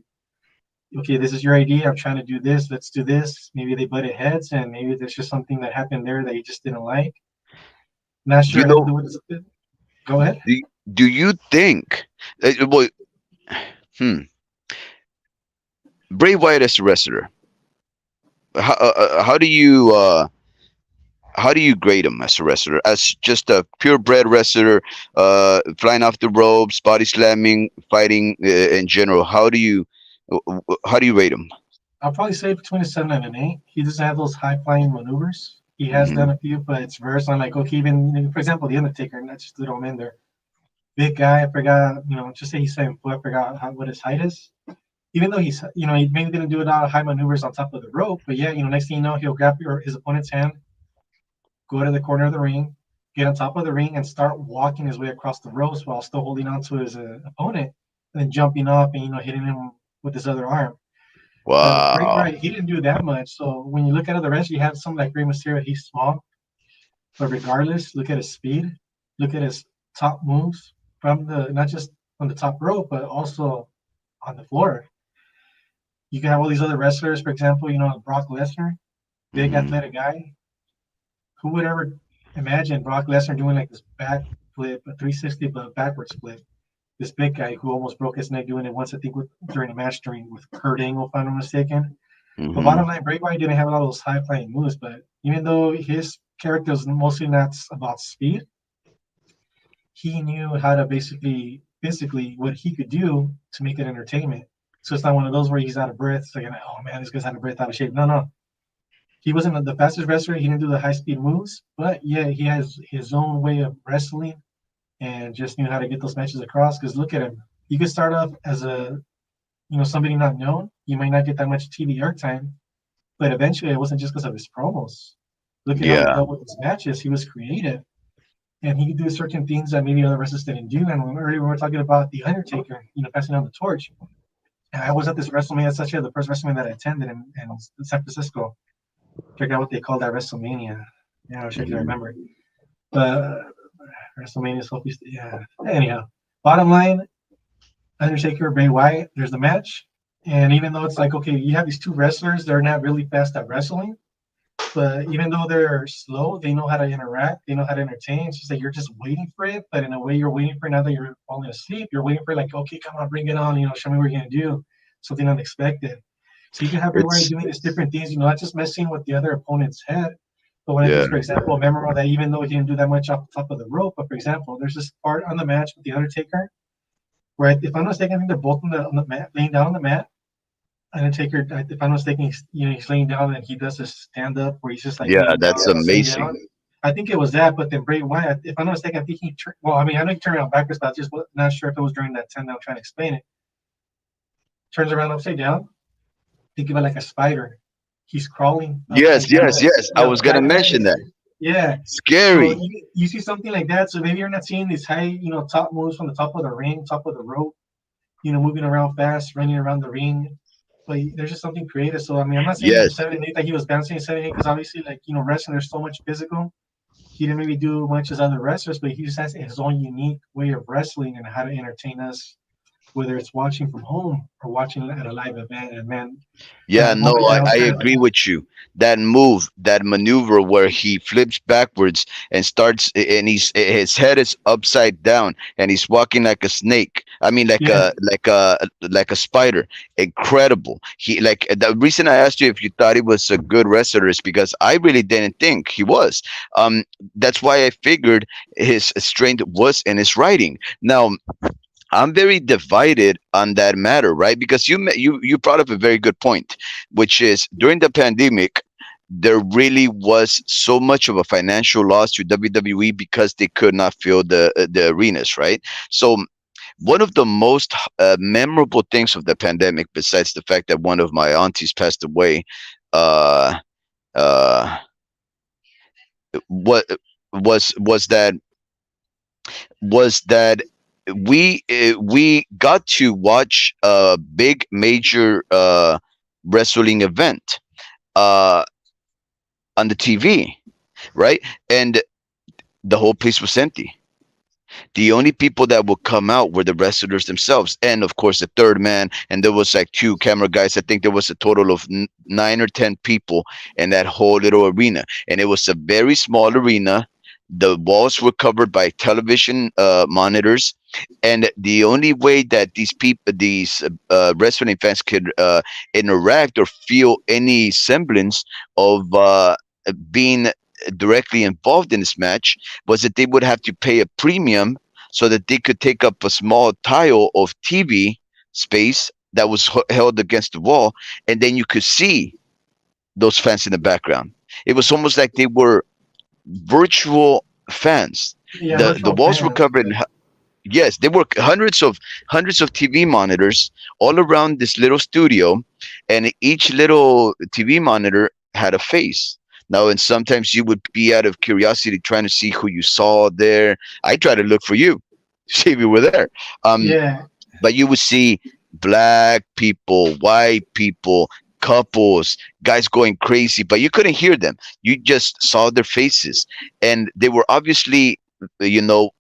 okay, this is your idea. I'm trying to do this. Let's do this. Maybe they butted heads, and maybe there's just something that happened there that he just didn't like. Not Do sure you it had to know? do with it. Go ahead. Do you think? Well, hmm. Bray Wyatt as a wrestler. How do you grade him as a wrestler? As just a purebred wrestler, flying off the ropes, body slamming, fighting in general. How do you rate him? I'll probably say between a 7 and an 8. He doesn't have those high flying maneuvers. He has Hmm. done a few, but it's rare. So I'm like, okay, even for example, the Undertaker, not just throw him in there. Big guy, I forgot, just say he's 7 foot, I forgot what his height is. Even though he maybe didn't do a lot of high maneuvers on top of the rope, but yeah, next thing you know, he'll grab his opponent's hand, go to the corner of the ring, get on top of the ring, and start walking his way across the ropes while still holding on to his opponent, and then jumping up and hitting him with his other arm. But Bray Wow. Wyatt, he didn't do that much. So when you look at the rest, you have some like Rey Mysterio, he's small, but regardless, look at his speed, look at his top moves from the not just on the top rope, but also on the floor. You can have all these other wrestlers, for example, Brock Lesnar, big Hmm. athletic guy. Who would ever imagine Brock Lesnar doing like this back flip, a 360 but backwards flip? This big guy who almost broke his neck doing it once, I think, during a match with Kurt Angle, if I'm not mistaken. But Hmm. bottom line, Bray Wyatt didn't have a lot of those high flying moves, but even though his character is mostly not about speed, he knew how to basically physically what he could do to make it entertainment. So it's not one of those where he's out of breath. It's like, oh man, this guy's out of breath, out of shape. No, no. He wasn't the fastest wrestler. He didn't do the high speed moves, but yeah, he has his own way of wrestling and just knew how to get those matches across. Because look at him. You could start off as somebody not known. You might not get that much TV airtime, but eventually it wasn't just because of his promos. Look at how he Yeah. dealt with his matches. He was creative. And he could do certain things that maybe other wrestlers didn't do. And earlier we were talking about The Undertaker, passing on the torch. And I was at this WrestleMania. That's actually the first WrestleMania that I attended in San Francisco. Check out what they called that WrestleMania. Yeah, I wish I could Mhm. remember. But WrestleMania, so yeah. Anyhow, bottom line, Undertaker, Bray Wyatt. There's the match, and even though it's like okay, you have these two wrestlers, they're not really fast at wrestling, but even though they're slow, they know how to interact, they know how to entertain. It's just like you're just waiting for it, but in a way, you're waiting for it now that you're falling asleep. You're waiting for it, like okay, come on, bring it on. Show me what you're gonna do, something unexpected. So you can have Bray Wyatt It's doing these different things, not just messing with the other opponent's head. But when it yeah. is, for example, remember that even though he didn't do that much off the top of the rope, but for example, there's this part on the match with the Undertaker where, if I'm not mistaken, I think they're both on the mat, laying down on the mat. Undertaker, if I'm not mistaken, he's laying down and he does this stand up where he's just like Yeah, laying that's down, sitting amazing. down. I think it was that, but then Bray Wyatt, if I'm not mistaken, I think he turned. Well, I mean, I know he turned around backwards, but I just not sure if it was during that time that I'm trying to explain it. Turns around upside down, think of it like a spider. He's crawling Yes, upside down. yes, yes. I was gonna That mention is, that. yeah. So Scary. you see something like that. So maybe you're not seeing these high, top moves from the top of the ring, top of the rope, moving around fast, running around the ring. But there's just something creative. So I mean, I'm not saying for Yes. 7 and 8 that he was bouncing 7 and 8 because obviously, like wrestling, there's so much physical. He didn't maybe do much as other wrestlers, but he just has his own unique way of wrestling and how to entertain us, whether it's watching from home or watching at a live event. And man, Yeah, that no, moment that I was I trying to, agree with you. That move, that maneuver where he flips backwards and starts, and his head is upside down, and he's walking like a snake. I mean, yeah, like a spider. Incredible. He like the reason I asked you if you thought he was a good wrestler is because I really didn't think he was. Um, that's why I figured his strength was in his writing. Now, I'm very divided on that matter, right? Because you brought up a very good point, which is during the pandemic, there really was so much of a financial loss to WWE because they could not fill the arenas, right? So one of the most memorable things of the pandemic, besides the fact that one of my aunties passed away, uh, uh, what was that we got to watch a big major wrestling event uh, on the TV, right? And the whole place was empty. The only people that would come out were the wrestlers themselves, and of course the third man. And there was like two camera guys. I think there was a total of 9 or 10 people in that whole little arena, and it was a very small arena. The walls were covered by television monitors, and the only way that these wrestling fans could interact or feel any semblance of being directly involved in this match was that they would have to pay a premium so that they could take up a small tile of TV space that was held against the wall, and then you could see those fans in the background. It was almost like they were virtual fans. yeah, The virtual walls were fans. covered in yes, there were hundreds of TV monitors all around this little studio, and each little TV monitor had a face. Now, and sometimes you would be out of curiosity trying to see who you saw there. I tried to look for you, see if you were there. Um, Yeah, but you would see black people, white people, couples, guys going crazy, but you couldn't hear them. You just saw their faces, and they were obviously, you know,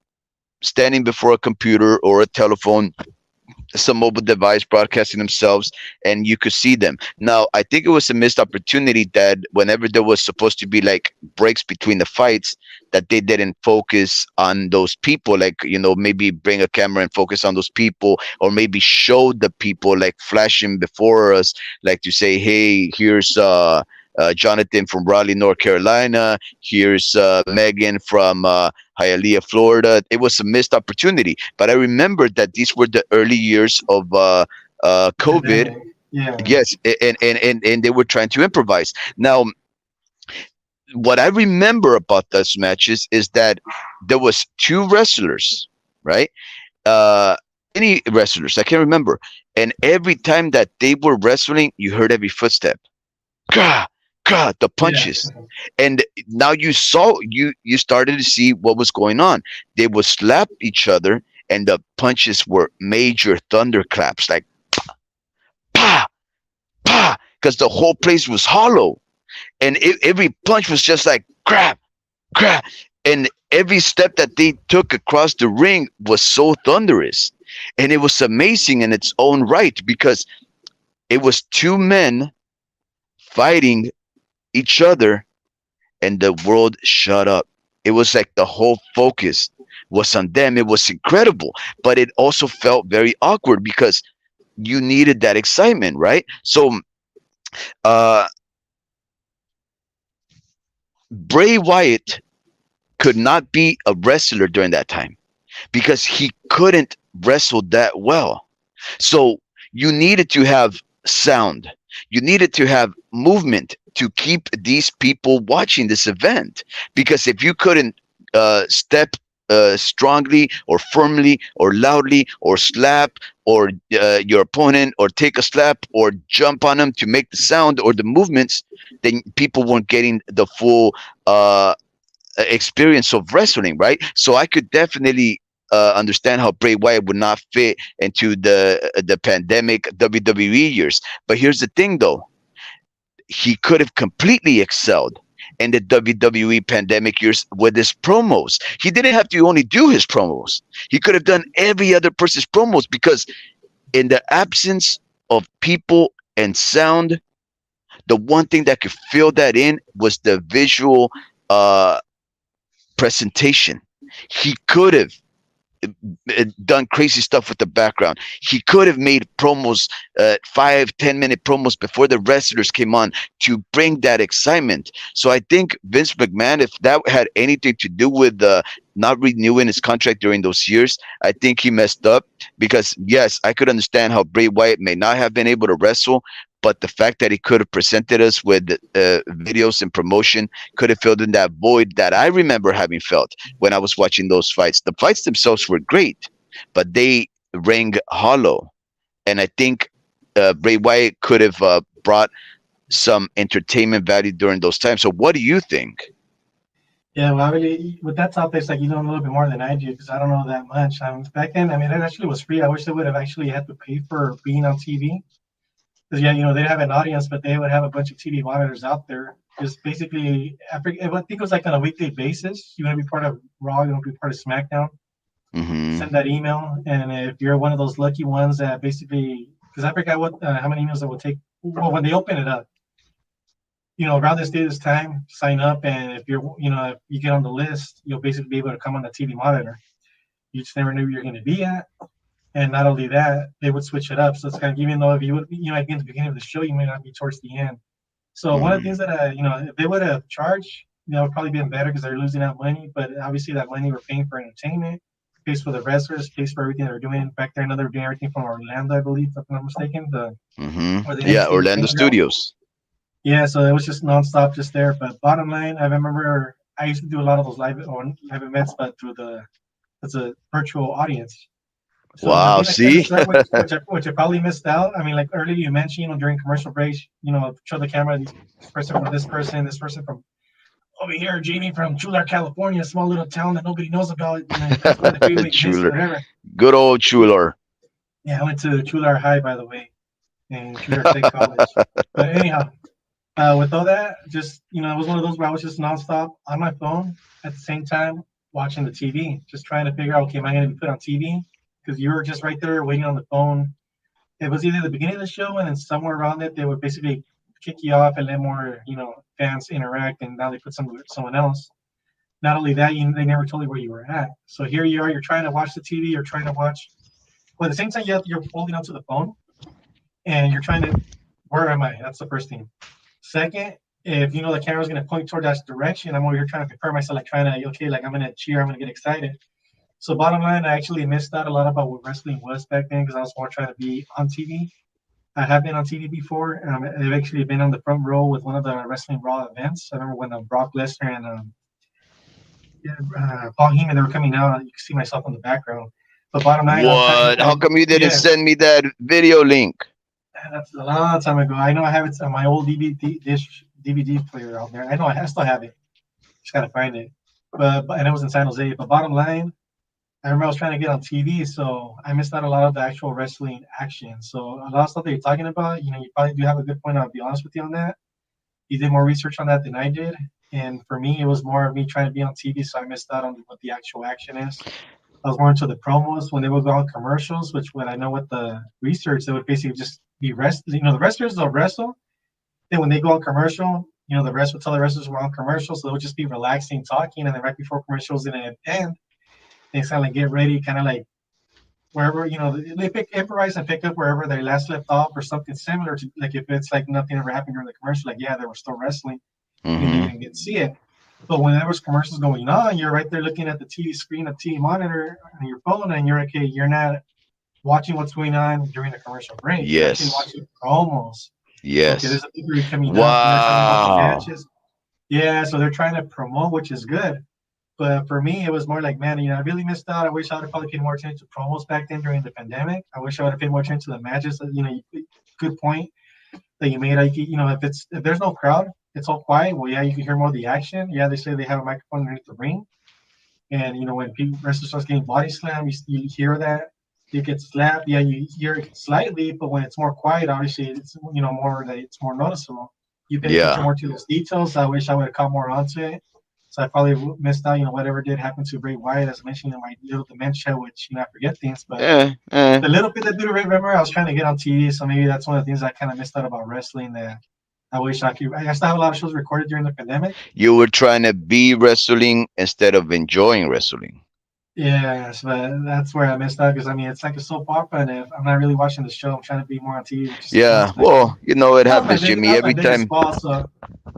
standing before a computer or a telephone, some mobile device broadcasting themselves, and you could see them. Now, I think it was a missed opportunity that whenever there was supposed to be like breaks between the fights, that they didn't focus on those people, like, maybe bring a camera and focus on those people, or maybe show the people like flashing before us, like to say, hey, here's Jonathan from Raleigh, North Carolina. Here's Megan from Hialeah, Florida. It was a missed opportunity. But I remember that these were the early years of COVID. pandemic. Yeah, Yes, and they were trying to improvise. Now, what I remember about those matches is that there was two wrestlers, right? Uh, any wrestlers, I can't remember. And every time that they were wrestling, you heard every footstep. Gah, gah, the yeah, punches. And now you started to see what was going on. They would slap each other, and the punches were major thunderclaps, like because the whole place was hollow, and every punch was just like crap, crap, and every step that they took across the ring was so thunderous, and it was amazing in its own right because it was two men fighting each other, and the world shut up. It was like the whole focus was on them. It was incredible, but it also felt very awkward because you needed that excitement, right? So, uh, Bray Wyatt could not be a wrestler during that time because he couldn't wrestle that well. So you needed to have sound. You needed to have movement to keep these people watching this event. Because if you couldn't step strongly or firmly or loudly or slap or your opponent or take a slap or jump on them to make the sound or the movements, then people weren't getting the full experience of wrestling, right? So I could definitely understand how Bray Wyatt would not fit into the pandemic WWE years. But here's the thing, though, he could have completely excelled in the WWE pandemic years with his promos. He didn't have to only do his promos. He could have done every other person's promos because in the absence of people and sound, the one thing that could fill that in was the visual presentation. He could have done crazy stuff with the background. He could have made promos, 5-10 minute promos before the wrestlers came on to bring that excitement. So I think Vince McMahon, if that had anything to do with not renewing his contract during those years, I think he messed up. Because yes, I could understand how Bray Wyatt may not have been able to wrestle, but the fact that he could have presented us with videos and promotion could have filled in that void that I remember having felt when I was watching those fights. The fights themselves were great, but they rang hollow. And I think Bray Wyatt could have brought some entertainment value during those times. So what do you think? Yeah, well, I really, with that topic, it's like you know a little bit more than I do because I don't know that much. Back then, I mean, it actually was free. I wish they would have actually had to pay for being on TV. Because, yeah, you know, they'd have an audience, but they would have a bunch of TV monitors out there. Just basically, I think it was like on a weekly basis. You want to be part of Raw, you want to be part of SmackDown. Mm-hmm. Send that email. And if you're one of those lucky ones that basically, because I forgot how many emails it will take. Well, when they open it up, you know, around this day, this time, sign up. And if if you get on the list, you'll basically be able to come on the TV monitor. You just never knew where you're going to be at. And not only that, they would switch it up. So it's kind of, even though if you would, might be in the beginning of the show, you may not be towards the end. So one of the things that, if they would have charged, it would probably been better because they're losing out money. But obviously that money we're paying for entertainment, pays for the wrestlers, pays for everything they're doing. Back there, they're doing everything from Orlando, I believe, if I'm not mistaken. Or the Yeah, NXT Orlando training ground. Studios. Yeah, so it was just nonstop just there. But bottom line, I remember I used to do a lot of those live events, but it's a virtual audience. So the Wow, thing I kind of see? start with, which I probably missed out. I mean, like earlier you mentioned, during commercial breaks, show the camera this person from this person from over here, Jamie from Chular, California, a small little town that nobody knows about. That's where the freeway exists, Chuler. whatever. Good old Chuler. Yeah, I went to Chular High, by the way, and Chular State College. But anyhow, with all that, just it was one of those where I was just nonstop on my phone at the same time watching the TV, just trying to figure out, okay, am I going to be put on TV? Because you were just right there waiting on the phone. It was either the beginning of the show and then somewhere around it, they would basically kick you off and let more, fans interact. And now they put someone else. Not only that, they never told you where you were at. So here you are, you're trying to watch the TV, you're trying to watch. Well, at the same time, you're holding onto the phone and you're trying to, where am I? That's the first thing. Second, if the camera's going to point toward that direction, I'm over here trying to prepare myself, like trying to, okay, like I'm going to cheer, I'm going to get excited. So bottom line, I actually missed out a lot about what wrestling was back then because I was more trying to be on TV. I have been on TV before. I've actually been on the front row with one of the Wrestling Raw events. I remember when Brock Lesnar and Paul Heyman, they were coming out. You can see myself in the background. But bottom line, What? How come you didn't send me that video link? That's a long time ago. I know I have it on my old DVD player out there. I know I still have it. Just gotta find it. But and it was in San Jose. But bottom line, I remember I was trying to get on TV, so I missed out a lot of the actual wrestling action. So a lot of stuff that you're talking about, you probably do have a good point. I'll be honest with you on that. You did more research on that than I did, and for me, it was more of me trying to be on TV, so I missed out on what the actual action is. I was more into the promos when they would go on commercials, which when I know what the research, they would basically just be wrestling. The wrestlers will wrestle. Then when they go on commercial, the rest would tell the wrestlers we're on commercial, so they would just be relaxing, talking, and then right before commercials in an end, they kind of like get ready, kind of like wherever they improvise and pick up wherever they last left off or something similar to like if it's like nothing ever happened during the commercial, like yeah, they were still wrestling, even though you Hmm. didn't get to see it. But when there was commercials going on, you're right there looking at the TV screen, a TV monitor on your phone, and you're okay. You're not watching what's going on during the commercial break. You're actually Yes. watching promos. Okay, Yes. there's a people coming up and they're talking about the Wow. matches. Yeah, so they're trying to promote, which is good. But for me, it was more like, man, I really missed out. I wish I would have probably paid more attention to promos back then during the pandemic. I wish I would have paid more attention to the matches. Good point that you made. If there's no crowd, it's all quiet. Well, yeah, you can hear more of the action. Yeah, they say they have a microphone underneath the ring, and when people wrestlers starts getting body slammed, you hear that. You get slapped. Yeah, you hear it slightly, but when it's more quiet, obviously it's more that it's more noticeable. You pay attention Yeah. more to those details. I wish I would have caught more onto it. So I probably missed out, whatever did happen to Bray Wyatt, as mentioned in my little dementia, which, I forget things. But Eh, eh. the little bit that I do remember, I was trying to get on TV. So maybe that's one of the things I kind of missed out about wrestling that I wish I could. I still have a lot of shows recorded during the pandemic. You were trying to be wrestling instead of enjoying wrestling. Yeah, so that's where I missed out because, it's like a soap opera. And if I'm not really watching the show, I'm trying to be more on TV, which is the Yeah. most like, Well, it happens, Jimmy, that was my every biggest time. flaw.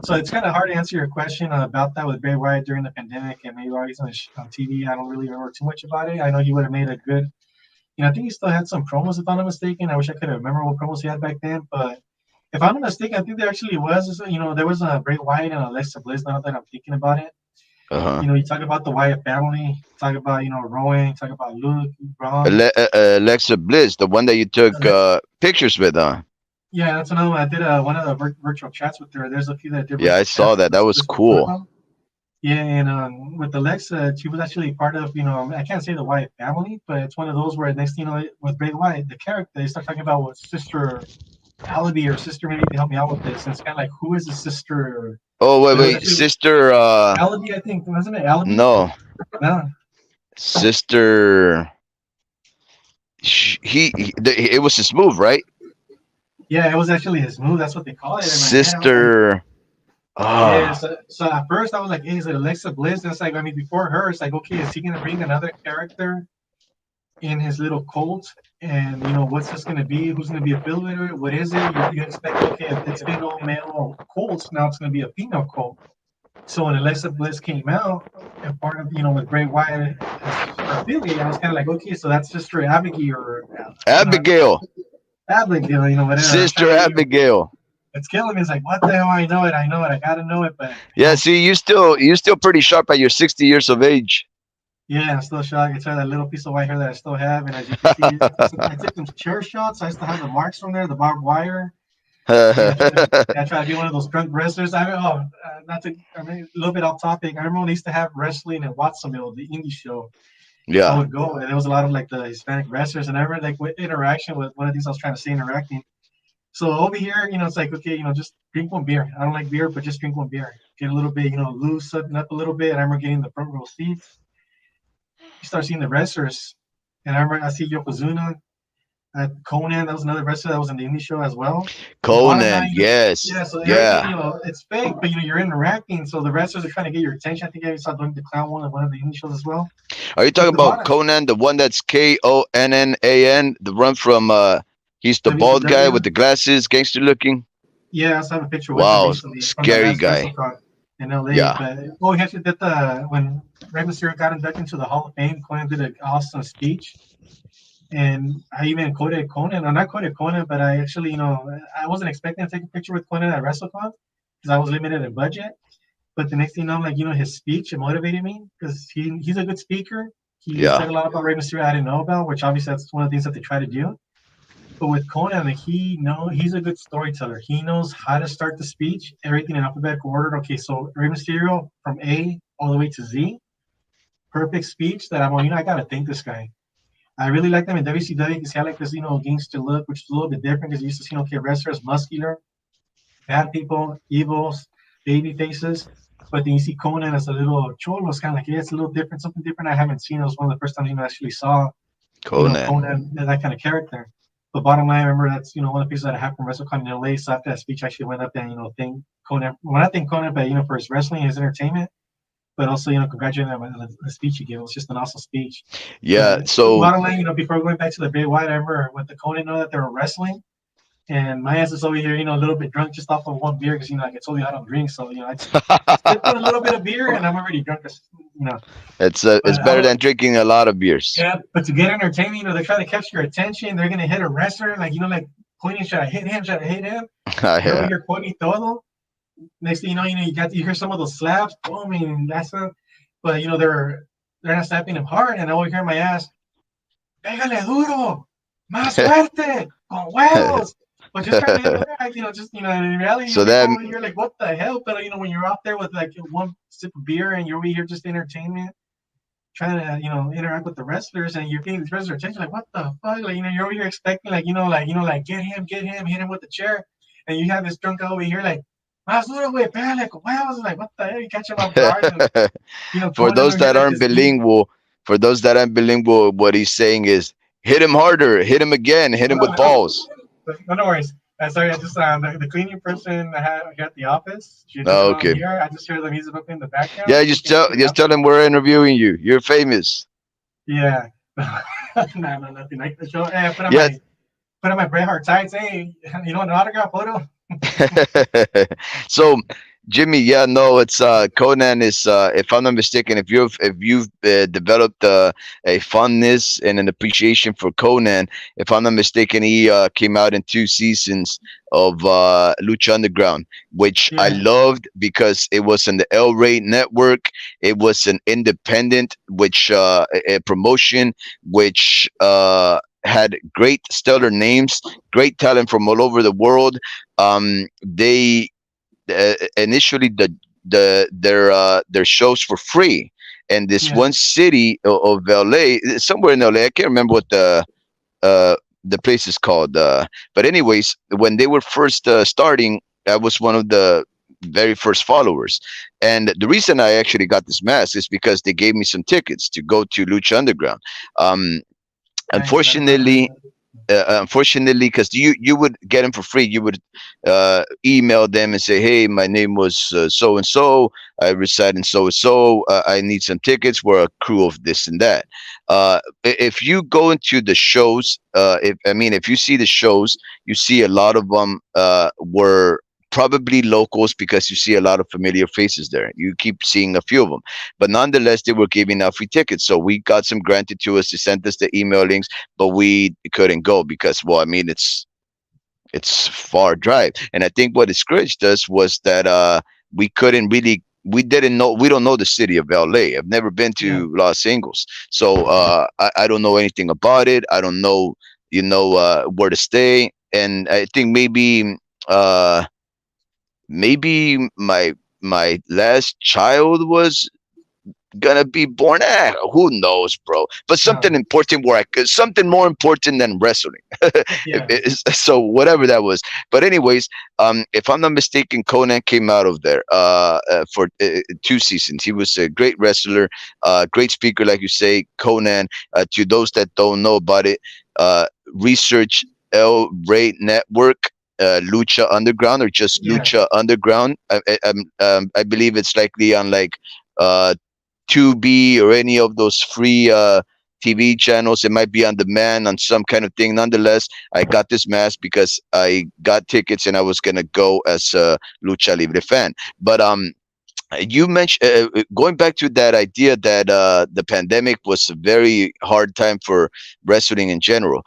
So it's kind of hard to answer your question about that with Bray Wyatt during the pandemic and maybe why he's on TV. I don't really remember too much about it. I know he would have made a good, I think he still had some promos if I'm not mistaken. I wish I could have remembered what promos he had back then. But if I'm not mistaken, I think there actually was, there was a Bray Wyatt and Alexa Bliss. Now that I'm thinking about it, Uh huh. you talk about the Wyatt family, talk about Rowan, talk about Luke, Braun. Alexa Bliss, the one that you took pictures with, huh? Yeah, that's another one. I did one of the virtual chats with her. There's a few that I did Yeah, I virtual saw chats with that. That was this one of cool. them. Yeah, and with Alexa, she was actually part of, I can't say the Wyatt family, but it's one of those where next thing you know, with Bray Wyatt, the character, they start talking about what sister Alibi or sister, maybe to help me out with this. And it's kind of like, who is the sister? Oh, wait, But it was wait. actually Sister, Alibi, I think. Wasn't it Alibi? no. No. Sister, it was his move, right? Yeah, it was actually his move. That's what they call it in my head. I was like, Sister, yeah. ah, So at first I was like, hey, is it Alexa Bliss? And it's like, before her, it's like, okay, is he going to bring another character in his little cult? And what's this going to be? Who's going to be affiliated with it? What is it? You expect, okay, if it's been all male cults, now it's going to be a female cult. So when Alexa Bliss came out and part of with Bray Wyatt as her affiliate, I was kind of like, okay, so that's Sister Abigail or Abigail, Abigail, whatever. I'm trying Sister to Abigail. it's killing me. It's like, what the hell? I know it. I gotta know it, but Yeah, see, you still pretty sharp at your 60 years of age. yeah, I'm still shocked. I can tell that little piece of white hair that I still have, and as you can see, I took them chair shots. I still have the marks from there, the barbed wire. Yeah, I try to be one of those drunk wrestlers. Not to, a little bit off topic. I remember when they used to have wrestling in Watsonville, the indie show. I Yeah. would go, and there was a lot of like the Hispanic wrestlers, and I remember like with interaction with one of the things I was trying to say, interacting. So over here, it's like, okay, just drink one beer. I don't like beer, but just drink one beer. Get a little bit, loosen up a little bit. And I remember getting the front row seats. You start seeing the wrestlers, and I remember I see Yokozuna, Conan. That was another wrestler that was in the indie show as well. The bottom Conan, line, yes. yeah. So everything, Yeah. it's fake, but you're interacting. So the wrestlers are trying to get your attention. I think I saw doing the clown one of the indie shows as well. Are you But talking the about bottom, Conan, the one that's Konnan, the one from he's the bald guy WCW. with the glasses, gangster looking? Yeah, I also have a picture with him Wow, recently from the scary last guy. WrestleCon in LA. Yeah. But he actually did when Rey Mysterio got inducted into the Hall of Fame. Conan did an awesome speech, and I even quoted Conan. I'm not quoted Conan, but I actually, I wasn't expecting to take a picture with Conan at WrestleCon because I was limited in budget. But the next thing I'm like, his speech it motivated me because he's a good speaker. He Yeah. said a lot about Rey Mysterio I didn't know about, which obviously that's one of the things that they try to do. But with Conan, he's a good storyteller. He knows how to start the speech, everything in alphabetical order. Okay, so Rey Mysterio from A all the way to Z. perfect speech that I'm like, I gotta thank this guy. I really like them in WCW because he had like this, gangster look, which is a little bit different because you used to see, okay, wrestlers, muscular, bad people, evils, baby faces. But then you see Conan as a little cholo. It's kind of like, yeah, it's a little different, something different I haven't seen. It was one of the first times, actually saw, Conan. Conan, that kind of character. But bottom line, I remember that's, one of the pieces that I had from WrestleCon in LA. So after that speech, I actually went up there and, thank Conan. Well, I thank Conan, but, for his wrestling, his entertainment, but also, congratulating him on the speech he gave. It was just an awesome speech. Yeah. But So bottom line, before going back to the Bray Wyatt, I remember with the Conan, that they were wrestling. And my ass is over here, a little bit drunk just off of one beer because, like I told you, I don't drink. So, I just sip on a little bit of beer and I'm already drunk, you know. it's But I better was, than drinking a lot of beers. yeah, but to get entertainment, they're trying to catch your attention. They're going to hit a wrestler, like, like pointing, should I hit him? Should I hit him? You're over Yeah. here pointing todo. Next thing you hear some of those slaps. Boom, and that's a, but, they're not slapping him hard. And I always hear my ass, pégale duro, más fuerte, con huevos. But just trying to, just, in reality, So people that over here, like, what the hell? But, when you're out there with, like, one sip of beer and you're over here just entertainment, trying to, interact with the wrestlers and you're getting the wrestlers' attention, like, what the fuck? Like, you're over here expecting, like, like, get him, hit him with the chair. And you have this drunk guy over here, like, más duro, güey, pégale con huevos. Like, what the hell? You catch him off guard. And, for Conan those over here, that like, aren't this deep. bilingual, what he's saying is hit him harder, hit him again, hit him with balls. No worries. Sorry, I just the cleaning person I got at the office. She doesn't Oh, know I'm okay. here. I just hear the music in the background. Yeah, So just tell him we're interviewing you. You're famous. yeah. No, nothing like the show. Hey, Yeah. Put on my Bret Hart tights. Hey, an autograph photo? So Jimmy, yeah, no, it's Conan is if I'm not mistaken, if you've developed a fondness and an appreciation for Conan, if I'm not mistaken, he came out in 2 seasons of Lucha Underground, which I Yeah, loved because it was on the El Rey network. It was an independent, which a promotion which had great stellar names, great talent from all over the world. They initially their shows for free, and this yeah, one city of LA, somewhere in LA, I can't remember what uh, the place is called. But anyways, when they were first starting, I was one of the very first followers, and the reason I actually got this mask is because they gave me some tickets to go to Lucha Underground. Um, nice. unfortunately, because you would get them for free. You would email them and say, hey, my name was so and so, I reside in so and so, I need some tickets, we're a crew of this and that. If you go into the shows, if you see the shows, you see a lot of them were probably locals because you see a lot of familiar faces there. You keep seeing a few of them, but nonetheless they were giving out free tickets, so we got some granted to us. They sent us the email links, but we couldn't go because, well, I mean, it's far drive. And I think what discouraged us was that we couldn't really, we don't know the city of LA. I've never been Yeah, to Los Angeles, so I don't know anything about it. I don't know, where to stay. And I think uh maybe my last child was gonna be born. Who knows, bro? But no, something more important than wrestling. yeah, So whatever that was. But anyways, if I'm not mistaken, Conan came out of there for 2 seasons. He was a great wrestler, great speaker, like you say, Conan. To those that don't know about it, research El Rey Network. Lucha Underground, or just yeah, Lucha Underground. I believe it's likely on like uh, 2B or any of those free TV channels. It might be on demand on some kind of thing. Nonetheless, I got this mask because I got tickets and I was gonna go as a Lucha Libre fan. But you mentioned going back to that idea that the pandemic was a very hard time for wrestling in general.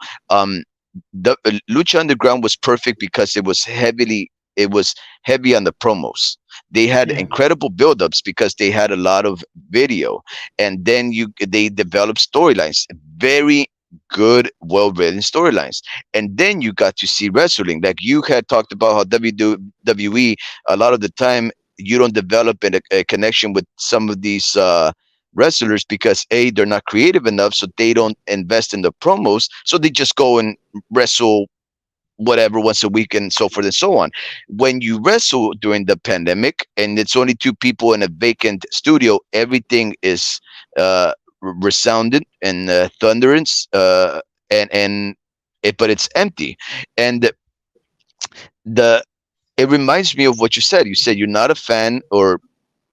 The Lucha Underground was perfect because it was heavy on the promos. They had yeah, incredible buildups because they had a lot of video, and then they developed storylines, very good, well written storylines, and then you got to see wrestling. Like you had talked about how WWE, a lot of the time you don't develop a connection with some of these wrestlers because A, they're not creative enough, so they don't invest in the promos, so they just go and wrestle whatever once a week and so forth and so on. When you wrestle during the pandemic and it's only two people in a vacant studio, everything is resounded and thunderous, and it, but it's empty. And the it reminds me of what you said. You said you're not a fan, or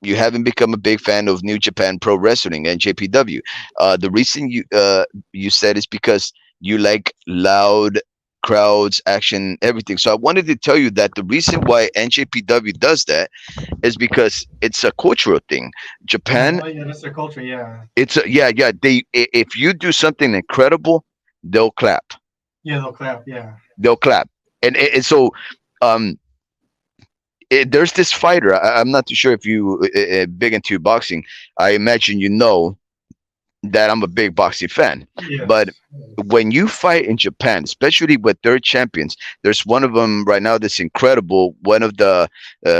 you haven't become a big fan of New Japan Pro Wrestling, NJPW. The reason you said is because you like loud crowds, action, everything. So I wanted to tell you that the reason why NJPW does that is because it's a cultural thing. Japan, Oh yeah, that's their culture. Yeah, it's a, yeah, yeah. If you do something incredible, they'll clap. yeah, they'll clap. Yeah, They'll clap. And so um there's this fighter. I'm not too sure if you big into boxing. I imagine you know that I'm a big boxing fan. But yes, when you fight in Japan, especially with their champions, there's one of them right now that's incredible. One of the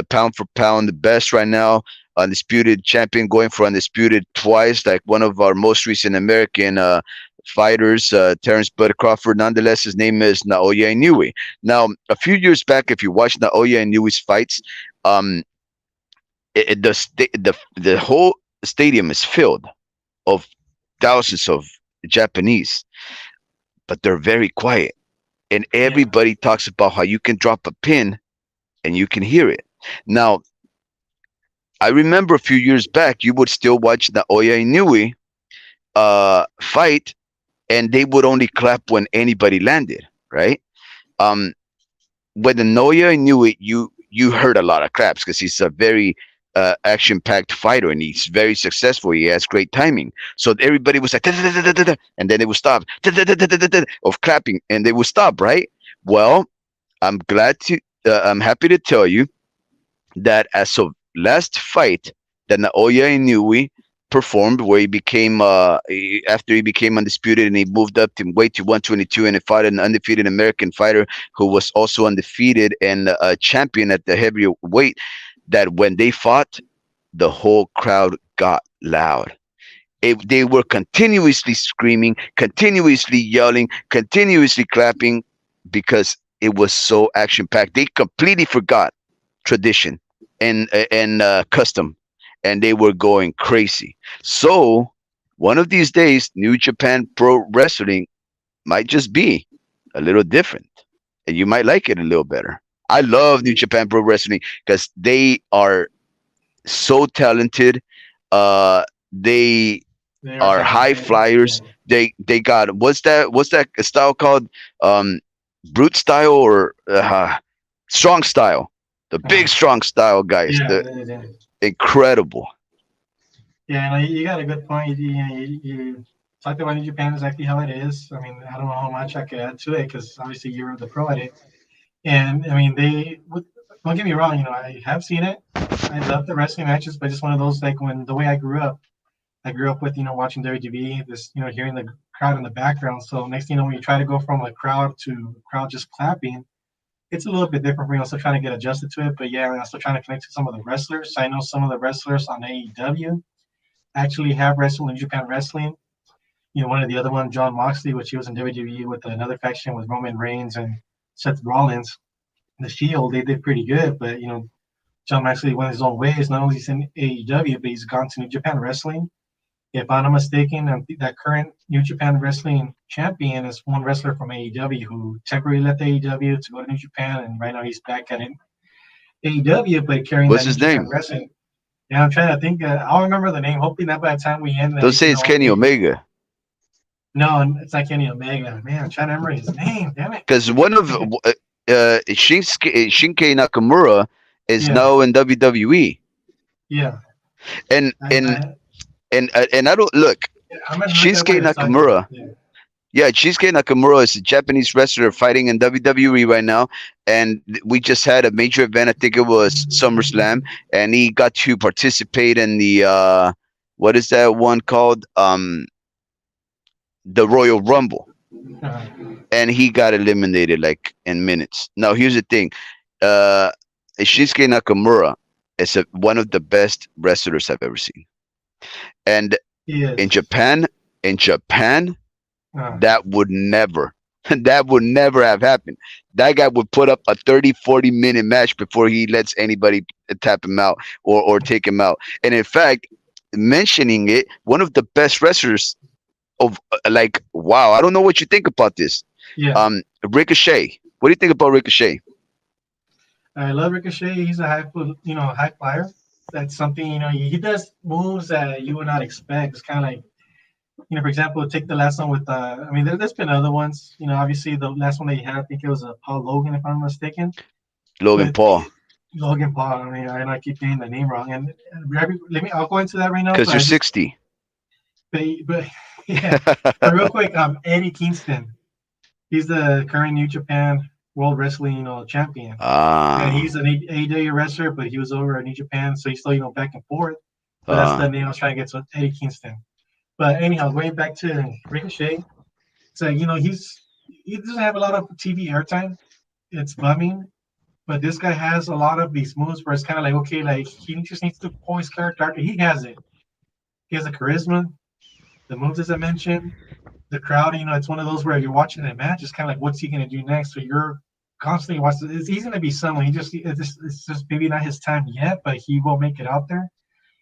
pound for pound the best right now, undisputed champion, going for undisputed twice, like one of our most recent American fighters, Terrence Bud Crawford. Nonetheless, his name is Naoya Inoue. Now, a few years back, if you watch Naoya Inoue's fights, um, the whole stadium is filled of thousands of Japanese, but they're very quiet. And yeah, everybody talks about how you can drop a pin and you can hear it. Now, I remember a few years back, you would still watch the Oya Inoue fight, and they would only clap when anybody landed, right? Um, when the Noya Inoue, you heard a lot of claps because he's a very action-packed fighter and he's very successful. He has great timing. So everybody was like, "Da, da, da, da, da, da," and then they would stop, "Da, da, da, da, da, da, da," of clapping, and they would stop, right? Well, I'm happy to tell you that as of last fight that Naoya Inoue performed, where he became after he became undisputed and he moved up to weight to 122 and he fought an undefeated American fighter who was also undefeated and a champion at the heavy weight. That when they fought, the whole crowd got loud. They were continuously screaming, continuously yelling, continuously clapping because it was so action packed. They completely forgot tradition and custom, and they were going crazy. So one of these days, New Japan Pro Wrestling might just be a little different, and you might like it a little better. I love New Japan Pro Wrestling because they are so talented. They they are are high talented. Yeah, flyers. They got what's that style called? Um, brute style or strong style? The big uh, strong style guys. yeah, The incredible. yeah. No, you got a good point. You talked about New Japan exactly how it is. I mean, I don't know how much I could add to it because obviously you're the pro at it. And I mean, don't get me wrong. I have seen it. I love the wrestling matches, but just one of those like when the way I grew up. I grew up with watching WWE, this hearing the crowd in the background. So next thing you know, when you try to go from a crowd to crowd just clapping, it's a little bit different for me. I'm still trying to get adjusted to it, but yeah, I'm still trying to connect to some of the wrestlers. I know some of the wrestlers on AEW actually have wrestled in Japan Wrestling. One of the other one, John Moxley, which he was in WWE with another faction with Roman Reigns and Seth Rollins. The Shield, they did pretty good, but John Moxley went his own ways. Not only he's in AEW, but he's gone to New Japan Wrestling. If I'm not mistaken, that current New Japan Wrestling champion is one wrestler from AEW who temporarily left AEW to go to New Japan, and right now he's back at AEW, but carrying What's that New his Japan name? Wrestling. Yeah, I'm trying to think. I'll remember the name. Hopefully, not by the time we end, at Don't least say it's Kenny hopefully. Omega. No, it's not Kenny Omega. Man, I'm trying to remember his name. Damn it. Because one of Shinsuke Nakamura is Yeah, now in WWE, yeah. and I, and I, and I don't look. I'm gonna look at what Shinsuke you're talking about. Nakamura, Yeah. yeah, Shinsuke Nakamura is a Japanese wrestler fighting in WWE right now, and we just had a major event. I think it was SummerSlam, and he got to participate in the what is that one called? The Royal Rumble, Uh-huh. and he got eliminated like in minutes. Now here's the thing, uh, Shinsuke Nakamura is one of the best wrestlers I've ever seen, and He In is. Japan, Uh, that would never, that would never have happened. That guy would put up a 30, 40 minute match before he lets anybody tap him out or take him out. And in fact, mentioning it, one of the best wrestlers of like, wow, I don't know what you think about this. yeah. Ricochet. What do you think about Ricochet? I love Ricochet. He's a high flyer. That's something, he does moves that you would not expect. It's kind of like, for example, take the last one with, I mean, there's been other ones. Obviously the last one that he had, I think it was Paul Logan, if I'm not mistaken. Logan But Paul. Logan Paul, I mean, I know I keep getting the name wrong. And I'll go into that right now. Because But you're I just, 60. but yeah. But real quick, Eddie Kingston. He's the current New Japan World Wrestling, champion. And Ah, he's an AEW wrestler, but he was over at New Japan, so he's still, back and forth. But that's uh, the name I was trying to get to, Eddie Kingston. But anyhow, going back to Ricochet, so he doesn't have a lot of TV airtime. It's bumming, but this guy has a lot of these moves where it's kind of like, okay, like he just needs to pull his character out. He has it. He has the charisma, the moves as I mentioned, the crowd. It's one of those where you're watching a match, it's kind of like, what's he gonna do next? So you're constantly watching. He's gonna be someone. It's just maybe not his time yet, but he will make it out there.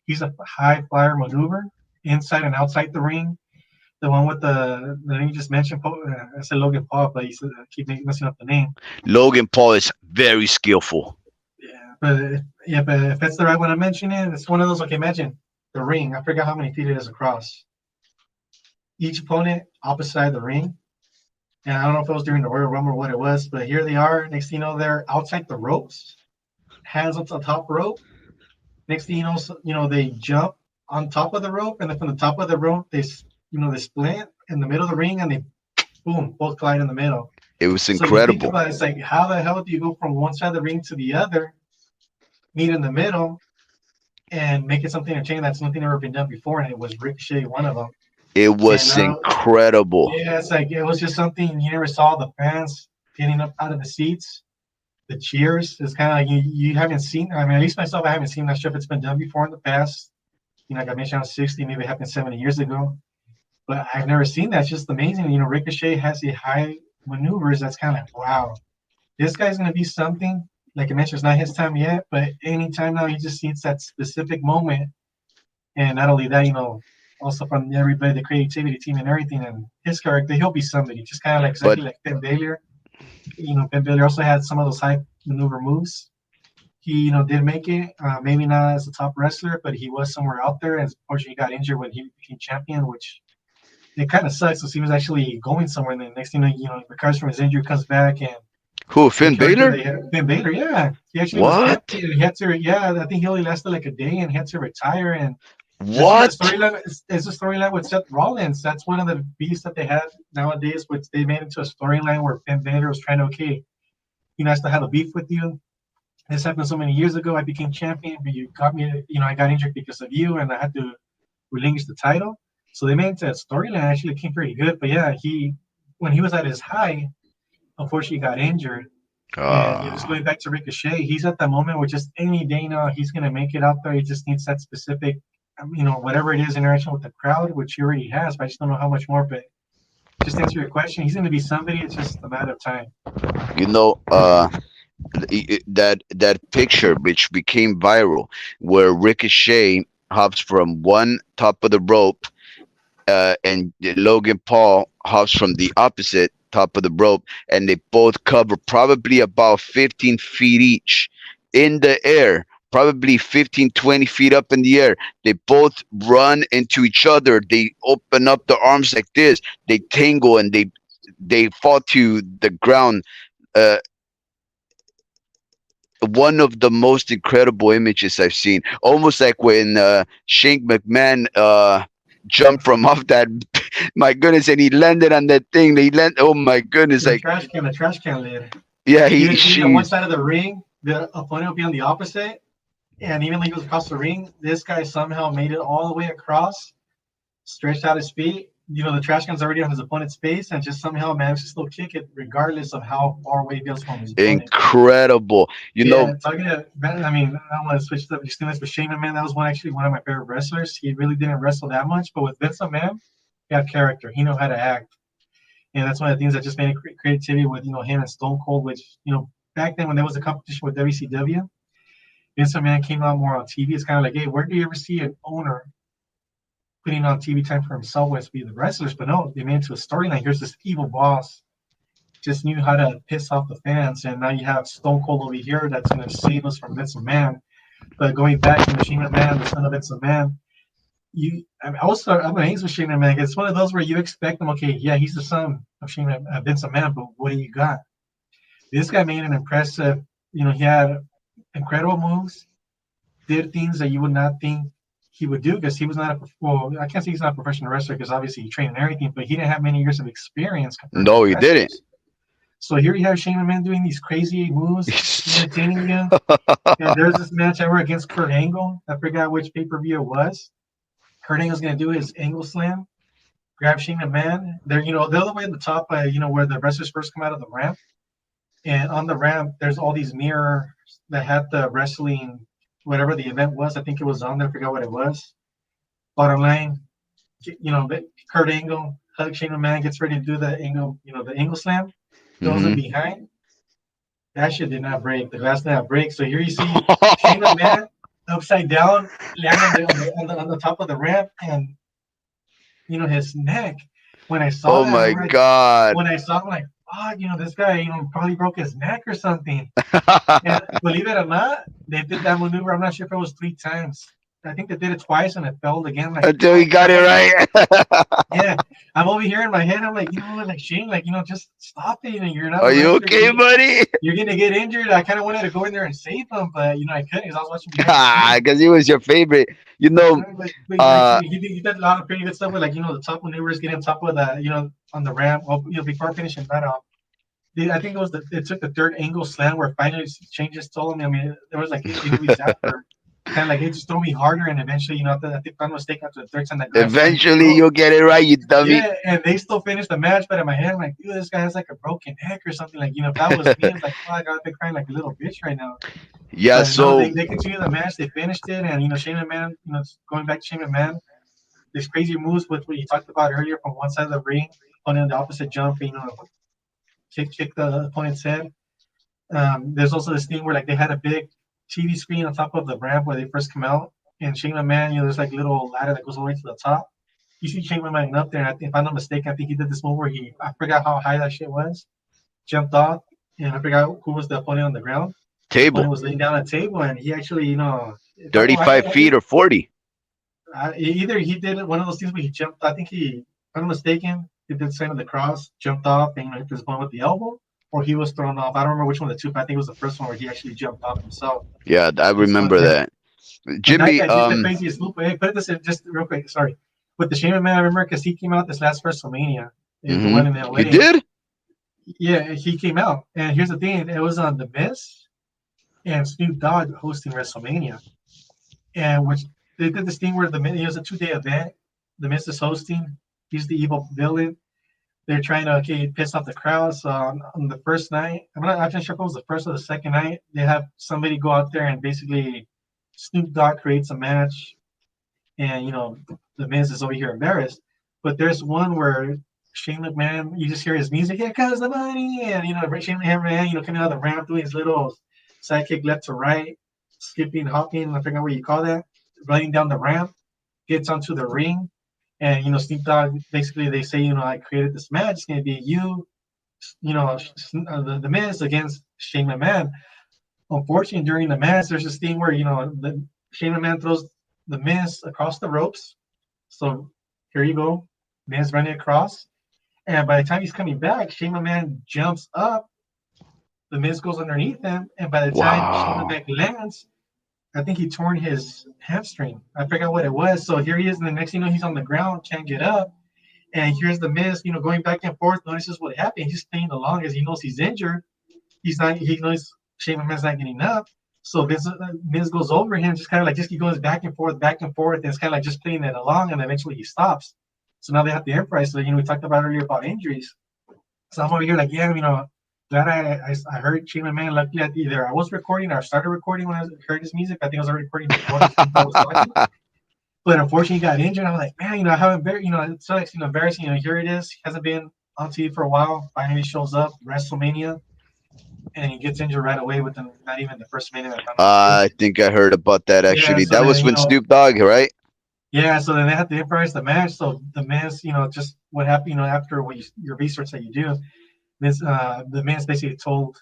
He's a high flyer maneuver inside and outside the ring. The one with the name you just mentioned, I said Logan Paul, but I keep messing up the name. Logan Paul is very skillful. But if that's the right one I'm mentioning, it's one of those. Okay, imagine the ring. I forgot how many feet it is across. Each opponent opposite side of the ring. And I don't know if it was during the Royal Rumble or what it was, but here they are. Next thing you know, they're outside the ropes, hands up to the top rope. Next thing they jump on top of the rope, and then from the top of the rope, they split in the middle of the ring, and they boom, both collide in the middle. It was So you think incredible. about it, it's like, how the hell do you go from one side of the ring to the other, meet in the middle, and make it something entertaining that's nothing ever been done before? And it was Ricochet, one of them. It And was incredible. yeah, it's like it was just something you never saw. The fans getting up out of the seats, the cheers. It's kind of like you haven't seen. I mean, at least myself, I haven't seen that stuff. It's been done before in the past. Like I mentioned, I was 60, maybe it happened 70 years ago, but I've never seen that. It's just amazing. Ricochet has the high maneuvers. That's kind of like, wow, this guy's gonna be something. Like I mentioned, it's not his time yet, but anytime now, he just needs that specific moment. And not only that, also from everybody, the creativity team and everything, and his character, he'll be somebody. Just kind of like But exactly like Ben Baylor. Ben Baylor also had some of those high maneuver moves. He, did make it. Maybe not as a top wrestler, but he was somewhere out there. And unfortunately, he got injured when he became champion, which it kind of sucks because he was actually going somewhere. And then next thing he recovers from his injury, comes back, and who? the Finn character Balor? they had, Ben Baylor, yeah, he actually was What? champion. He had to, yeah, I think he only lasted like a day, and he had to retire. And this is the What? storyline. It's a storyline with Seth Rollins. That's one of the beasts that they have nowadays, which they made into a storyline where Ben Baylor was trying to, okay, I still have a beef with you. This happened so many years ago. I became champion, but you got me. I got injured because of you, and I had to relinquish the title. So they made that storyline actually came pretty good. But yeah, when he was at his high, unfortunately got injured. And just Uh, going back to Ricochet, he's at the moment where just any day now he's gonna make it out there. He just needs that specific, whatever it is, interaction with the crowd, which he already has. But I just don't know how much more. But just to answer your question, he's gonna be somebody. It's just a matter of time. you know, that picture which became viral, where Ricochet hops from one top of the rope, and Logan Paul hops from the opposite top of the rope, and they both cover probably about 15 feet each in the air, probably 15, 20 feet up in the air. They both run into each other. They open up the arms like this. They tangle and they fall to the ground. Uh, One of the most incredible images I've seen. Almost like when Shane McMahon jumped from off that. My goodness, and he landed on that thing. They land. Oh my goodness! Like, The trash can lid. yeah, He he would be on one she's side of the ring. The opponent would be on the opposite. And even though he was across the ring, this guy somehow made it all the way across, stretched out his feet, the trash can's already on his opponent's face, and just somehow managed to still kick it, regardless of how far away he feels from his opponent. Incredible. You know, Yeah, talking to I mean, I don't want to switch up just this, but Shane McMahon, that was one of my favorite wrestlers. He really didn't wrestle that much, but with Vince McMahon, he had character. He knew how to act, and that's one of the things that just made it creativity with him and Stone Cold. Which back then when there was a competition with WCW, Vince McMahon came out more on TV. It's kind of like, hey, where do you ever see an owner putting on TV time for himself was to be the wrestlers? But no, they made it to a storyline. Here's this evil boss, just knew how to piss off the fans, and now you have Stone Cold over here that's going to save us from Vince McMahon. But going back, Shane McMahon, the son of Vince McMahon, I'm amazed with Shane McMahon. It's one of those where you expect him, okay, yeah, he's the son of Vince McMahon, but what do you got? This guy made an impressive, he had incredible moves, did things that you would not think he would do because he was not I can't say he's not a professional wrestler because obviously he trained and everything, but he didn't have many years of experience compared no, to he wrestlers. didn't. So here you have Shane McMahon doing these crazy moves, entertaining you. And there's this match ever against Kurt Angle. I forgot which pay-per-view it was. Kurt Angle's going to do his angle slam, grab Shane McMahon. They're the other way at the top, where the wrestlers first come out of the ramp. And on the ramp, there's all these mirrors that had the wrestling, whatever the event was. I think it was on there. I forgot what it was. Bottom line, Kurt Angle hugs Shane McMahon, gets ready to do the angle slam, goes in behind. That shit did not break. The glass did not break. So here you see Shane McMahon upside down, landing on the top of the ramp, and his neck. When I saw Oh my God. when I saw him, like, fuck, this guy, probably broke his neck or something. And believe it or not, they did that maneuver. I'm not sure if it was 3 times. I think they did it twice and it failed again. Like, Until he got it right. yeah, I'm over here in my head. I'm like, like Shane, like, just stop it. You're not. Are you okay, buddy? You're gonna get injured. I kind of wanted to go in there and save him, but I couldn't because I was watching. Because he was your favorite. He did a lot of pretty good stuff with the top maneuvers, getting on top of the on the ramp. Well, before finishing that off, I think it took the third angle slam where finally changes told him. I mean, there was like 8 weeks after. Kind of like, hey, just throw me harder, and eventually, I think if I'm mistaken, after the third time, eventually you'll get it right, you dummy. Yeah, and they still finished the match, but in my head, I'm like, dude, this guy has like a broken neck or something. Like, if that was me, it's like, oh, I gotta be crying like a little bitch right now. Yeah, but so no, they continued the match, they finished it, and Shane McMahon, going back to Shane McMahon, these crazy moves with what you talked about earlier from one side of the ring, on the opposite jump, kick the opponent's head. There's also this thing where like they had a big TV screen on top of the ramp where they first come out, and Shane McMahon, there's like a little ladder that goes all the way to the top. You see Shane McMahon up there, and if I'm not mistaken, I think he did this move where I forgot how high that shit was, jumped off, and I forgot who was the opponent on the ground. Table. He was laying down a table, and he actually, 35 feet or 40. Either he did one of those things where he jumped. I think if I'm not mistaken, he did the sign of the cross, jumped off, and hit this one with the elbow. Or he was thrown off. I don't remember which one of the two, but I think it was the first one where he actually jumped off himself. Yeah, I remember that. Jimmy, the craziest move. Hey, put this in just real quick. Sorry, with the Shane McMahon, I remember because he came out this last WrestleMania, the one in LA. He did? Yeah, he came out, and here's the thing: it was on The Miz and Snoop Dogg hosting WrestleMania, and which they did this thing where it was a 2-day event. The Miz is hosting. He's the evil villain. They're trying to piss off the crowd. So on the first night, I'm not sure if it was the first or the second night, they have somebody go out there and basically Snoop Dogg creates a match, and the Miz is over here embarrassed. But there's one where Shane McMahon, you just hear his music, here comes the money, and Shane McMahon, coming out of the ramp doing his little sidekick left to right, skipping, hopping, I forget what you call that, running down the ramp, gets onto the ring. And Snoop Dogg, basically, they say, I created this match. It's gonna be the Miz against Shane McMahon. Unfortunately, during the match, there's this thing where Shane McMahon throws the Miz across the ropes. So here you go, Miz running across, and by the time he's coming back, Shane McMahon jumps up. The Miz goes underneath him, and by the time Shane McMahon lands, I think he torn his hamstring. I forgot what it was. So here he is, and the next thing he's on the ground, can't get up. And here's the Miz, going back and forth, notices what happened. He's playing along as he knows he's injured. He knows Shane McMahon's not getting up. So Miz goes over him, just kind of like he goes back and forth, and it's kind of like just playing it along, and eventually he stops. So now they have the Enterprise. So we talked about earlier about injuries. So I'm over here like, yeah, glad I heard Shane McMahon. Luckily, either I was recording or I started recording when I heard his music. I think I was already recording before this I was talking. But unfortunately, he got injured. I'm like, man, I haven't, it's so like, embarrassing. Here it is. He hasn't been on TV for a while. Finally shows up, WrestleMania, and he gets injured right away within not even the first minute. I think I heard about that Yeah, actually. so That then, was when Snoop Dogg, right? yeah, so then they had to improvise the match. So the man's, just what happened, after your research that you do, the man's basically told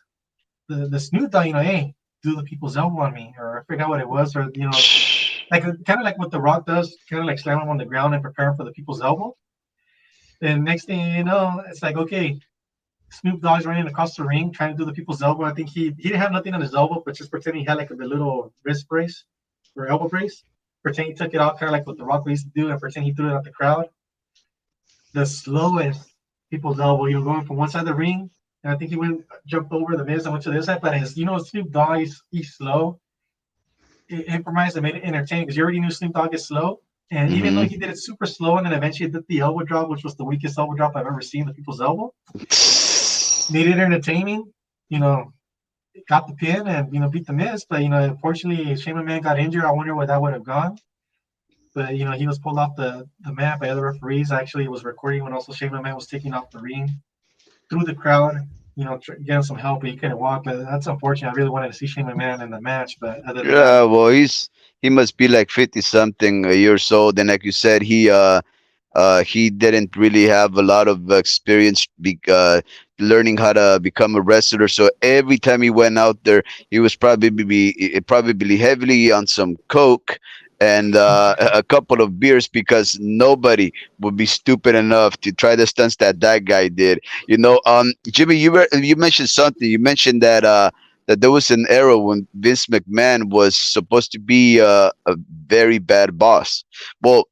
the Snoop Dogg, hey, do the people's elbow on me, or I forgot what it was, or like kind of like what The Rock does, kind of like slam him on the ground and prepare him for the people's elbow. And next thing you know, it's like, okay, Snoop Dogg's running across the ring trying to do the people's elbow. I think he didn't have nothing on his elbow, but just pretending he had like a little wrist brace or elbow brace. Pretend he took it out, kind of like what The Rock used to do, and pretend he threw it at the crowd. The slowest people's elbow, going from one side of the ring, and I think he jumped over the Miz and went to this side. But as Snoop Dogg, he's slow. It improvised and made it entertaining because you already knew Snoop Dogg is slow. And even though he did it super slow, and then eventually did the elbow drop, which was the weakest elbow drop I've ever seen, the people's elbow, made it entertaining. Got the pin and beat the Miz. But unfortunately, Shane McMahon got injured. I wonder where that would have gone. But he was pulled off the mat by other referees. Actually, it was recording when also Shane McMahon was taking off the ring through the crowd. Getting some help, but he couldn't walk. But that's unfortunate. I really wanted to see Shane McMahon in the match, but other than that, Yeah, well, he must be like 50 something years old, and like you said, he didn't really have a lot of experience learning how to become a wrestler. So every time he went out there, he was probably heavily on some coke and a couple of beers because nobody would be stupid enough to try the stunts that guy did. Jimmy, you mentioned something. You mentioned that there was an era when Vince McMahon was supposed to be a very bad boss. Well,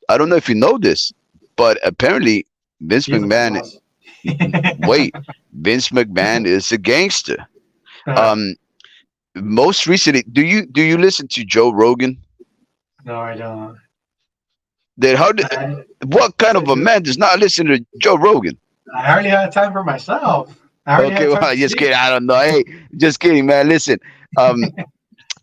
I don't know if you know this, but apparently Vince he's a bad McMahon. boss. Wait, Vince McMahon is a gangster. Uh, Um, Most recently, do you listen to Joe Rogan? no, I don't. That I, what kind of a man does not listen to Joe Rogan? I hardly had time for myself. I already Okay, had time well, to just sleep. kidding. I don't know. Hey, just kidding, man. Listen, um,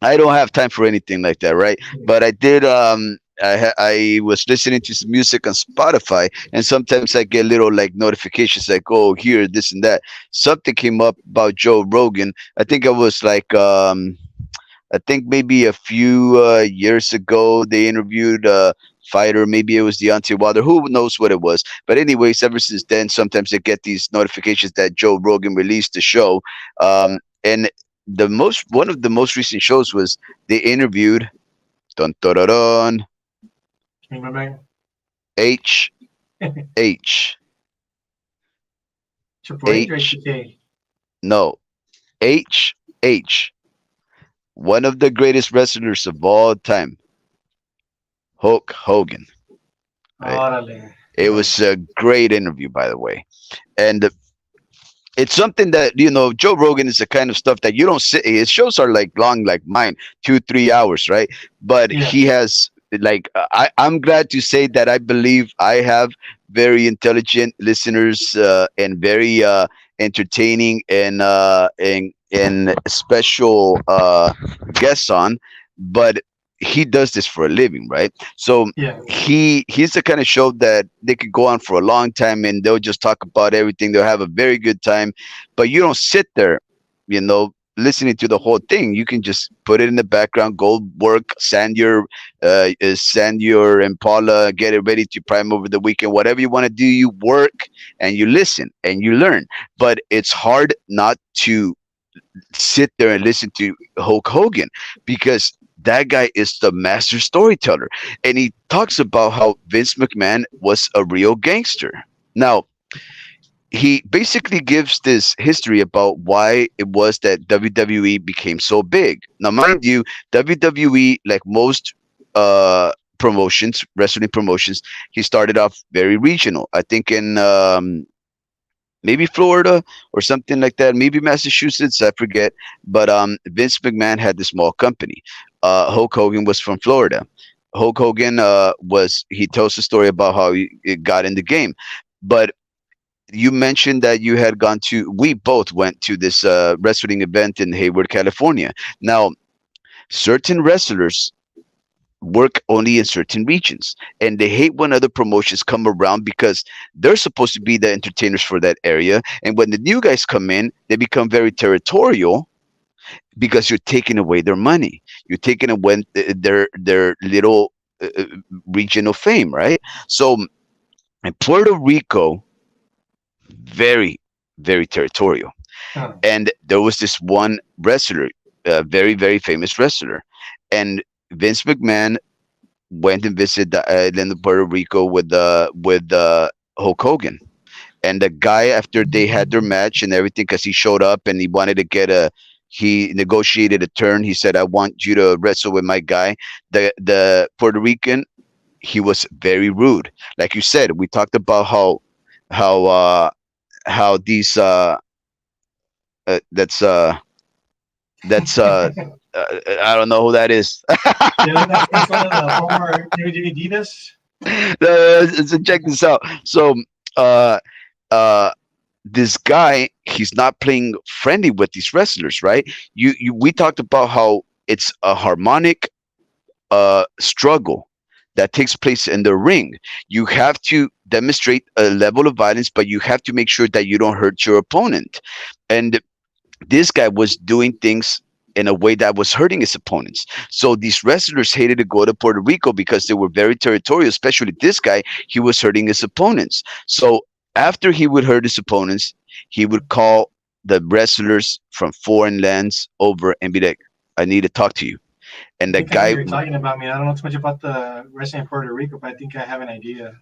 I don't have time for anything like that, right? But I did. I was listening to some music on Spotify, and sometimes I get little like notifications like, "Oh, here, this and that." Something came up about Joe Rogan. I think I was like, I think maybe a few years ago they interviewed a fighter. Maybe it was Deontay Wilder. Who knows what it was? But anyways, ever since then, sometimes I get these notifications that Joe Rogan released the show. And one of the most recent shows was they interviewed dun, dun, dun, dun, Remember, H H Triple H or H HBK? no H, one of the greatest wrestlers of all time, Hulk Hogan. Right? Órale. It was a great interview, by the way, and it's something that Joe Rogan is the kind of stuff that you don't sit. His shows are like long, like mine, 2-3 hours, right? But Yeah. he has like I'm glad to say that I believe I have very intelligent listeners and very entertaining and special guests on, but he does this for a living, right? So Yeah. he's the kind of show that they could go on for a long time and they'll just talk about everything. They'll have a very good time, but you don't sit there, listening to the whole thing. You can just put it in the background, go work, sand your Impala, get it ready to prime over the weekend. Whatever you want to do, you work and you listen and you learn. But it's hard not to sit there and listen to Hulk Hogan because that guy is the master storyteller. And he talks about how Vince McMahon was a real gangster. Now, he basically gives this history about why it was that WWE became so big. Now, mind you, WWE, like most promotions, wrestling promotions, he started off very regional. I think in maybe Florida or something like that, maybe Massachusetts, I forget. But Vince McMahon had this small company. Hulk Hogan was from Florida. Hulk Hogan was he tells the story about how he got in the game, but you mentioned that you had gone to. We both went to this wrestling event in Hayward, California. Now, certain wrestlers work only in certain regions, and they hate when other promotions come around because they're supposed to be the entertainers for that area, and when the new guys come in, they become very territorial because you're taking away their money. You're taking away their little regional fame, right? So in Puerto Rico, very very territorial. Huh. And there was this one wrestler, a very very famous wrestler, and Vince McMahon went and visited the island of Puerto Rico with Hulk Hogan. And the guy, after they had their match and everything, because he showed up and he wanted to get a, he negotiated a turn. He said, "I want you to wrestle with my guy." The Puerto Rican, he was very rude. Like you said, we talked about how how these uh, that's uh that's I don't know who that is. Yeah, that's one of the former Adidas. So check this out. So uh uh this guy, he's not playing friendly with these wrestlers, right? You we talked about how it's a harmonic struggle that takes place in the ring. You have to demonstrate a level of violence, but you have to make sure that you don't hurt your opponent. And this guy was doing things in a way that was hurting his opponents. So these wrestlers hated to go to Puerto Rico because they were very territorial, especially this guy. He was hurting his opponents. So after he would hurt his opponents, he would call the wrestlers from foreign lands over and be like, "I need to talk to you." And I the think I know guy, you're talking about me. I don't know too much about the wrestling in Puerto Rico, but I think I have an idea.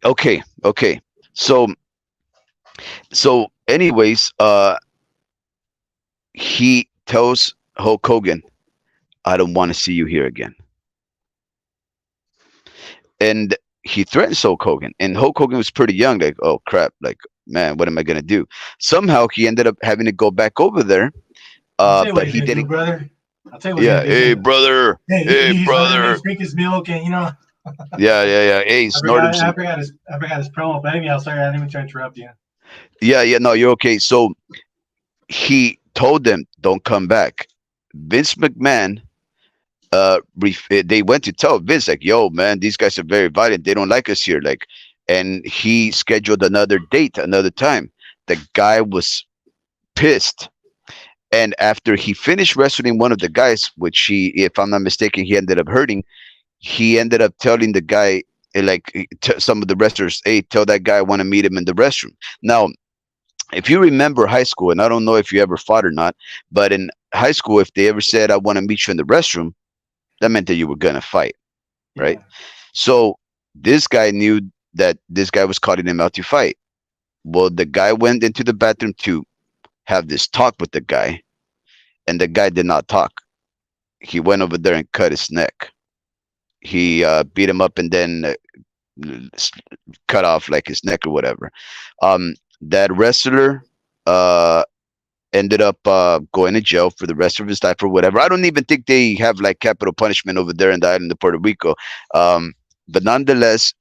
okay, okay. So anyways, he tells Hulk Hogan, "I don't want to see you here again." And he threatens Hulk Hogan. And Hulk Hogan was pretty young, like, oh crap, like, man, what am I gonna do? Somehow he ended up having to go back over there. I'll tell you what But he's he gonna do, didn't. brother. I'll tell you what he's Yeah, gonna do. hey brother, Hey, hey he's gonna make brother. us drink his milk, and Yeah, yeah, yeah. Hey, snort him some. I forgot his promo. But anyway, I'm sorry, I didn't mean to interrupt you. Yeah, yeah. No, you're okay. So he told them, don't come back. Vince McMahon, they went to tell Vince like, yo, man, these guys are very violent. They don't like us here. Like, and he scheduled another date, another time. The guy was pissed. And after he finished wrestling one of the guys, which he, if I'm not mistaken, he ended up hurting. He ended up telling the guy, some of the wrestlers, hey, tell that guy I want to meet him in the restroom. Now, if you remember high school, and I don't know if you ever fought or not, but in high school, if they ever said, I want to meet you in the restroom, that meant that you were going to fight, right? Yeah. So this guy knew that this guy was calling him out to fight. Well, the guy went into the bathroom to have this talk with the guy, and the guy did not talk. He went over there and cut his neck. He beat him up and then s- cut off like his neck or whatever. That wrestler uh, ended up going to jail for the rest of his life or whatever. I don't even think they have like capital punishment over there in the island of Puerto Rico. Um, but nonetheless,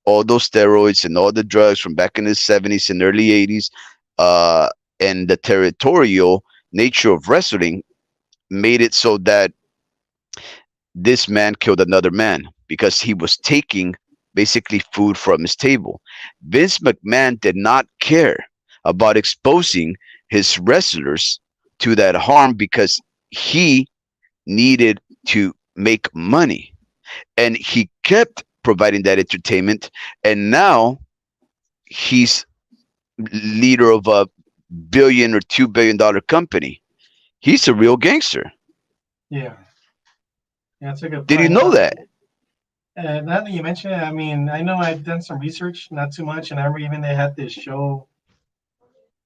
all those steroids and all the drugs from back in the 70s and early 80s, uh, and the territorial nature of wrestling made it so that this man killed another man because he was taking basically food from his table. Vince McMahon did not care about exposing his wrestlers to that harm because he needed to make money, and he kept providing that entertainment. And now he's leader of a billion or $2 billion company. He's a real gangster. Yeah, yeah, that's a good Did you point. know that? Now that you mention it, I mean, I know I've done some research, not too much, and I remember even they had this show,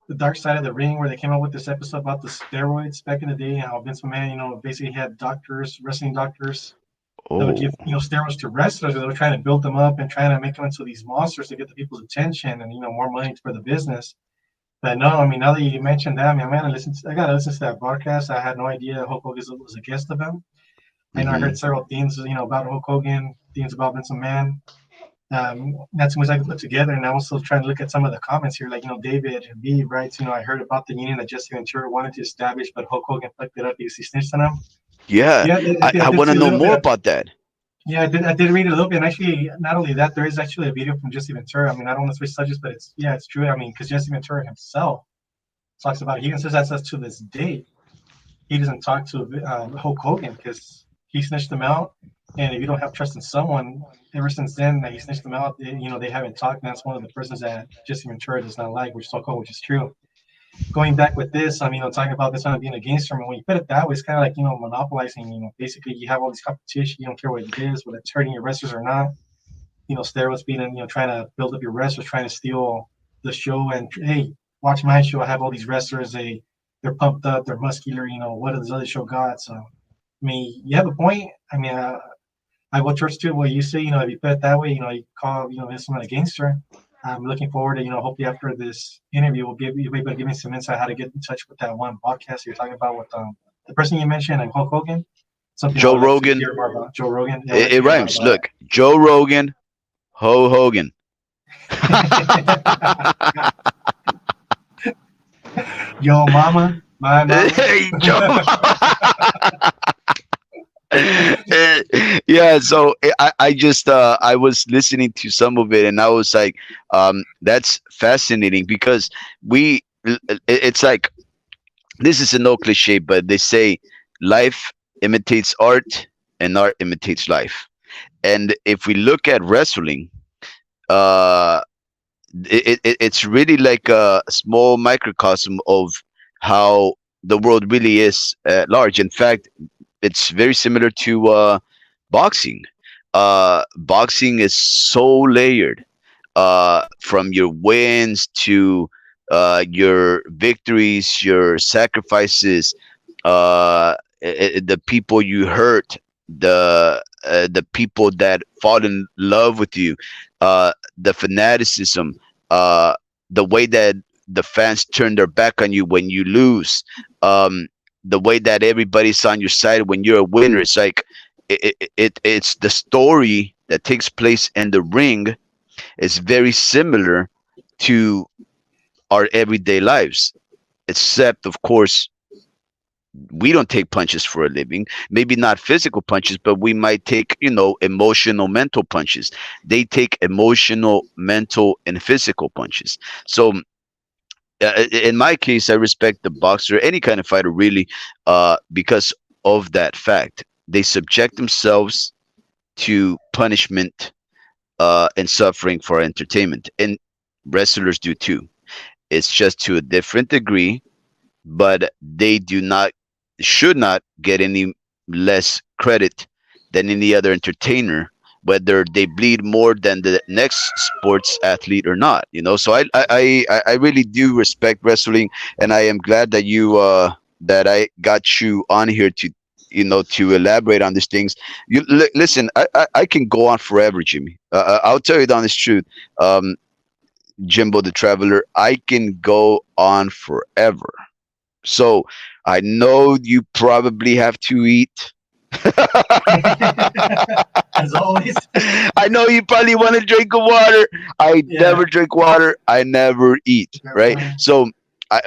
The Dark Side of the Ring, where they came up with this episode about the steroids back in the day, how Vince McMahon, basically had doctors, wrestling doctors, that would Oh, give steroids to wrestlers. They were trying to build them up and trying to make them into these monsters to get the people's attention and more money for the business. But no, I mean, now that you mentioned that, I mean, I gotta listen to that broadcast. I had no idea Hulk Hogan was a guest of him. I know I Hmm. heard several themes, about Hulk Hogan, themes about Vince McMahon. Not too much I can put together, and I'm also trying to look at some of the comments here. Like, David B writes, I heard about the union that Jesse Ventura wanted to establish, but Hulk Hogan fucked it up because he snitched on him. Yeah, Yeah, I I did want to see a know little bit more of. about that. Yeah, I did read it a little bit, and actually, not only that, there is actually a video from Jesse Ventura. I mean, I don't want to switch subjects, but it's true. I mean, because Jesse Ventura himself talks about it. He even says that to this day he doesn't talk to Hulk Hogan because he snitched him out. And if you don't have trust in someone, ever since then that he snitched them out, they haven't talked. And that's one of the persons that Jesse Ventura does not like, which is Hulk Hogan, which is true. Going back with this, talking about this one being a gangster, I mean, when you put it that way, it's kind of like, monopolizing, basically you have all these competition, you don't care what it is, whether it's hurting your wrestlers or not. Steroids being, trying to build up your wrestlers, trying to steal the show. And hey, watch my show. I have all these wrestlers. They're pumped up. They're muscular. What does this other show got? So, I mean, you have a point. I mean, I will trust to what you say. If you put it that way, you call, this one a gangster. I'm looking forward to, hopefully after this interview, we'll be able to give me some insight how to get in touch with that one podcast you're talking about with the person you mentioned and Hulk Hogan. Something I Joe would like to Rogan. hear more about. Joe Rogan. Yeah, I would like It to hear more rhymes. about Look, Joe Rogan, Ho Hogan. it. Yo, mama, my mama. Hey, Joe. Yeah, so I just I was listening to some of it and I was like, that's fascinating because it's like, this is a no cliche, but they say life imitates art and art imitates life. And if we look at wrestling, uh it's really like a small microcosm of how the world really is at large. In fact, it's very similar to boxing. Boxing is so layered, from your wins to your victories, your sacrifices, the people you hurt, the people that fall in love with you, the fanaticism, uh, the way that the fans turn their back on you when you lose, the way that everybody's on your side when you're a winner. It's like it's the story that takes place in the ring is very similar to our everyday lives, except of course we don't take punches for a living. Maybe not physical punches, but we might take, emotional, mental punches. They take emotional, mental, and physical punches. So in my case, I respect the boxer, any kind of fighter, really, because of that fact. They subject themselves to punishment and suffering for entertainment, and wrestlers do too. It's just to a different degree, but they do not, should not get any less credit than any other entertainer, whether they bleed more than the next sports athlete or not. So I really do respect wrestling, and I am glad that that I got you on here to to elaborate on these things. Listen, I can go on forever, Jimmy. I'll tell you the honest truth. um Jimbo the Traveler, I can go on forever. So I know you probably have to eat. As always. I know you probably want to drink water. I Yeah. never drink water. I never eat. Right. So I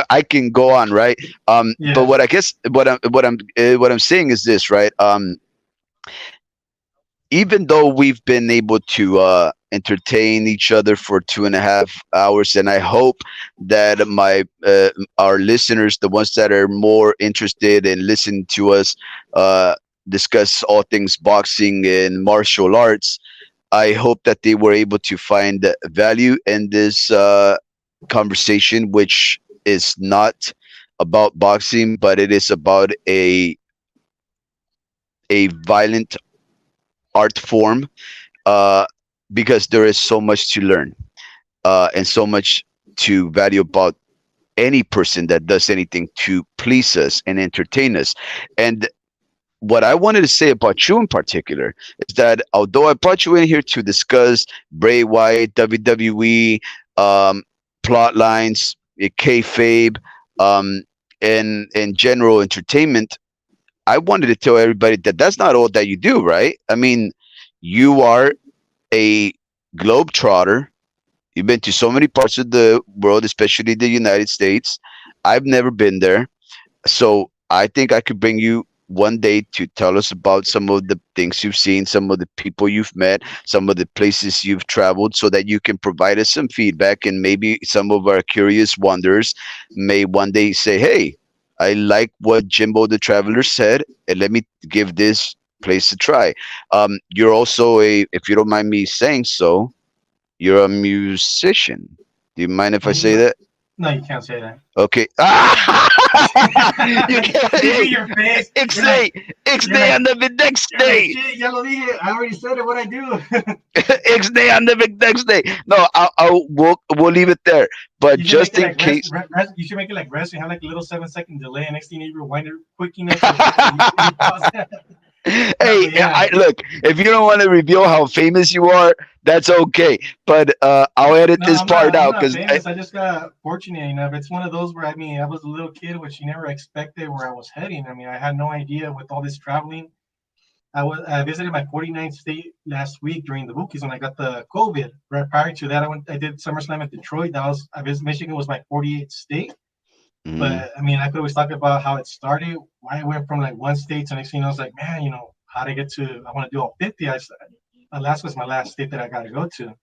I can go on. Right. But Yeah. what I guess what I'm saying is this. Right. Even though we've been able to entertain each other for 2.5 hours, and I hope that my our listeners, the ones that are more interested in listening to us uh, discuss all things boxing and martial arts, I hope that they were able to find value in this conversation, which is not about boxing, but it is about a violent art form, uh, because there is so much to learn, and so much to value about any person that does anything to please us and entertain us. And what I wanted to say about you in particular is that although I brought you in here to discuss Bray Wyatt, WWE, um, plot lines, kayfabe, um, and general entertainment, I wanted to tell everybody that that's not all that you do, right? I mean, you are a globetrotter. You've been to so many parts of the world, especially the United States. I've never been there. So I think I could bring you one day to tell us about some of the things you've seen, some of the people you've met, some of the places you've traveled, so that you can provide us some feedback, and maybe some of our curious wonders may one day say, "Hey, I like what Jimbo the Traveler said, and let me give this place a try." You're also a, if you don't mind me saying so, you're a musician. Do you mind if I say No, that? no, you can't say that. Okay. You can't. You Hey, see your face. X-Day. You're X-Day like, on the next you're like, day. shit, ya lo dije. I already said it. What I do? X-Day on the next day. No, we'll leave it there. But You should make just it in like rest, case. You should make it like rest. You have like a little 7 second delay. And next thing you rewind it quick enough so you pause. No, Hey, but yeah. I look. If you don't want to reveal how famous you are, that's okay. But I'll edit No, this part I'm out not because famous. I just got fortunate enough. It's one of those where I mean, I was a little kid, which you never expected where I was heading. I mean, I had no idea with all this traveling. I visited my 49th state last week during the Bookies when I got the COVID. Right prior to that, I did SummerSlam at Detroit. I visited Michigan was my 48th state. But I mean, I could always talk about how it started, why I went from like one state to next thing. I was like, man, how to get to? I want to do all 50. Alaska's my last state that I got to go to.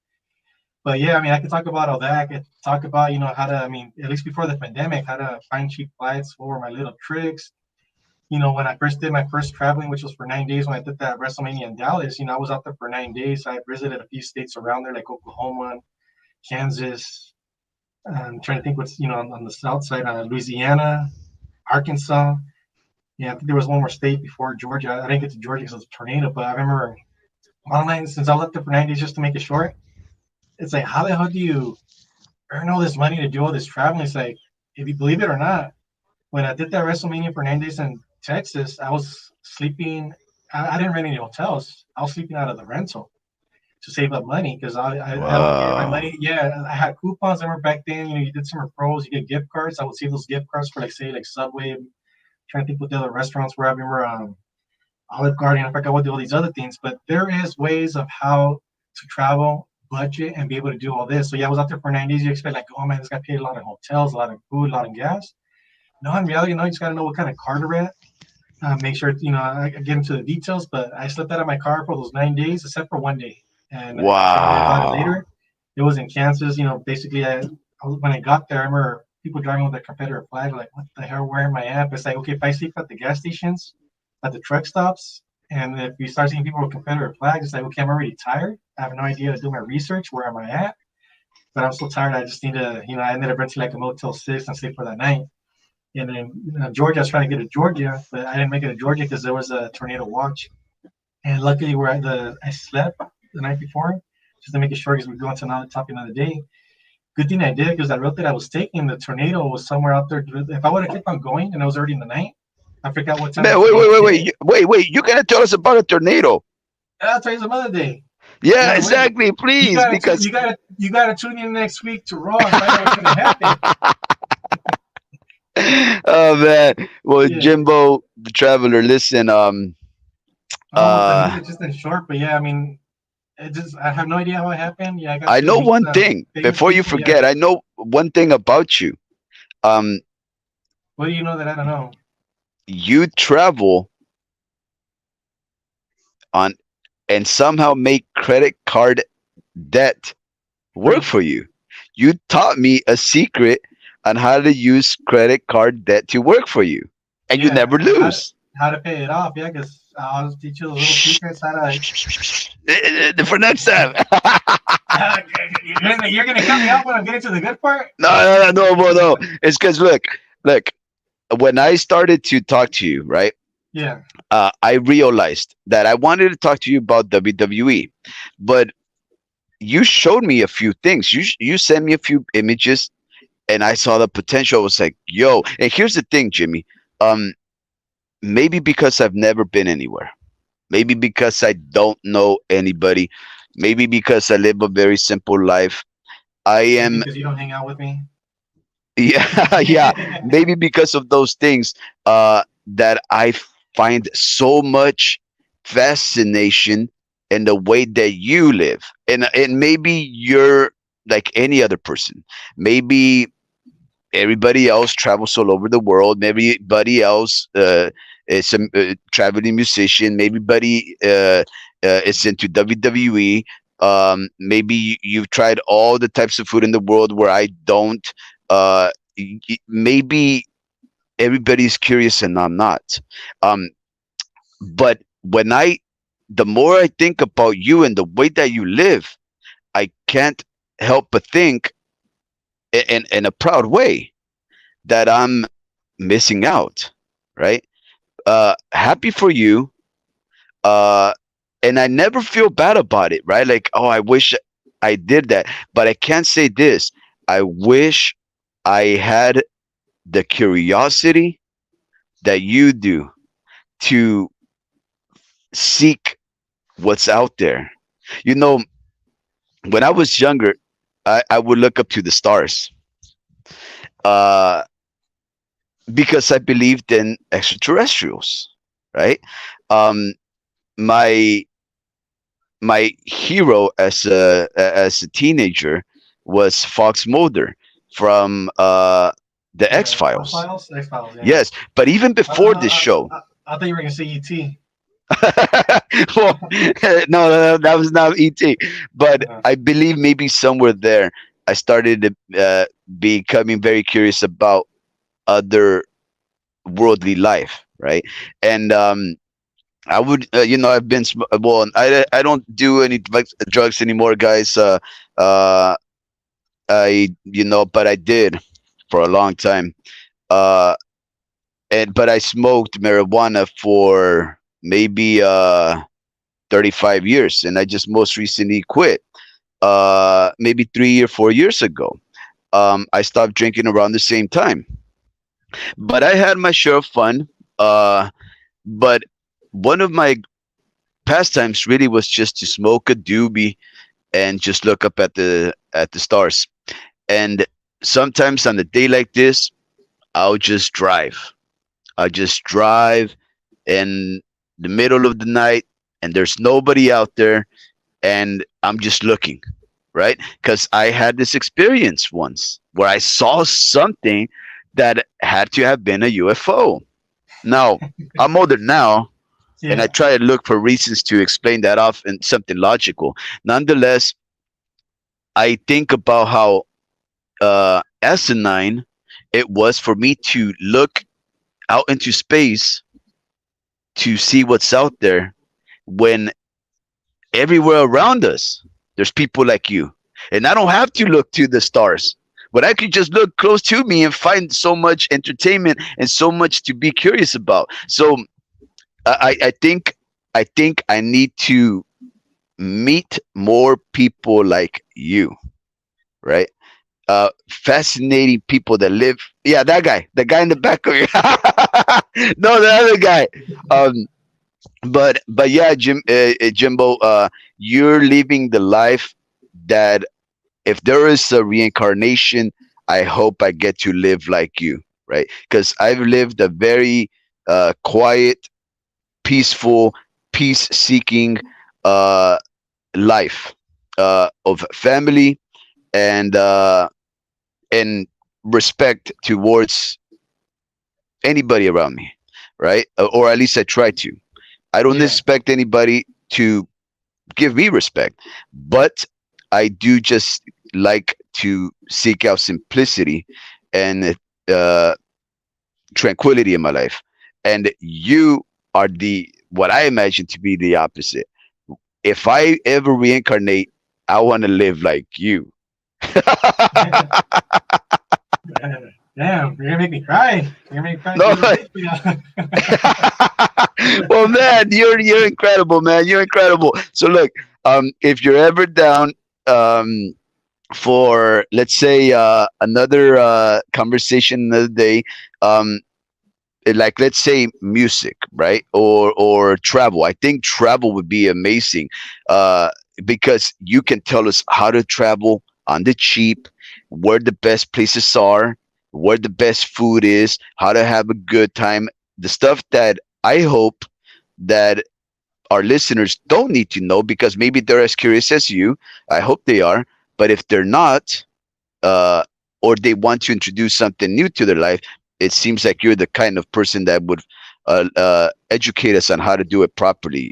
But yeah, I mean, I could talk about all that. I could talk about, how to, I mean, at least before the pandemic, how to find cheap flights, what were my little tricks. When I first did my first traveling, which was for 9 days when I did that WrestleMania in Dallas, I was out there for 9 days. I visited a few states around there, like Oklahoma, Kansas. I'm trying to think what's, on the south side, Louisiana, Arkansas. Yeah, I think there was one more state before Georgia. I didn't get to Georgia because it was a tornado, but I remember online, since I left there for 9 days just to make it short, it's like, how the hell do you earn all this money to do all this traveling? It's like, if you believe it or not, when I did that WrestleMania for 9 days in Texas, I was sleeping. I didn't rent any hotels. I was sleeping out of the rental to save up money because I would get my Wow. money. Yeah, I had coupons. I remember back then, you did summer pros, you get gift cards. I would save those gift cards for like say like Subway. I'm trying to think what the other restaurants were. I remember Olive Garden. I forgot what all these other things, but there is ways of how to travel, budget, and be able to do all this. So yeah, I was out there for 9 days. You expect like, oh man, this guy paid a lot of hotels, a lot of food, a lot of gas. No, in reality, no, you just got to know what kind of car to rent. Make sure, I get into the details, but I slept out of my car for those 9 days, except for one day. And I found out about it Wow. later. It was in Kansas. Basically, when I got there, I remember people driving with a Confederate flag, like, what the hell, where am I at? It's like, okay, if I sleep at the gas stations, at the truck stops, and if you start seeing people with Confederate flags, it's like, okay, I'm already tired. I have no idea to do my research. Where am I at? But I'm so tired. I just need to, I ended up renting like a Motel 6 and sleep for that night. And then Georgia, I was trying to get to Georgia, but I didn't make it to Georgia because there was a tornado watch. And luckily, I slept the night before, just to make it short because we're going to another topic another day. Good thing I did because that route that I was taking, the tornado was somewhere out there. If I would have kept on going and it was already in the night, I forgot what time the Man, wait, wait, tornado wait, wait, hit. wait. You gotta tell us about a tornado. I'll tell you some other day. You Yeah, gotta wait. exactly. Please, because You gotta tune in next week to Raw and find out what's gonna happen. oh man. Well, Yeah. Jimbo the Traveler, listen. Almost, I made Uh, it just in short, but yeah, I mean, I have no idea how it happened. Yeah, I got I to know meet one some thing famous before you people. Yeah. forget. I know one thing about you. Um, What do you know that I don't know? you travel on and somehow make credit card debt work Proof. for you. You taught me a secret on how to use credit card debt to work for you, and you Yeah, never lose. how to pay it off. Yeah, because I'll teach you those little Shh. secrets. How to For next time. you're gonna cut me off when I'm getting to the good part. No, no, no, no, no. It's because look. When I started to talk to you, right? Yeah, I realized that I wanted to talk to you about WWE, but you showed me a few things. You sent me a few images, and I saw the potential. I was like, "Yo!" And here's the thing, Jimmy. Um, maybe because I've never been anywhere. Maybe because I don't know anybody. Maybe because I live a very simple life. I maybe am, because you don't hang out with me. yeah, yeah. Maybe because of those things. That I find so much fascination in the way that you live. And maybe you're like any other person. Maybe everybody else travels all over the world. Maybe everybody else is a traveling musician. Maybe everybody is into WWE. Maybe you've tried all the types of food in the world where I don't. Maybe everybody's curious and I'm not. Um, but the more I think about you and the way that you live, I can't help but think in a proud way that I'm missing out, right? Happy for you. Uh, and I never feel bad about it, right? Like, oh, I wish I did that. But I can't say this. I wish I had the curiosity that you do to seek what's out there. You know, when I was younger, I would look up to the stars uh, because I believed in extraterrestrials, right? Um, my my hero as a teenager was Fox Mulder from the X Files. X-Files? X-Files, yeah. Yes, but even I, before this I, show, I thought you were going to say E.T. well, no, that was not ET. But Uh, I believe maybe somewhere there, I started becoming very curious about other worldly life, right? And I would, I've been well. I don't do any drugs anymore, guys. Uh, but I did for a long time. Uh, but I smoked marijuana for maybe 35 years, and I just most recently quit. Maybe 3 or 4 years ago. I stopped drinking around the same time, but I had my share of fun. But one of my pastimes really was just to smoke a doobie and just look up at the stars. And sometimes on a day like this, I'll just drive. I'll just drive in the middle of the night, and there's nobody out there, and I'm just looking, right? Because I had this experience once where I saw something that had to have been a UFO. Now, I'm older now, and I yeah, try to look for reasons to explain that off in something logical. Nonetheless, I think about how asinine it was for me to look out into space to see what's out there when everywhere around us there's people like you. And I don't have to look to the stars, but I could just look close to me and find so much entertainment and so much to be curious about. So I think I need to meet more people like you, right? Fascinating people that live. Yeah, that guy, the guy in the back of you. No, the other guy. Um, but yeah, Jimbo, you're living the life that if there is a reincarnation, I hope I get to live like you, right? Because I've lived a very quiet, peaceful, peace-seeking uh, life of family and and respect towards anybody around me, right? Or at least I try to. I don't yeah, expect anybody to give me respect, but I do just like to seek out simplicity and uh, tranquility in my life. And you are the what I imagine to be the opposite. If I ever reincarnate, I want to live like you. damn, you're gonna make me cry. You're gonna make me cry No, through the face. well, man, you're incredible, man. You're incredible. So look, if you're ever down, um, for let's say another conversation another day, um, like let's say music, right, or travel. I think travel would be amazing, uh, because you can tell us how to travel on the cheap, where the best places are, where the best food is, how to have a good time, the stuff that I hope that our listeners don't need to know, because maybe they're as curious as you. I hope they are. But if they're not, uh, or they want to introduce something new to their life, it seems like you're the kind of person that would educate us on how to do it properly.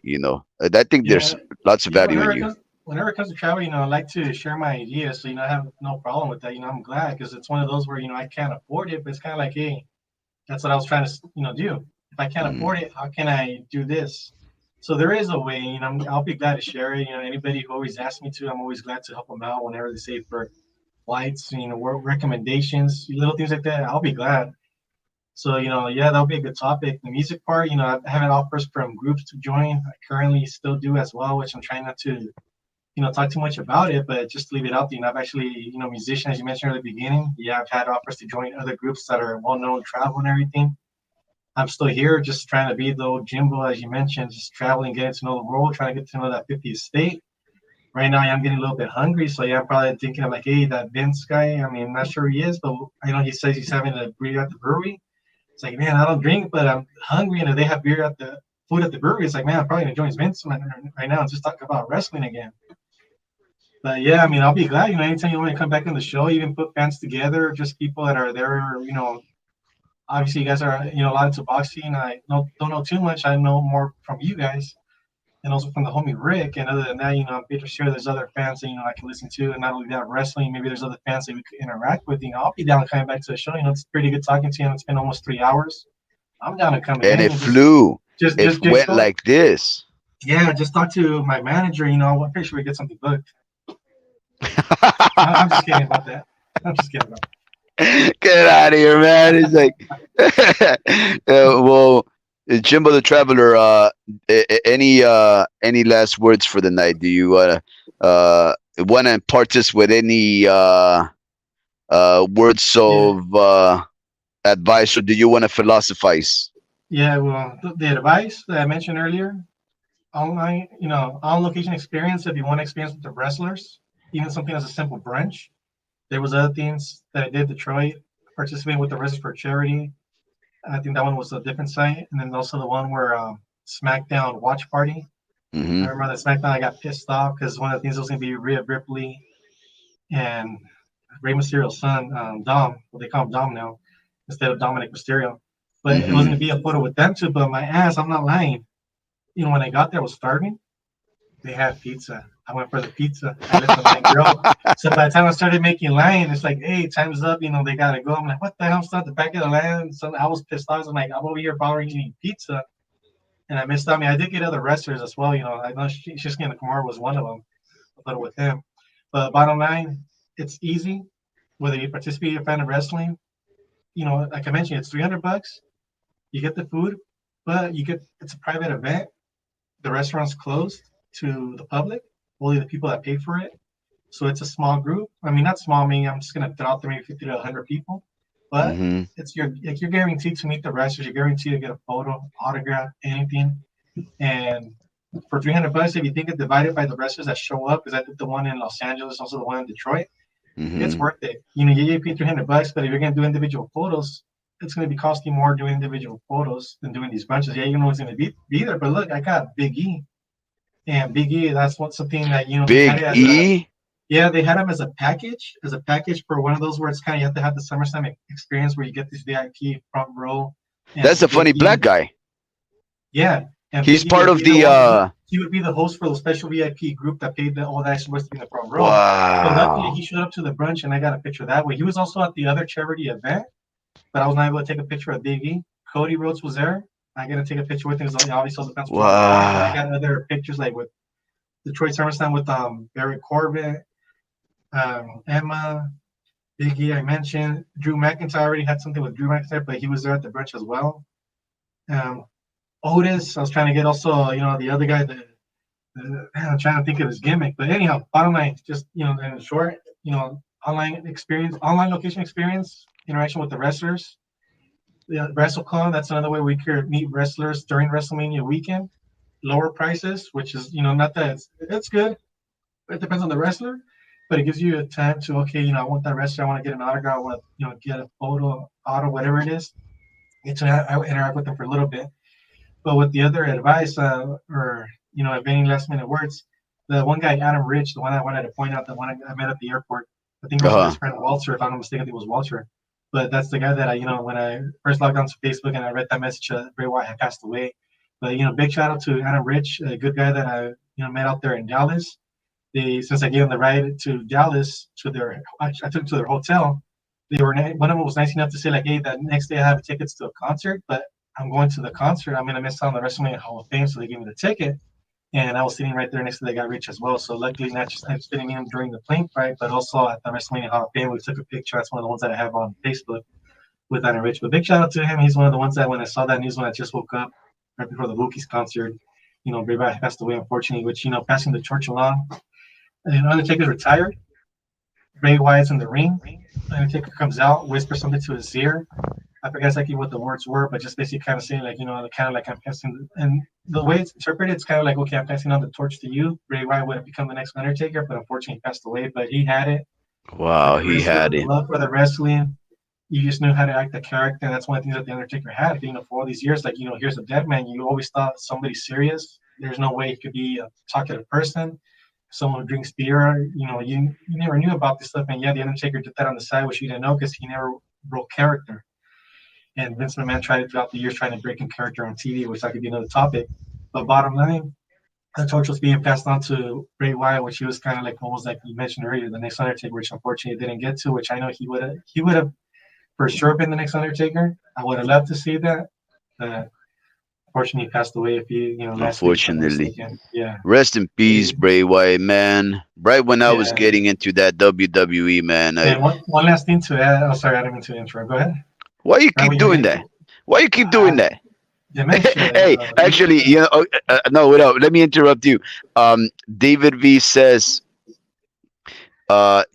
I think there's Yeah, lots of yeah. value in you. Whenever it comes to travel, I like to share my ideas. So I have no problem with that. I'm glad because it's one of those where I can't afford it, but it's kind of like, hey, that's what I was trying to do. If I can't Mm. afford it, how can I do this? So there is a way. I'll be glad to share it. Anybody who always asks me to, I'm always glad to help them out whenever they say for flights, work recommendations, little things like that. I'll be glad. So, yeah, that'll be a good topic. The music part, I haven't offers from groups to join. I currently still do as well, which I'm trying not to, talk too much about it, but just leave it out there. I've actually, musician, as you mentioned at the beginning. Yeah, I've had offers to join other groups that are well known, travel and everything. I'm still here, just trying to be the old Jimbo, as you mentioned, just traveling, getting to know the world, trying to get to know that 50th state. Right now, I'm getting a little bit hungry, so yeah, I'm probably thinking of like, hey, that Vince guy. I mean, I'm not sure who he is, but I know he says he's having a beer at the brewery. It's like, man, I don't drink, but I'm hungry, and if they have beer at the food at the brewery, it's like, man, I'm probably gonna join Vince right now and just talk about wrestling again. But yeah, I mean, I'll be glad. Anytime you want to come back on the show, even put fans together, just people that are there. Obviously, you guys are a lot into boxing. I don't know too much. I know more from you guys, and also from the homie Rick. And other than that, I'm pretty sure there's other fans that I can listen to, and not only that, wrestling. Maybe there's other fans that we could interact with. I'll be down coming back to the show. It's pretty good talking to you. And it's been almost 3 hours. I'm down to come And again it and just flew. It just went go. like this. Yeah, just talk to my manager. I'm pretty sure we get something booked. I'm just kidding about that. I'm just kidding about Get out of here, man. It's like, well, Jimbo the Traveler. Any last words for the night? Do you want to impart us with any words yeah. of advice, or do you want to philosophize? Yeah, well, the advice that I mentioned earlier, online, on location experience. If you want to experience with the wrestlers, even something as a simple brunch. There was other things that I did Detroit, participating with the wrestlers for charity. I think that one was a different site, and then also the one where SmackDown Watch Party. I Hmm. remember that SmackDown. I got pissed off because one of the things was going to be Rhea Ripley and Rey Mysterio's son, Dom. Well, they call him Dom now instead of Dominic Mysterio. But it was Hmm. going to be a photo with them too. But my ass, I'm not lying. When I got there, I was starving. They had pizza. I went for the pizza. I let the line grow. So by the time I started making line, it's like, hey, time's up. They gotta go. I'm like, what the hell? I'm still at the back of the line. So I was pissed off. I'm like, I'm over here bothering eating pizza, and I missed out. I mean, I did get other wrestlers as well. I know Shinsuke Nakamura was one of them. A little with him, but bottom line, it's easy. Whether you participate, you're a fan of wrestling. Like I mentioned, it's $300. You get the food, but it's a private event. The restaurant's closed to the public, only the people that pay for it. So it's a small group. I mean, not small. I mean, I'm just gonna throw out there maybe 50 to 100 people, but Hmm. you're guaranteed to meet the wrestlers. You're guaranteed to get a photo, autograph, anything. And for $300, if you think it divided by the wrestlers that show up, because I did the one in Los Angeles, also the one in Detroit, it's Hmm. worth it. You get paid $300, but if you're gonna do individual photos, it's gonna be costing more doing individual photos than doing these bunches. Yeah, you know it's gonna be there, but look, I got Big E. And Big E, that's something that they had it Big as a E. yeah, they had them as a package for one of those where it's kind of you have to have the SummerSlam experience where you get this VIP front row, That's and a Big funny black E, guy. yeah, and He's Big E part would of be the the. one. He would be the host for the special VIP group that paid all the extra to be in the front row. So luckily Wow. he showed up to the brunch, and I got a picture that way. He was also at the other charity event, but I was not able to take a picture of Big E. Cody Rhodes was there. I got to take a picture with him. Because obviously all the fans were on the line, but I Wow. got other pictures like with Detroit SummerSlam with Barry Corbin, Emma, Big E. I mentioned Drew McIntyre. Already had something with Drew McIntyre, but he was there at the brunch as well. Um, Otis. I was trying to get also the other guy. I'm trying to think of his gimmick, but anyhow, bottom line, just in short, online experience, online location experience, interaction with the wrestlers. Yeah, WrestleCon. That's another way we could meet wrestlers during WrestleMania weekend. Lower prices, which is not that it's good. It depends on the wrestler, but it gives you a time to okay, I want that wrestler, I want to get an autograph, I want to get a photo, auto, whatever it is. Get to interact with them for a little bit. But with the other advice, or if any last minute words, the one guy Adam Rich, the one I wanted to point out, the one I met at the airport, I think it was with his Uh-huh. friend Walter, if I'm not mistaken, I think it was Walter. But that's the guy that when I first logged onto Facebook and I read that message, Bray Wyatt had passed away. But big shout out to Adam Rich, a good guy that I met out there in Dallas. They since I gave them the ride to Dallas to I took to their hotel. They were one of them was nice enough to say like, hey, that next day I have tickets to a concert, but I'm going to the concert. I'm gonna miss out on the WrestleMania Hall of Fame, so they gave me the ticket. And I was sitting right there next to the guy Rich as well. So luckily, not just I was sitting him during the plane flight, but also at the WrestleMania Hall of Fame. We took a picture. That's one of the ones that I have on Facebook with Adam Rich. But big shout out to him. He's one of the ones that when I saw that news when I just woke up right before the Wookiees concert, Bray Wyatt passed away unfortunately. Which passing the torch along. And Undertaker's retired. Bray Wyatt's in the ring. Undertaker comes out, whispers something to his ear. I forget exactly what the words were, but just basically kind of saying like, kind of like I'm passing. And the way it's interpreted, it's kind of like, okay, I'm passing on the torch to you. Bray Wyatt would have become the next Undertaker, but unfortunately he passed away. But he had it, like Wow, a he wrestler, had the it. love for the wrestling. You just knew how to act the character. That's one of the things that the Undertaker had. For all these years, like here's a dead man. You always thought somebody serious. There's no way he could be a talkative person. Someone who drinks beer. You never knew about this stuff. And yeah, the Undertaker did that on the side, which you didn't know because he never broke character. And Vince McMahon tried throughout the years trying to break in character on TV, which that could be another topic. But bottom line, the torch was being passed on to Bray Wyatt, which he was kind of like almost like you mentioned earlier, the next Undertaker, which unfortunately didn't get to, which I know he would have for sure been the next Undertaker. I would have loved to see that. Unfortunately, he passed away a few, last week, if I'm not Unfortunately. mistaken. Yeah. Rest in peace, Bray Wyatt, man. Right when I was Yeah. getting into that WWE, man. And one last thing to add. Oh, sorry, I didn't mean to intro. Go ahead. Why you Right keep when you were doing getting that? Why you keep uh, doing that? dementia. Hey, actually, no, wait up. Let me interrupt you. David V says,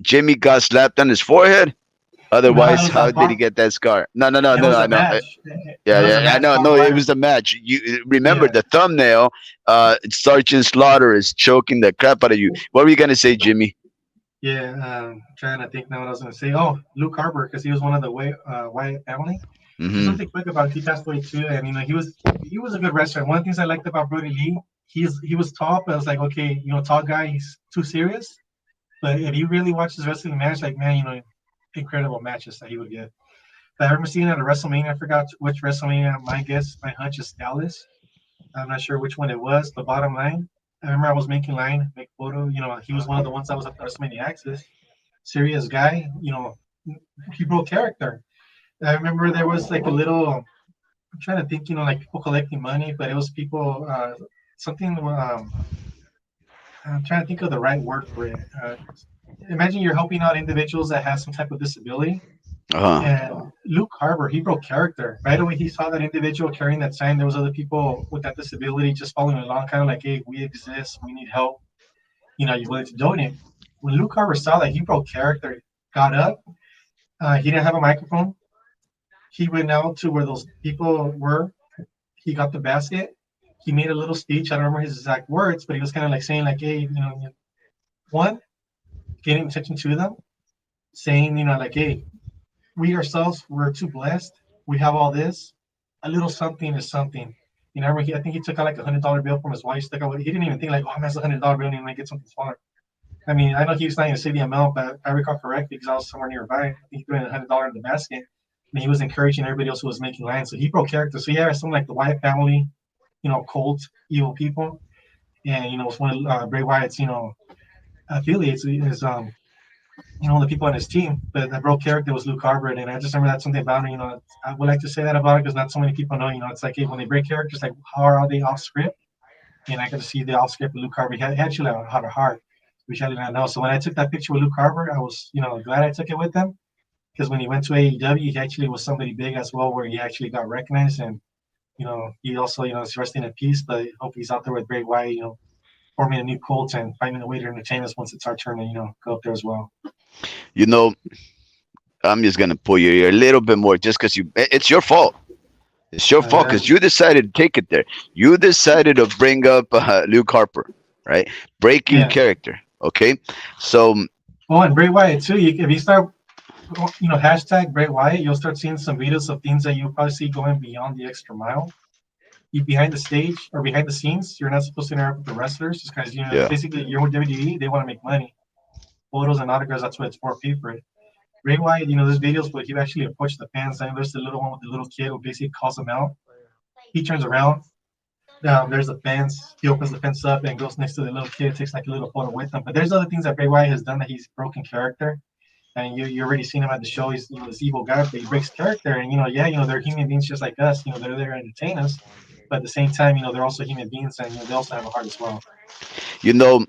Jimmy got slapped on his forehead. No, it Otherwise, was a how did he bar. get that scar? No, no, no, It no, was I a know. match. It Yeah, was a yeah, I match. know. Barbed No, it was wire. the match. You remember Yeah. the thumbnail? Sergeant Slaughter is choking the crap out of you. What were you gonna say, Jimmy? Yeah, trying to think now what I was going to say. Oh, Luke Harper, because he was one of the Wyatt family. Just Hmm. something quick about it. He passed away too, and he was a good wrestler. One of the things I liked about Brody Lee, he was tall, but I was like, okay, tall guy, he's too serious. But if you really watch his wrestling match, like man, incredible matches that he would give. But I remember seeing at a WrestleMania. I forgot which WrestleMania. My hunch is Dallas. I'm not sure which one it was, but bottom line, I remember I was making line, make photo. He was one of the ones that was at the WrestleMania Access. Serious guy, he broke character. I remember there was like a little. I'm trying to think, like people collecting money, but it was people. Something. I'm trying to think of the right word for it. Imagine you're helping out individuals that have some type of disability. Uh huh. And Luke Harbour, he broke character. Right away, he saw that individual carrying that sign. There was other people with that disability just following along, kind of like, hey, we exist. We need help. You're willing to donate. When Luke Harbour saw that, he broke character, got up. He didn't have a microphone. He went out to where those people were. He got the basket. He made a little speech. I don't remember his exact words, but he was kind of like saying, like, hey, one, getting attention to them, saying, like, hey, we ourselves we're too blessed. We have all this. A little something is something. I think he took out like $100 bill from his wife. Stuck out. He didn't even think like, oh, that's $100 bill, and he might get something smaller. I mean, I know he was not going to say the amount, but if I recall correctly, because I was somewhere nearby, I think he threw in $100 in the basket, and he was encouraging everybody else who was making lines. So he broke character. So yeah, something like the Wyatt family, cult, evil people, and it's one of Bray Wyatt's, affiliates is the people on his team, but the broke character was Luke Harper, and I just remember that's something about him. I would like to say that about it because not so many people know. It's like hey, when they break characters, like how are they off script? And I got to see the off script with Luke Harper. He actually had a heart, which I did not know. So when I took that picture with Luke Harper, I was glad I took it with him because when he went to AEW, he actually was somebody big as well, where he actually got recognized, and he also is resting in peace. But I hope he's out there with Bray Wyatt, forming a new cult and finding a way to entertain us once it's our turn to go up there as well. You know, I'm just gonna pull your ear a little bit more, just because it's your fault. It's your fault Uh, because you decided to take it there. You decided to bring up Luke Harper, right? Breaking yeah. character. Okay, so Oh, and Bray Wyatt too. If you start, hashtag Bray Wyatt, you'll start seeing some videos of things that you'll probably see going beyond the extra mile. you behind the stage or behind the scenes, you're not supposed to interact with the wrestlers just because it's Yeah. basically you're with WWE. They want to make money, photos and autographs. That's what it's for, pay for it. Bray Wyatt, there's videos where he actually approached the fans. And there's the little one with the little kid who basically calls him out. He turns around. There's the fence. He opens the fence up and goes next to the little kid, takes like a little photo with him. But there's other things that Bray Wyatt has done that he's broken character. And you already seen him at the show. He's this evil guy, but he breaks character. And they're human beings just like us. They're there to entertain us, but at the same time, they're also human beings, and they also have a heart as well. You know,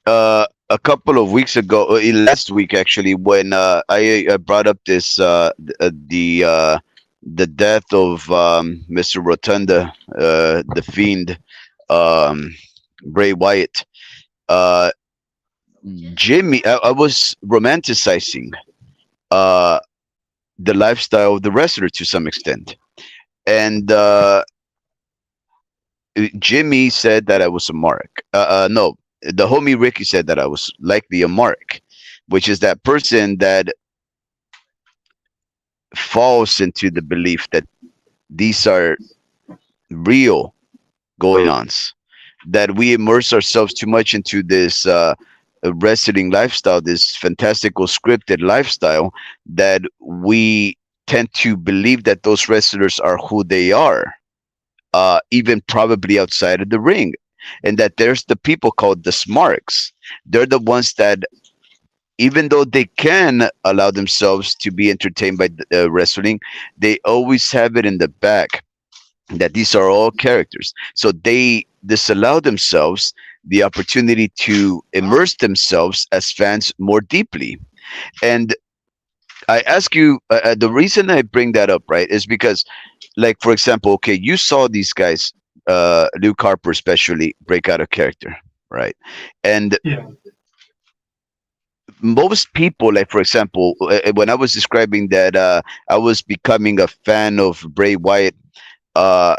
a couple of weeks ago, last week actually, when I brought up this the death of Mr. Rotunda, the Fiend, um, Bray Wyatt. Uh, Jimmy, I was romanticizing uh, the lifestyle of the wrestler to some extent, and Jimmy said that I was a mark. No, the homie Ricky said that I was likely a mark, which is that person that falls into the belief that these are real going ons, that we immerse ourselves too much into this wrestling lifestyle, this fantastical scripted lifestyle, that we tend to believe that those wrestlers are who they are, even probably outside of the ring. And that there's the people called the smarks. They're the ones that, even though they can allow themselves to be entertained by wrestling, they always have it in the back that these are all characters. So they disallow themselves the opportunity to immerse themselves as fans more deeply. And I ask you, the reason I bring that up, right, is because, like, for example, okay, you saw these guys, Luke Harper especially, break out of character, right? And Yeah, most people, like, for example, when I was describing that I was becoming a fan of Bray Wyatt, uh,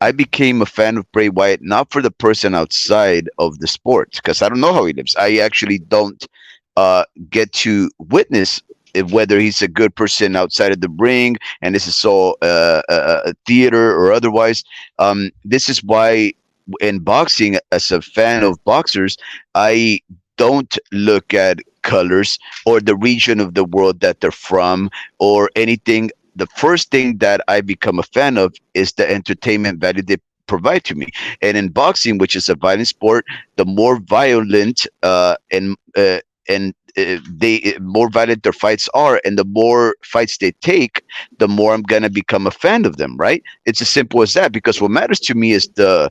I became a fan of Bray Wyatt not for the person outside of the sport, because I don't know how he lives. I actually don't get to witness whether he's a good person outside of the ring, and this is all a theater or otherwise. This is why in boxing, as a fan of boxers, I don't look at colors or the region of the world that they're from or anything. The first thing that I become a fan of is the entertainment value they provide to me. And in boxing, which is a violent sport, the more violent and they more violent their fights are, and the more fights they take, the more I'm gonna become a fan of them. Right? It's as simple as that. Because what matters to me is the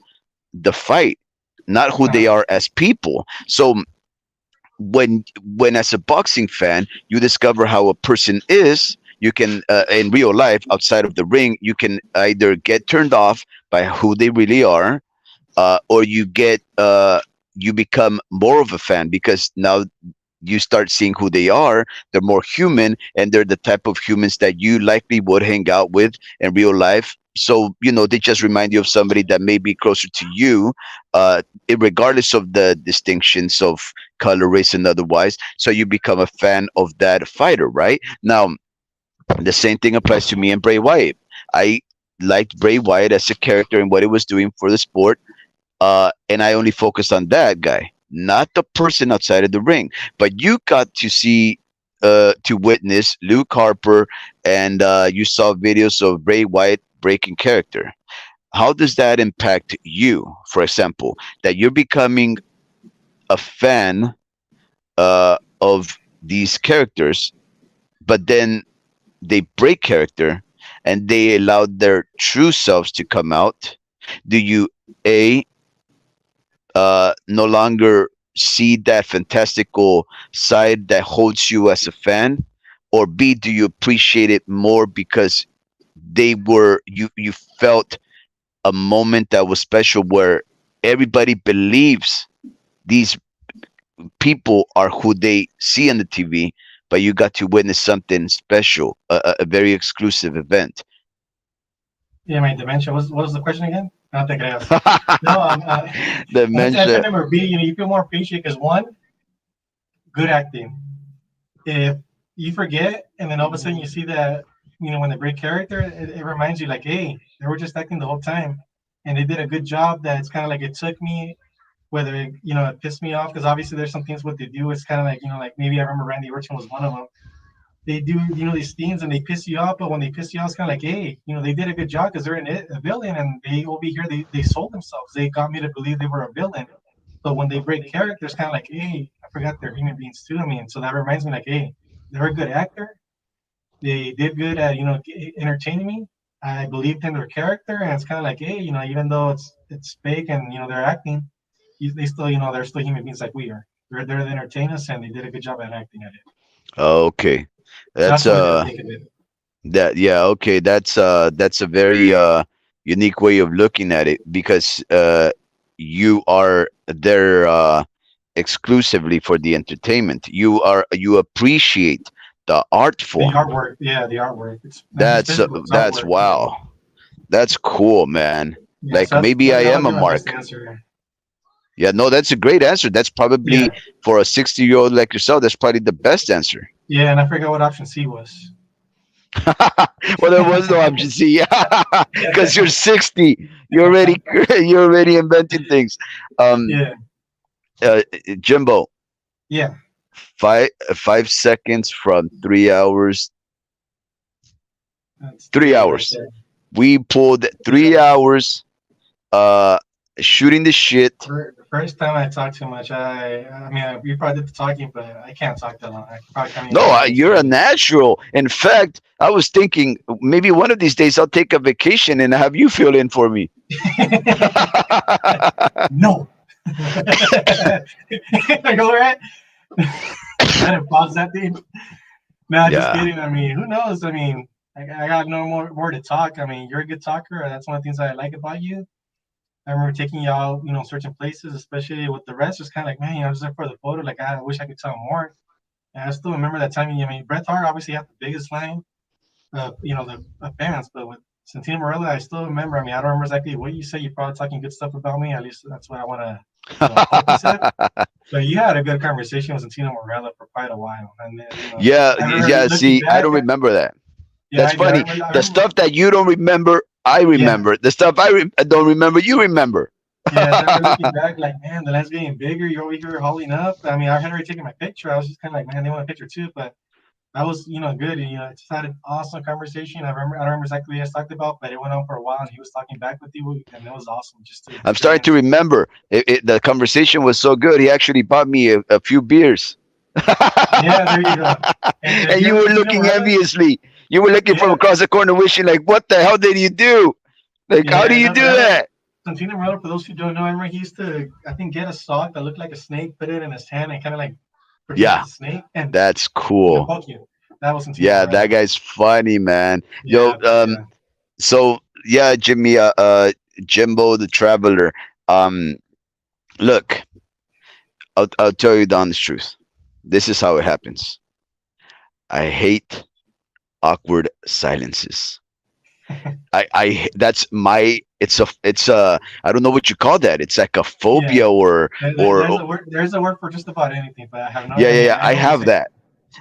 fight, not who they uh, are as people. So when as a boxing fan you discover how a person is, you can in real life outside of the ring, you can either get turned off by who they really are, or you become more of a fan because now you start seeing who they are. They're more human, and they're the type of humans that you likely would hang out with in real life. So they just remind you of somebody that may be closer to you, regardless of the distinctions of color, race, and otherwise. So you become a fan of that fighter, right? Now, the same thing applies to me and Bray Wyatt. I liked Bray Wyatt as a character and what he was doing for the sport, and I only focused on that guy, not the person outside of the ring. But you got to see, to witness Luke Harper, and you saw videos of Bray Wyatt breaking character. How does that impact you, for example, that you're becoming a fan of these characters, but then they break character and they allow their true selves to come out? Do you a no longer see that fantastical side that holds you as a fan, or b, do you appreciate it more because you felt a moment that was special where everybody believes these people are who they see on the TV, but you got to witness something special, a very exclusive event? yeah, my dementia. What was the question again? Not that creas. No, F Dementia. number B. You feel more appreciated because one, good acting. If you forget, and then all of a sudden you see that, when they break character, it reminds you like, hey, they were just acting the whole time. and they did a good job. That it's kind of like it took me, whether it pissed me off because obviously there's some things what they do. It's kind of like like maybe I remember Randy Orton was one of them. They do these themes and they piss you off, but when they piss you off, it's kind of like, hey, they did a good job because they're a villain, and they over here they sold themselves. They got me to believe they were a villain. But when they break characters, kind of like, hey, I forgot they're human beings too. I mean, so that reminds me, like, hey, they're a good actor. They did good at entertaining me. I believed in their character, and it's kind of like, hey, even though it's fake and they're acting, they still they're still human beings like we are. They're there to entertain us, and they did a good job at acting at it. Okay, That's that's the way I think of it. that yeah, okay, that's a very unique way of looking at it, because you are there exclusively for the entertainment. You appreciate the art The form. artwork, yeah, the artwork. Especially with That's artwork. wow. That's cool, man. Yeah, Like so maybe I that am would a be my best mark. answer. Yeah, no, that's a great answer. That's Yeah, probably, for a 60-year-old like yourself, that's probably the best answer. yeah, and I forgot what option C was. Well, there was no option C. Because you're 60. You're already you're already inventing things. Um, Yeah, Jimbo, yeah. 5 seconds from 3 hours. That's Three 3 hours right hours. there. We pulled 3 hours uh shooting the shit. The first time I talked too much, I mean, we probably did the talking, but I can't talk that long. I probably can't even No, get words you're a straight. natural. In fact, I was thinking maybe one of these days I'll take a vacation and have you fill in for me. No. Like, all right. I didn't pause that thing. No, just Yeah. kidding. I mean, who knows? I mean, I got no more to talk. I mean, you're a good talker. That's one of the things I like about you. I remember taking you out, certain places, especially with the rest. It's kind of like, man, I was there for the photo. Like, I wish I could tell more. And I still remember that time. I mean, Bret Hart obviously had the biggest line, the fans, but with Santino Morella, I still remember. I mean, I don't remember exactly what you said. You're probably talking good stuff about me. At least that's what I want to, hope you said. But you had a good conversation with Santino Morella for quite a while, and then, Yeah, I remember yeah. looking See, I back. don't remember that. Yeah, That's I do. funny. I The remember. stuff that you don't remember, I Yeah, remember. The stuff I don't remember, you remember. yeah. So I remember looking back, like, man, the land's getting bigger. You're over here hauling up. I mean, I had already taken my picture. I was just kind of like, man, they want a picture too, but that was, good. And, I just had an awesome conversation. I don't remember exactly what you guys talked about, but it went on for a while, and he was talking back with you, and it was awesome just to I'm starting to experience. remember. The conversation was so good. He actually bought me a few beers. Yeah, there you go. And if And you you ever were Santino looking Morella, enviously. You were looking from yeah, across the corner, wishing like, "What the hell did you do? Like, how do yeah, you no, do but that?" Santino Morella, for those who don't know, I remember he used to, I think, get a sock that looked like a snake, put it in his hand, and kind of like pretend Yeah, it's a snake, and that's cool. poke you. That was Santino Yeah, that Morella. guy's funny, man. Yo, Yeah, but yeah, so yeah, Jimmy, Jimbo the Traveler. Um, look, I'll tell you the honest truth. This is how it happens. I hate awkward silences. That's my, it's a I don't know what you call that. It's like a yeah. phobia or There's a word for just about anything, but I have no. yeah, I yeah, mean, yeah. I I know what you're have saying. that.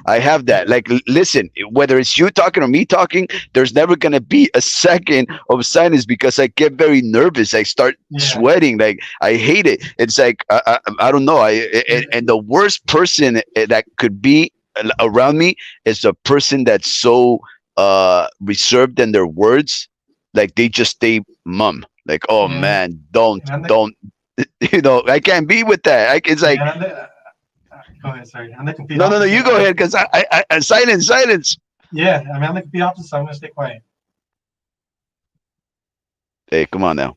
I have Yeah, that. Like, listen, whether it's you talking or me talking, there's never gonna be a second of silence because I get very nervous. I start yeah. sweating. Like, I hate it. It's like I don't know. And the worst person that could be around me is the person that's so reserved in their words, like they just stay mum. Like, oh Yeah, man, don't and I'm the don't. I can't be with that. It's yeah, like, and I'm the go ahead, sorry. I'm the complete no, no, no. opposite. You go ahead, because silence, silence. Yeah, I mean, I'm the complete opposite, so I'm gonna stay quiet. Hey, come on now.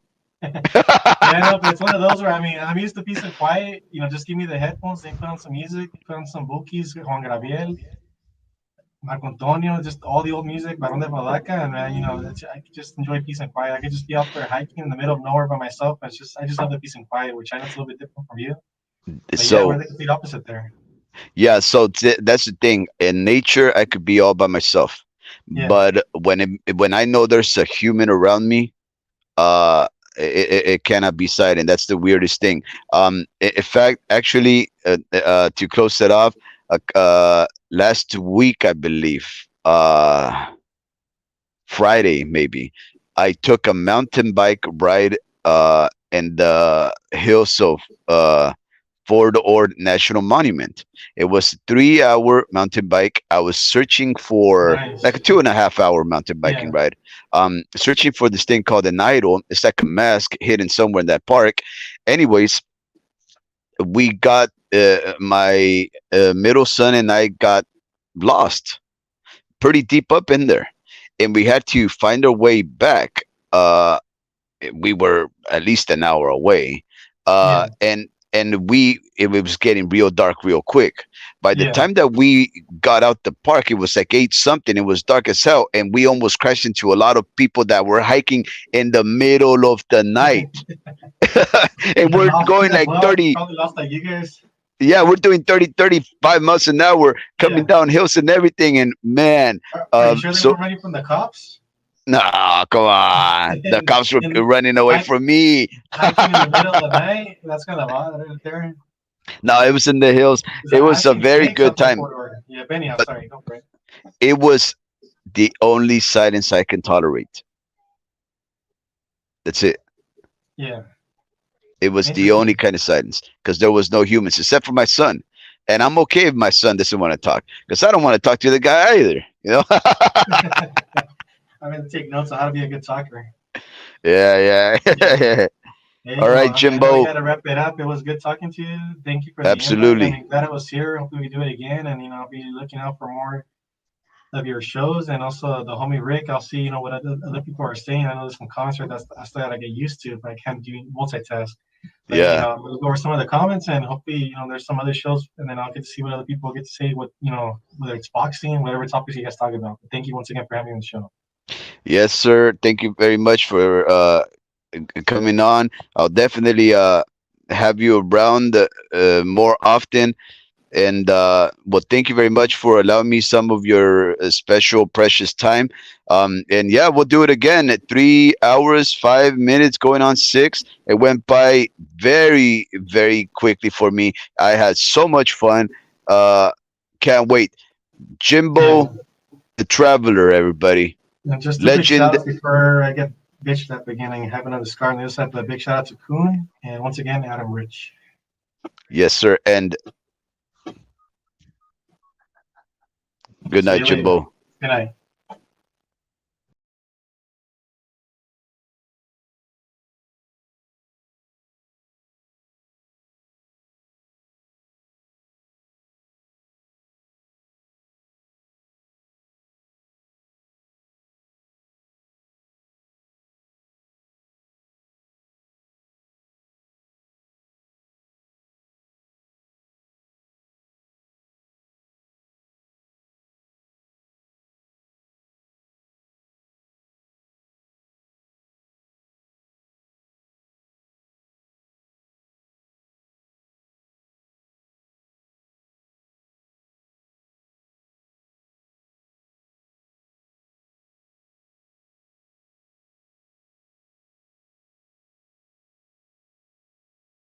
Yeah, no, but it's one of those where I mean, I'm used to peace and quiet. Just give me the headphones. They put on some music, put on some bookies, Juan Gabriel, Marco Antonio, just all the old music, Barón de Palaca, and man, I could just enjoy peace and quiet. I could just be out there hiking in the middle of nowhere by myself. I just love the peace and quiet, which I know it's a little bit different from you. But yeah, we're So the complete opposite there. yeah, so that's the thing. In nature, I could be all by myself, Yeah, but when I know there's a human around me, it cannot be silent. That's the weirdest thing. In fact, actually, to close it off, last week I believe, Friday maybe, I took a mountain bike ride in the hills of Fort Ord National Monument. It was a 3 hour mountain bike. I was searching for like a Nice. 2.5 hour mountain biking Yeah. ride. Searching for this thing called an idol. It's like a mask hidden somewhere in that park. Anyways, we got my middle son and I got lost pretty deep up in there, and we had to find our way back. We were at least an hour away, Yeah. and it was getting real dark real quick. By the Yeah. time that we got out the park, it was like 8 something. It was dark as hell, and we almost crashed into a lot of people that were hiking in the middle of the night. And They we're lost you going as like well. 30. Probably lost like you guys. Yeah, we're doing 30, 35 miles an hour coming Yeah. down hills and everything. And man, Are you sure they so weren't running from the cops? nah, come on. The cops were And running away hike, from me. hiking in the middle of the night? That's kind of odd right there. No, it was in the hills. 'Cause It I've was a seen very snakes good up in time, Fort Ord. Yeah, Benny, I'm but sorry. Go for it. it was the only silence I can tolerate. That's it. Yeah. It was the only Interesting. kind of silence because there was no humans except for my son. And I'm okay if my son doesn't want to talk because I don't want to talk to the guy either. You know? I'm going to take notes on how to be a good talker. Yeah, Yeah. yeah. Hey, All well, right, I mean, I know we Jimbo. got to wrap it up. It was good talking to you. Thank you for the invite. I Absolutely. mean, glad I was here. Hopefully, we do it again. And, I'll be looking out for more of your shows and also the homie Rick. I'll see, what other people are saying. I know there's some concert that's I still got to get used to, but I can't do multitask. But, Yeah. we'll go over some of the comments and hopefully, there's some other shows and then I'll get to see what other people get to say, what, whether it's boxing, whatever topics you guys talk about. But thank you once again for having me on the show. Yes, sir. Thank you very much for coming on. I'll definitely have you around more often. And well, thank you very much for allowing me some of your special, precious time. And yeah, we'll do it again at 3 hours, 5 minutes, going on 6. It went by very, very quickly for me. I had so much fun. Uh, can't wait. Yeah. Jimbo, the Traveler, everybody. And just a big shout Legend. out before I get bitched at the beginning, have another scar on the other side, but a big shout out to Kuhn and once again, Adam Rich. Yes, sir. And good See night, you later. Jimbo. Good night.